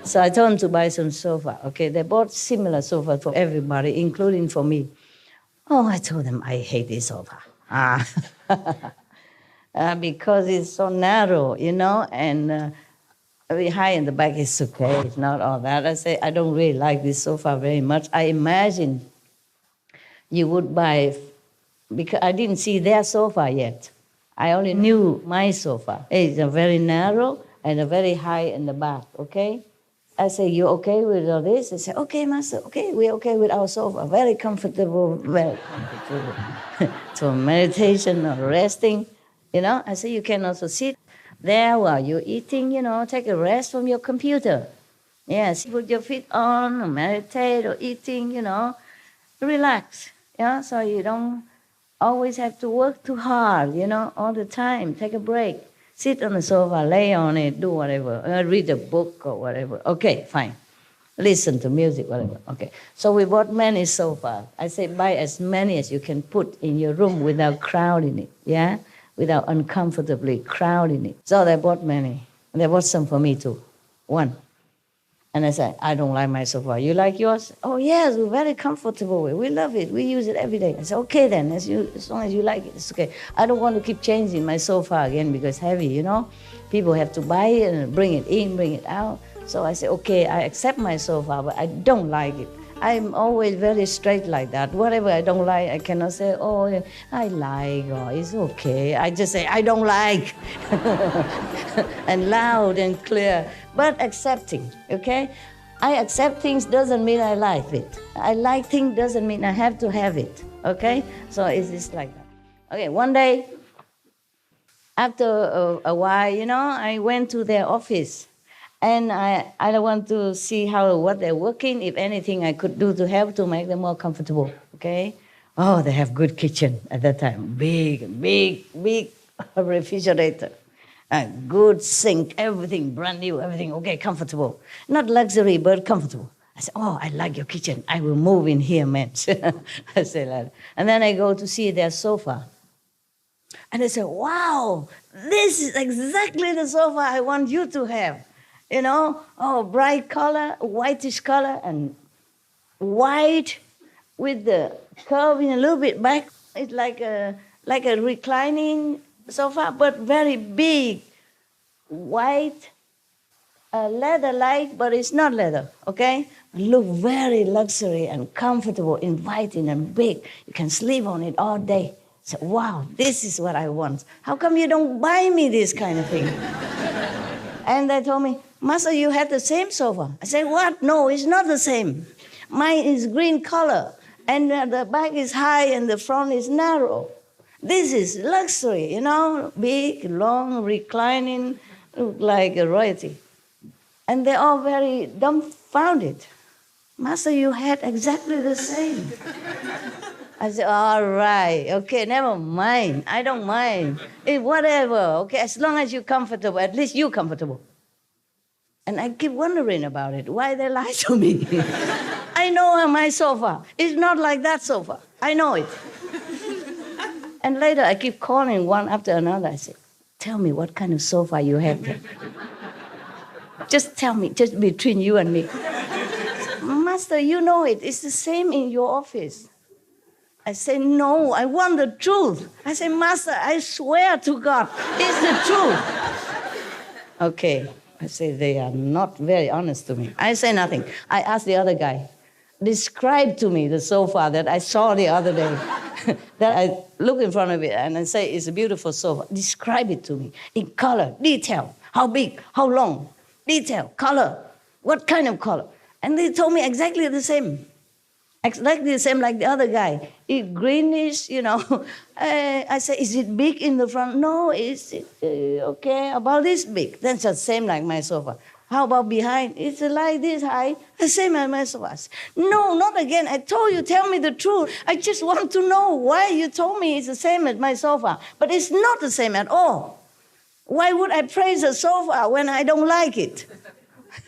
So I told them to buy some sofa. Okay, they bought similar sofa for everybody, including for me. Oh, I told them I hate this sofa. Because it's so narrow, you know, and very high in the back is okay. It's not all that. I say, I don't really like this sofa very much. I imagine you would buy, because I didn't see their sofa yet. I only knew my sofa. It's a very narrow and a very high in the back, okay? I say, you okay with all this? They say, okay, master, okay, we're okay with our sofa. Very comfortable, very comfortable. So meditation or resting, you know. I say, you can also sit there while you're eating, you know, take a rest from your computer. Yes, put your feet on, or meditate, or eating, you know, relax, yeah, so you don't always have to work too hard, you know, all the time. Take a break. Sit on the sofa, lay on it, do whatever. Read a book or whatever. Okay, fine. Listen to music, whatever. Okay. So we bought many sofas. I say buy as many as you can put in your room without crowding it, yeah? Without uncomfortably crowding it. So they bought many. They bought some for me too. One. And I said, I don't like my sofa. You like yours? Oh, yes, we're very comfortable. We love it. We use it every day. I said, okay then, as long as you like it, it's okay. I don't want to keep changing my sofa again because it's heavy, you know. People have to buy it and bring it in, bring it out. So I said, okay, I accept my sofa, but I don't like it. I'm always very straight like that. Whatever I don't like, I cannot say, oh, I like, or it's okay. I just say, I don't like. And loud and clear. But accepting, okay? I accept things doesn't mean I like it. I like things doesn't mean I have to have it, okay? So it's just like that. Okay, one day, after a while, you know, I went to their office. And I want to see what they're working, if anything I could do to help to make them more comfortable, okay? Oh, they have good kitchen at that time. Big refrigerator. A good sink, everything brand new, everything okay, comfortable. Not luxury, but comfortable. I said, oh, I like your kitchen. I will move in here, man. I say that. And then I go to see their sofa. And they say, wow, this is exactly the sofa I want you to have. You know, oh, bright color, whitish color, and white with the curving a little bit back. It's like a reclining sofa, but very big, white, leather-like, but it's not leather, okay? Look very luxury and comfortable, inviting and big. You can sleep on it all day. So, wow, this is what I want. How come you don't buy me this kind of thing? And they told me, Master, you had the same sofa. I said, what? No, it's not the same. Mine is green color, and the back is high and the front is narrow. This is luxury, you know, big, long, reclining, look like a royalty. And they're all very dumbfounded. Master, you had exactly the same. I said, all right, okay, never mind. I don't mind. Whatever, okay, as long as you're comfortable, at least you're comfortable. And I keep wondering about it, why they lie to me. I know my sofa. It's not like that sofa. I know it. And later I keep calling one after another. I say, tell me what kind of sofa you have there. Just tell me, just between you and me. Master, you know it. It's the same in your office. I say, no, I want the truth. I say, Master, I swear to God, it's the truth. Okay. I say, they are not very honest to me. I say nothing. I ask the other guy, describe to me the sofa that I saw the other day. That I look in front of it and I say, it's a beautiful sofa. Describe it to me in color, detail. How big, how long, detail, color, what kind of color. And they told me exactly the same. Exactly the same like the other guy. It greenish, you know. I say, is it big in the front? No, it's okay, about this big. That's the same like my sofa. How about behind? It's like this high. The same as my sofa. No, not again. I told you, tell me the truth. I just want to know why you told me it's the same as my sofa. But it's not the same at all. Why would I praise a sofa when I don't like it?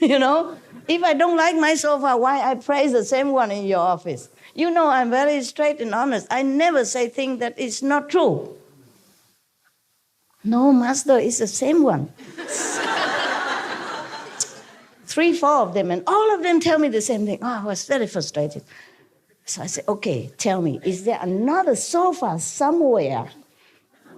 You know? If I don't like my sofa, why I praise the same one in your office? You know I'm very straight and honest. I never say things that is not true. No, Master, it's the same one. 3, 4 of them, and all of them tell me the same thing. Oh, I was very frustrated. So I said, okay, tell me, is there another sofa somewhere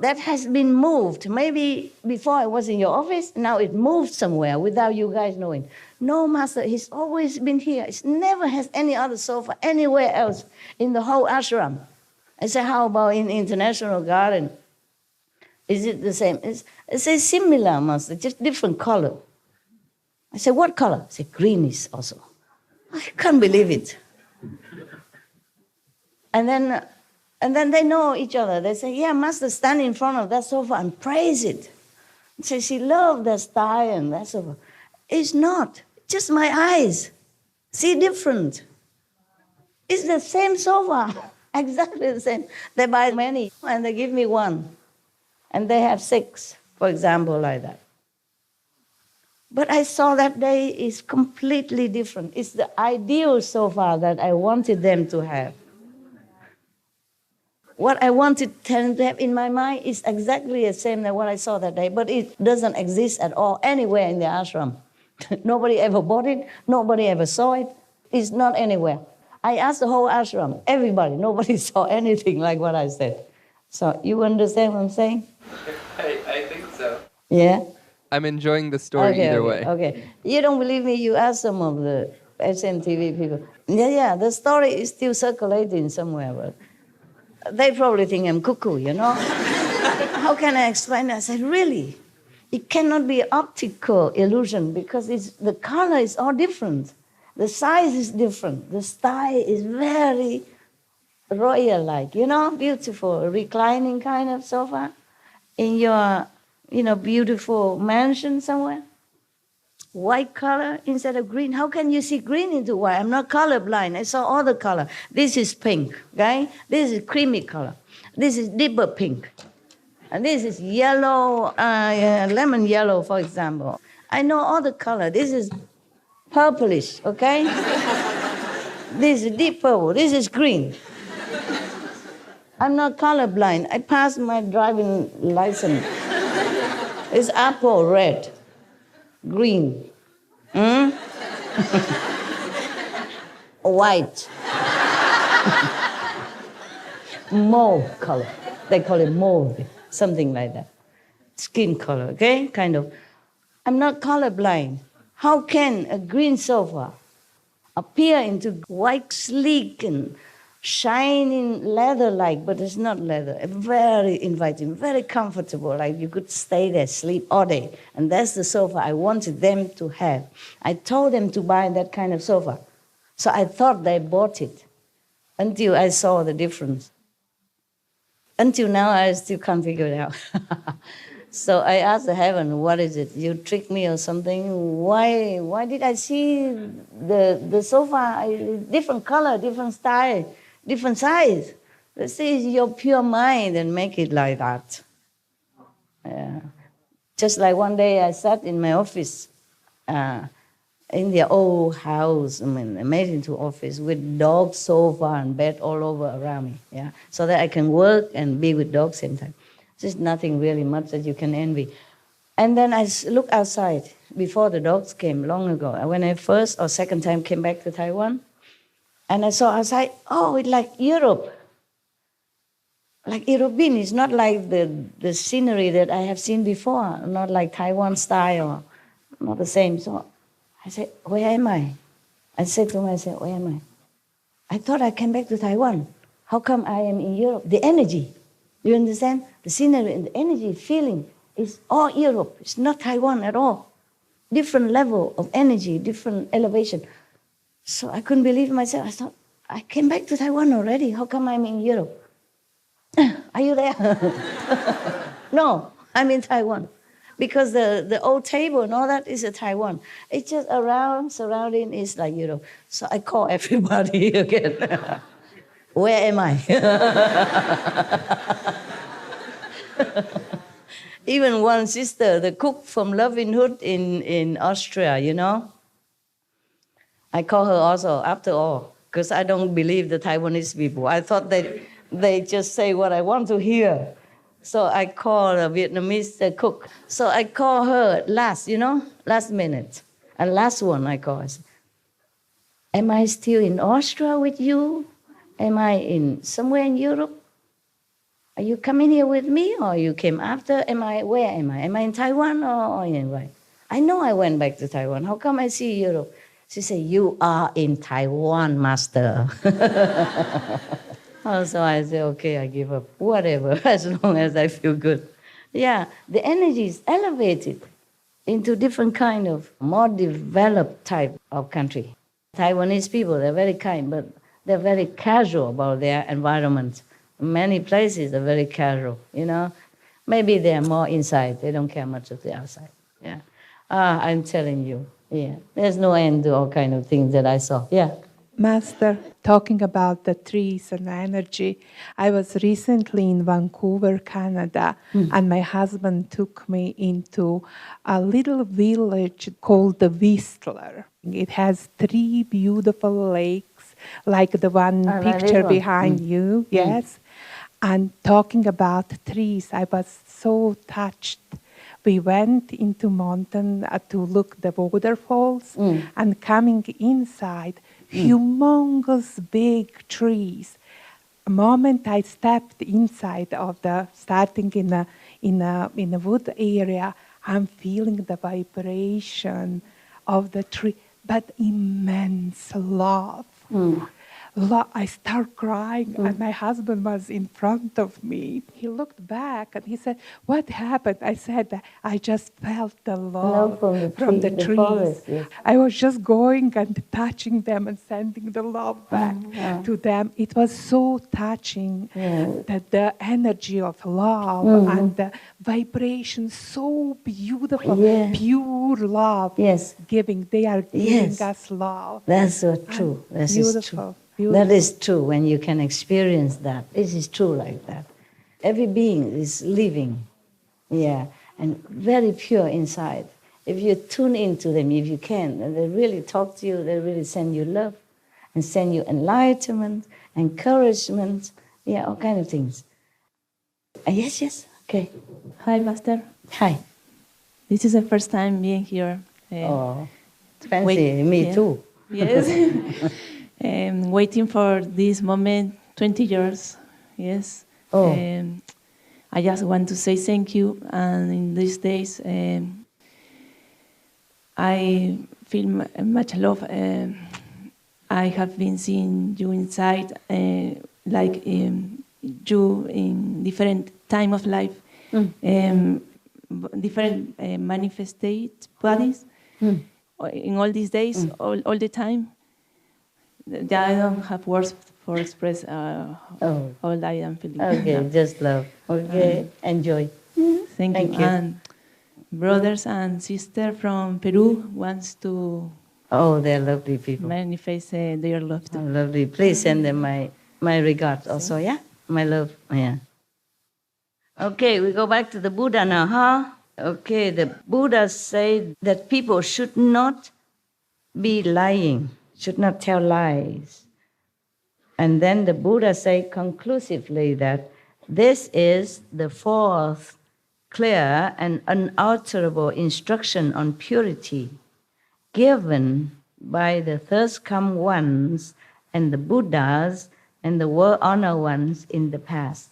that has been moved? Maybe before I was in your office, now it moved somewhere without you guys knowing. No, Master, he's always been here. It never has any other sofa anywhere else in the whole ashram. I said, how about in International Garden? Is it the same? It's similar, Master, just different color. I said, what color? I said, greenish also. I can't believe it. And then they know each other. They say, yeah, Master, stand in front of that sofa and praise it. And say, she loved that style and that sofa. It's not. Just my eyes see different. It's the same sofa, exactly the same. They buy many and they give me one. And they have 6, for example, like that. But I saw that day is completely different. It's the ideal sofa that I wanted them to have. What I wanted them to have in my mind is exactly the same as what I saw that day, but it doesn't exist at all anywhere in the ashram. Nobody ever bought it. Nobody ever saw it. It's not anywhere. I asked the whole ashram, everybody. Nobody saw anything like what I said. So you understand what I'm saying? I think so. Yeah? I'm enjoying the story either way. Okay. You don't believe me? You ask some of the SMTV people. Yeah, the story is still circulating somewhere. But they probably think I'm cuckoo, you know? How can I explain that? I said, really? It cannot be optical illusion because the color is all different. The size is different. The style is very royal-like, you know, beautiful, reclining kind of sofa in your, beautiful mansion somewhere. White color instead of green. How can you see green into white? I'm not colorblind. I saw all the color. This is pink, okay? This is creamy color. This is deeper pink. And this is yellow, lemon yellow, for example. I know all the color. This is purplish, okay? This is deep purple. This is green. I'm not colorblind. I passed my driving license. It's apple red, green, white, mauve color. They call it mauve. Something like that. Skin color, okay? Kind of. I'm not colorblind. How can a green sofa appear into white, sleek, and shining leather-like, but it's not leather. Very inviting, very comfortable, like you could stay there, sleep all day. And that's the sofa I wanted them to have. I told them to buy that kind of sofa. So I thought they bought it until I saw the difference. Until now, I still can't figure it out. So I asked the heaven, what is it? You tricked me or something? Why did I see the sofa different color, different style, different size? This is your pure mind and make it like that. Yeah. Just like one day I sat in my office, in the old house, I mean, I made into office with dog sofa and bed all over around me, yeah, so that I can work and be with dogs same time. There's nothing really much that you can envy. And then I look outside before the dogs came long ago. When I first or second time came back to Taiwan, and I saw outside, oh, it's like Europe. Like European, it's not like the scenery that I have seen before, not like Taiwan style, not the same. So I said, where am I? I said to myself, where am I? I thought I came back to Taiwan. How come I am in Europe? The energy, you understand? The scenery and the energy, feeling is all Europe. It's not Taiwan at all. Different level of energy, different elevation. So I couldn't believe myself. I thought, I came back to Taiwan already. How come I'm in Europe? Are you there? No, I'm in Taiwan. Because the old table and all that is a Taiwan. It's just surrounding is like Europe. So I call everybody again. Where am I? Even one sister, the cook from Loving Hood in Austria, you know. I call her also, after all, because I don't believe the Taiwanese people. I thought they just say what I want to hear. So I call a Vietnamese cook. So I call her last minute. And last one I call. I say, am I still in Austria with you? Am I in somewhere in Europe? Are you coming here with me or you came after? Where am I? Am I in Taiwan or anyway? I know I went back to Taiwan. How come I see Europe? She said, you are in Taiwan, master. So I say, okay, I give up. Whatever, as long as I feel good. Yeah, the energy is elevated into different kind of more developed type of country. Taiwanese people, they're very kind, but they're very casual about their environment. Many places are very casual, you know. Maybe they're more inside. They don't care much of the outside. Yeah. I'm telling you, yeah. There's no end to all kind of things that I saw. Yeah. Master, talking about the trees and energy, I was recently in Vancouver, Canada, and my husband took me into a little village called the Whistler. It has 3 beautiful lakes, like the one picture behind you, yes. And talking about trees, I was so touched. We went into mountain to look the waterfalls, and coming inside, humongous big trees. The moment I stepped inside of starting in a wood area, I'm feeling the vibration of the tree, but immense love. I start crying, and my husband was in front of me. He looked back and he said, what happened? I said, I just felt the love from the trees. Forest, yes. I was just going and touching them and sending the love back to them. It was so touching that the energy of love and the vibration, so beautiful, pure love giving. They are giving us love. That's so true. That's true. That is true when you can experience that. This is true like that. Every being is living, and very pure inside. If you tune into them, if you can, and they really talk to you, they really send you love and send you enlightenment, encouragement, all kind of things. Yes, okay. Hi, Master. Hi. This is the first time being here. Fancy, me too. Yes. Waiting for this moment, 20 years, yes. I just want to say thank you, and in these days, I feel much love. I have been seeing you inside, like you in different time of life, different manifested bodies, in all these days, all the time. I don't have words for express all I am feeling. Okay, just love. Okay, enjoy. Yes. Thank you. Thank you. And brothers and sisters from Peru wants to Oh, they're lovely people. manifest their love Oh, too. lovely. Please send them my regards also, yeah? My love, yeah. Okay, we go back to the Buddha now, huh? Okay, the Buddha said that people should not be lying, should not tell lies. And then the Buddha said conclusively that this is the fourth clear and unalterable instruction on purity given by the first come ones and the Buddhas and the world-honored ones in the past,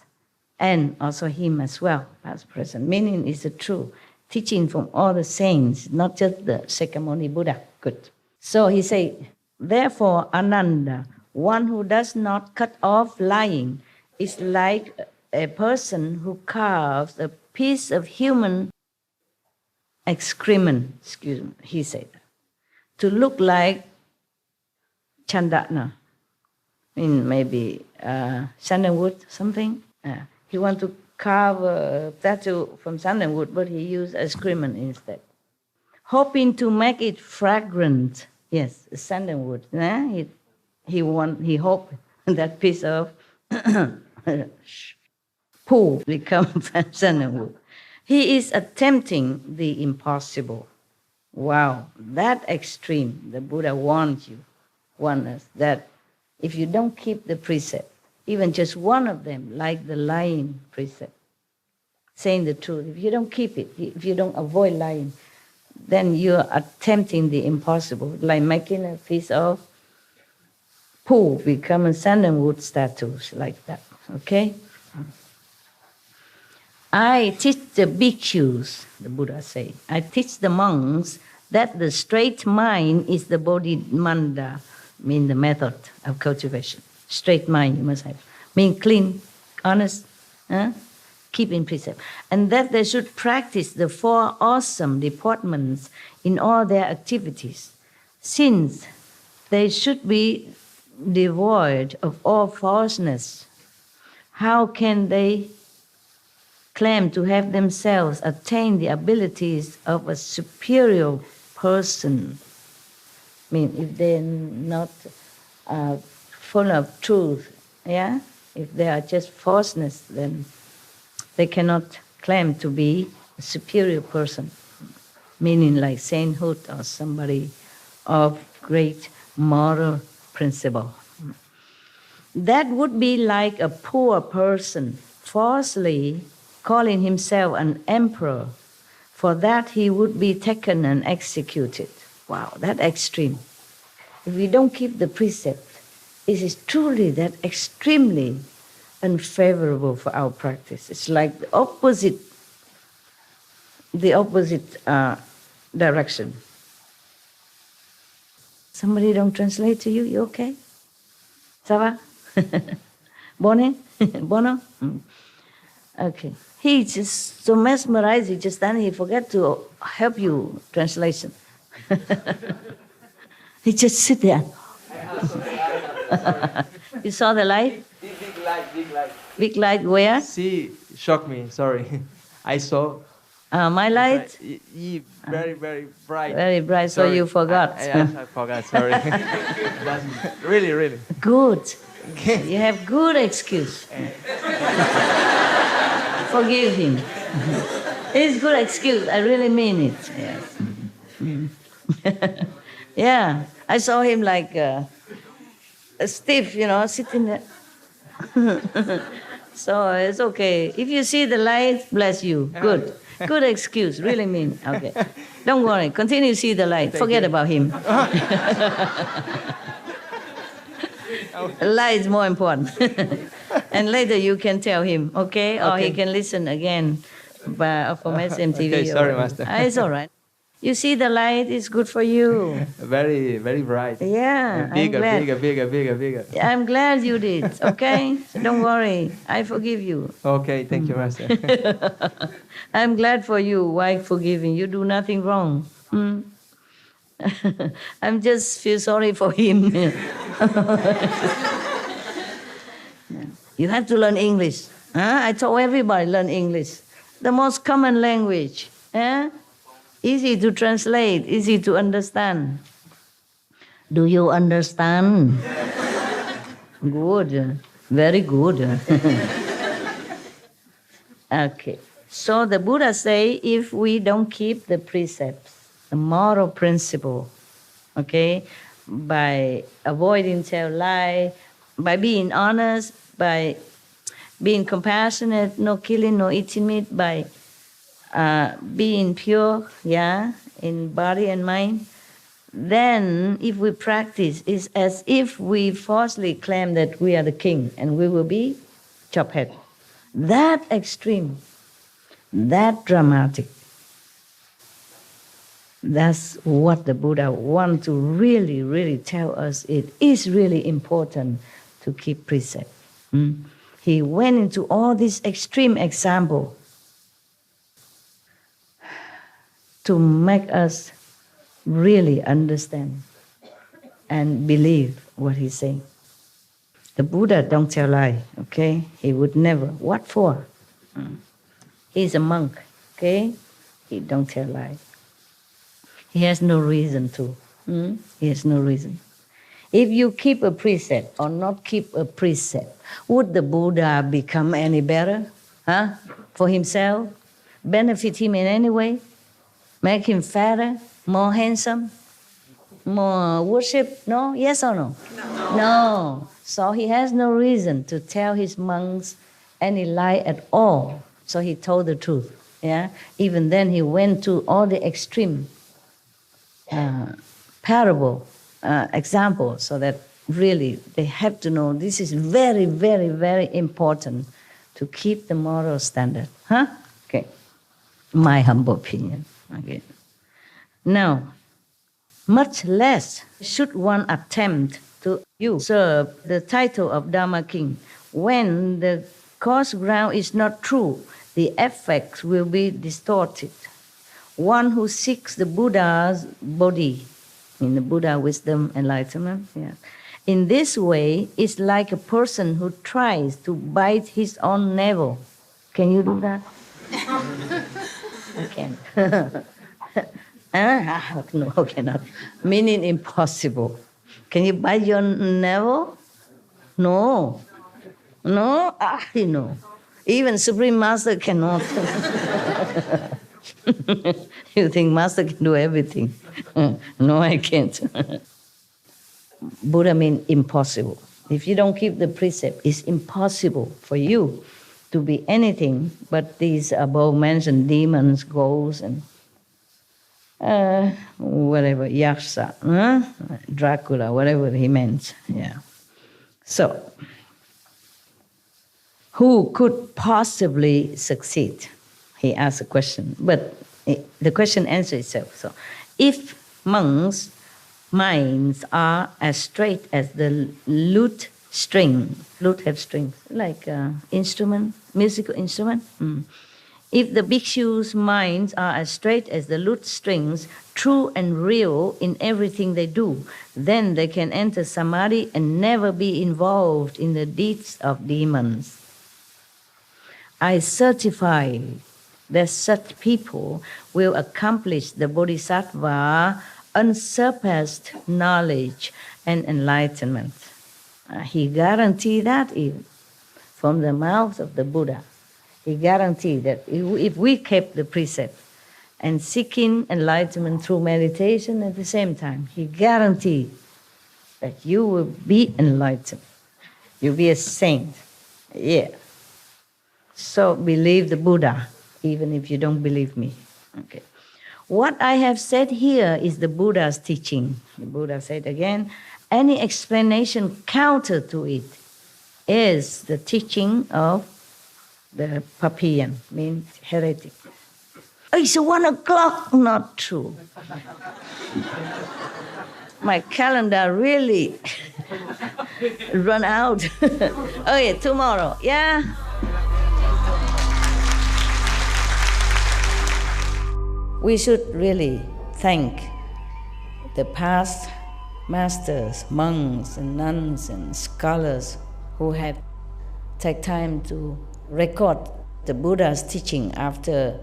and also him as well, past, present. Meaning is the true teaching from all the saints, not just the Sakyamuni Buddha. Good. So he said, therefore, Ananda, one who does not cut off lying is like a person who carves a piece of human excrement, excuse me, he said, to look like chandana, maybe sandalwood, something. He want to carve a tattoo from sandalwood, but he used excrement instead, hoping to make it fragrant. Yes, sandalwood. He hoped that piece of poo become sandalwood. He is attempting the impossible. Wow, that extreme. The Buddha warned us that if you don't keep the precept, even just one of them, like the lying precept, saying the truth, if you don't keep it, if you don't avoid lying, then you're attempting the impossible, like making a piece of poo become a sandalwood statues, like that, okay? I teach the bhikkhus, the Buddha said, I teach the monks that the straight mind is the bodhimanda, mean the method of cultivation. Straight mind you must have. Mean clean, honest, keeping precept. And that they should practice the four awesome deportments in all their activities, since they should be devoid of all falseness. How can they claim to have themselves attained the abilities of a superior person? If they're not full of truth, yeah? If they are just falseness, then they cannot claim to be a superior person, meaning like sainthood or somebody of great moral principle. That would be like a poor person falsely calling himself an emperor. For that he would be taken and executed. Wow, that extreme. If we don't keep the precept, it is truly that extremely unfavorable for our practice. It's like the opposite direction. Somebody don't translate to you? You okay? Ça va? Bonne? Bono? Okay. He just so mesmerized, he forgot to help you translation. He just sit there. You saw the light? Big light, big light. Big light where? See, shocked me, sorry. I saw. My light? Very, very bright. Very bright, sorry. So you forgot. I forgot, sorry. Really, really. Good. You have good excuse. Forgive him. It's good excuse, I really mean it. Yes. Yeah, I saw him like stiff, sitting there. So it's okay. If you see the light, bless you. Good. Good excuse, really mean. Okay. Don't worry, continue to see the light. Forget about him. Light is more important. And later you can tell him, okay? Or he can listen again from SMTV. Okay, sorry, Master. It's all right. You see the light is good for you. Very, very bright. Yeah, bigger. I'm glad you did, okay? Don't worry, I forgive you. Okay, thank you, Master. I'm glad for you. Why forgiving? You do nothing wrong. I'm just feel sorry for him. You have to learn English. I told everybody learn English. the most common language. Eh? Easy to translate, easy to understand. Do you understand? Good, very good. Okay, so the Buddha say if we don't keep the precepts, the moral principle, okay, by avoiding tell lie, by being honest, by being compassionate, no killing, no eating meat, by being pure, yeah, in body and mind, then if we practice, it's as if we falsely claim that we are the king and we will be chopped head. That extreme, that dramatic, that's what the Buddha wants to really, really tell us. It is really important to keep precept. He went into all these extreme examples to make us really understand and believe what he's saying. The Buddha don't tell lie, okay? He would never. What for? He's a monk, okay? He don't tell lie. He has no reason to. He has no reason. If you keep a precept or not keep a precept, would the Buddha become any better? Huh? For himself? Benefit him in any way? Make him fatter? More handsome? More worship? No? Yes or no? No. So he has no reason to tell his monks any lie at all. So he told the truth. Yeah. Even then he went to all the extreme parable examples, so that really they have to know this is very, very, very important to keep the moral standard. Huh? Okay. My humble opinion. Okay. Now, much less should one attempt to usurp the title of Dharma King. When the cause ground is not true, the effects will be distorted. One who seeks the Buddha's body, in the Buddha wisdom, enlightenment, yeah, in this way is like a person who tries to bite his own navel. Can you do that? I can't. No, cannot. Meaning impossible. Can you bite your navel? No. No? No. Even Supreme Master cannot. You think Master can do everything? No, I can't. Buddha means impossible. If you don't keep the precept, it's impossible for you to be anything but these above mentioned demons, ghosts, and whatever, Yaksha, Dracula, whatever he meant. Yeah. So, who could possibly succeed? He asked a question, but the question answers itself. So, if monks' minds are as straight as the lute string, lute have strings, like instrument, musical instrument. If the bhikshu's minds are as straight as the lute strings, true and real in everything they do, then they can enter samadhi and never be involved in the deeds of demons. I certify that such people will accomplish the bodhisattva unsurpassed knowledge and enlightenment. He guaranteed that even from the mouth of the Buddha. He guaranteed that if we kept the precept and seeking enlightenment through meditation at the same time, he guaranteed that you will be enlightened. You'll be a saint. Yeah. So believe the Buddha, even if you don't believe me. Okay. What I have said here is the Buddha's teaching. The Buddha said again, any explanation counter to it is the teaching of the Papian, means heretic. It's 1 o'clock, not true. My calendar really run out. Okay, tomorrow, yeah? We should really thank the past masters, monks and nuns and scholars who have taken time to record the Buddha's teaching after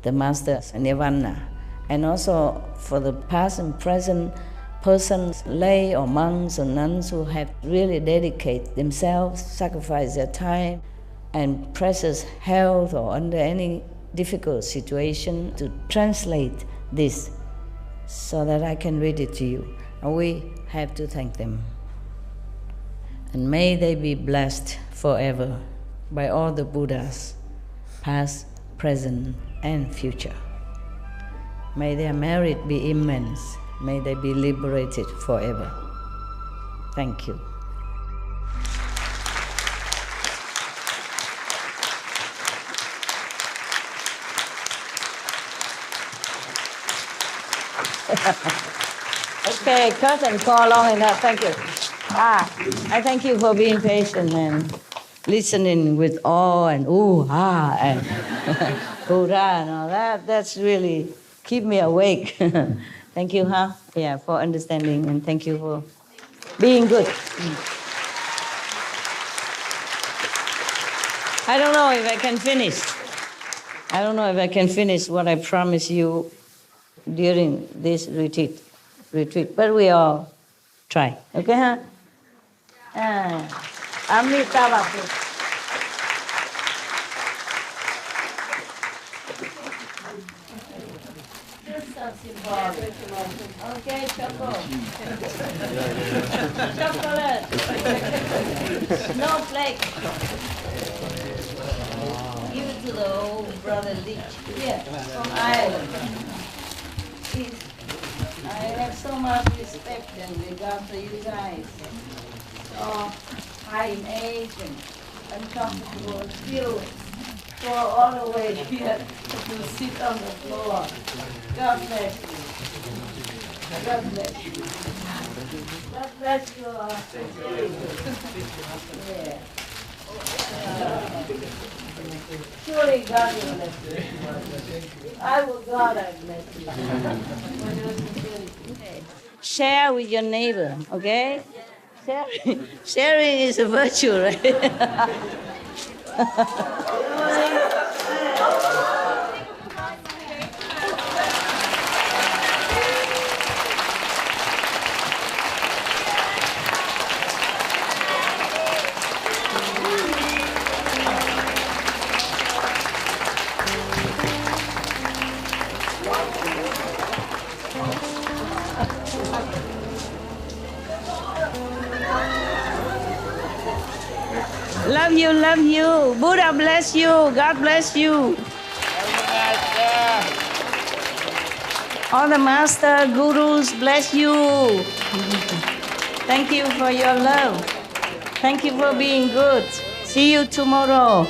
the Master's Nirvana, and also for the past and present persons, lay or monks or nuns who have really dedicated themselves, sacrificed their time and precious health or under any difficult situation to translate this so that I can read it to you. And we have to thank them. And may they be blessed forever by all the Buddhas, past, present, and future. May their merit be immense. May they be liberated forever. Thank you. Okay, cut and call long enough. Thank you. I thank you for being patient and listening with awe and ooh, and hoorah and all that. That's really keep me awake. Thank you, Yeah, for understanding, and thank you for being good. I don't know if I can finish. I don't know if I can finish what I promised you during this retreat, but we all try. Okay, Amitabha. Okay, chocolate. No flake. Give it to the old brother Leach. Here, from Ireland. Please. I have so much respect and regard for you guys. So high in age and uncomfortable, still go all the way here to sit on the floor. God bless you. God bless you. God bless you. Yeah. Surely God will bless you. I will God I bless you. Share with your neighbor, okay? Sharing is a virtue, right? Love you, love you. Buddha bless you. God bless you. All the master, gurus bless you. Thank you for your love. Thank you for being good. See you tomorrow.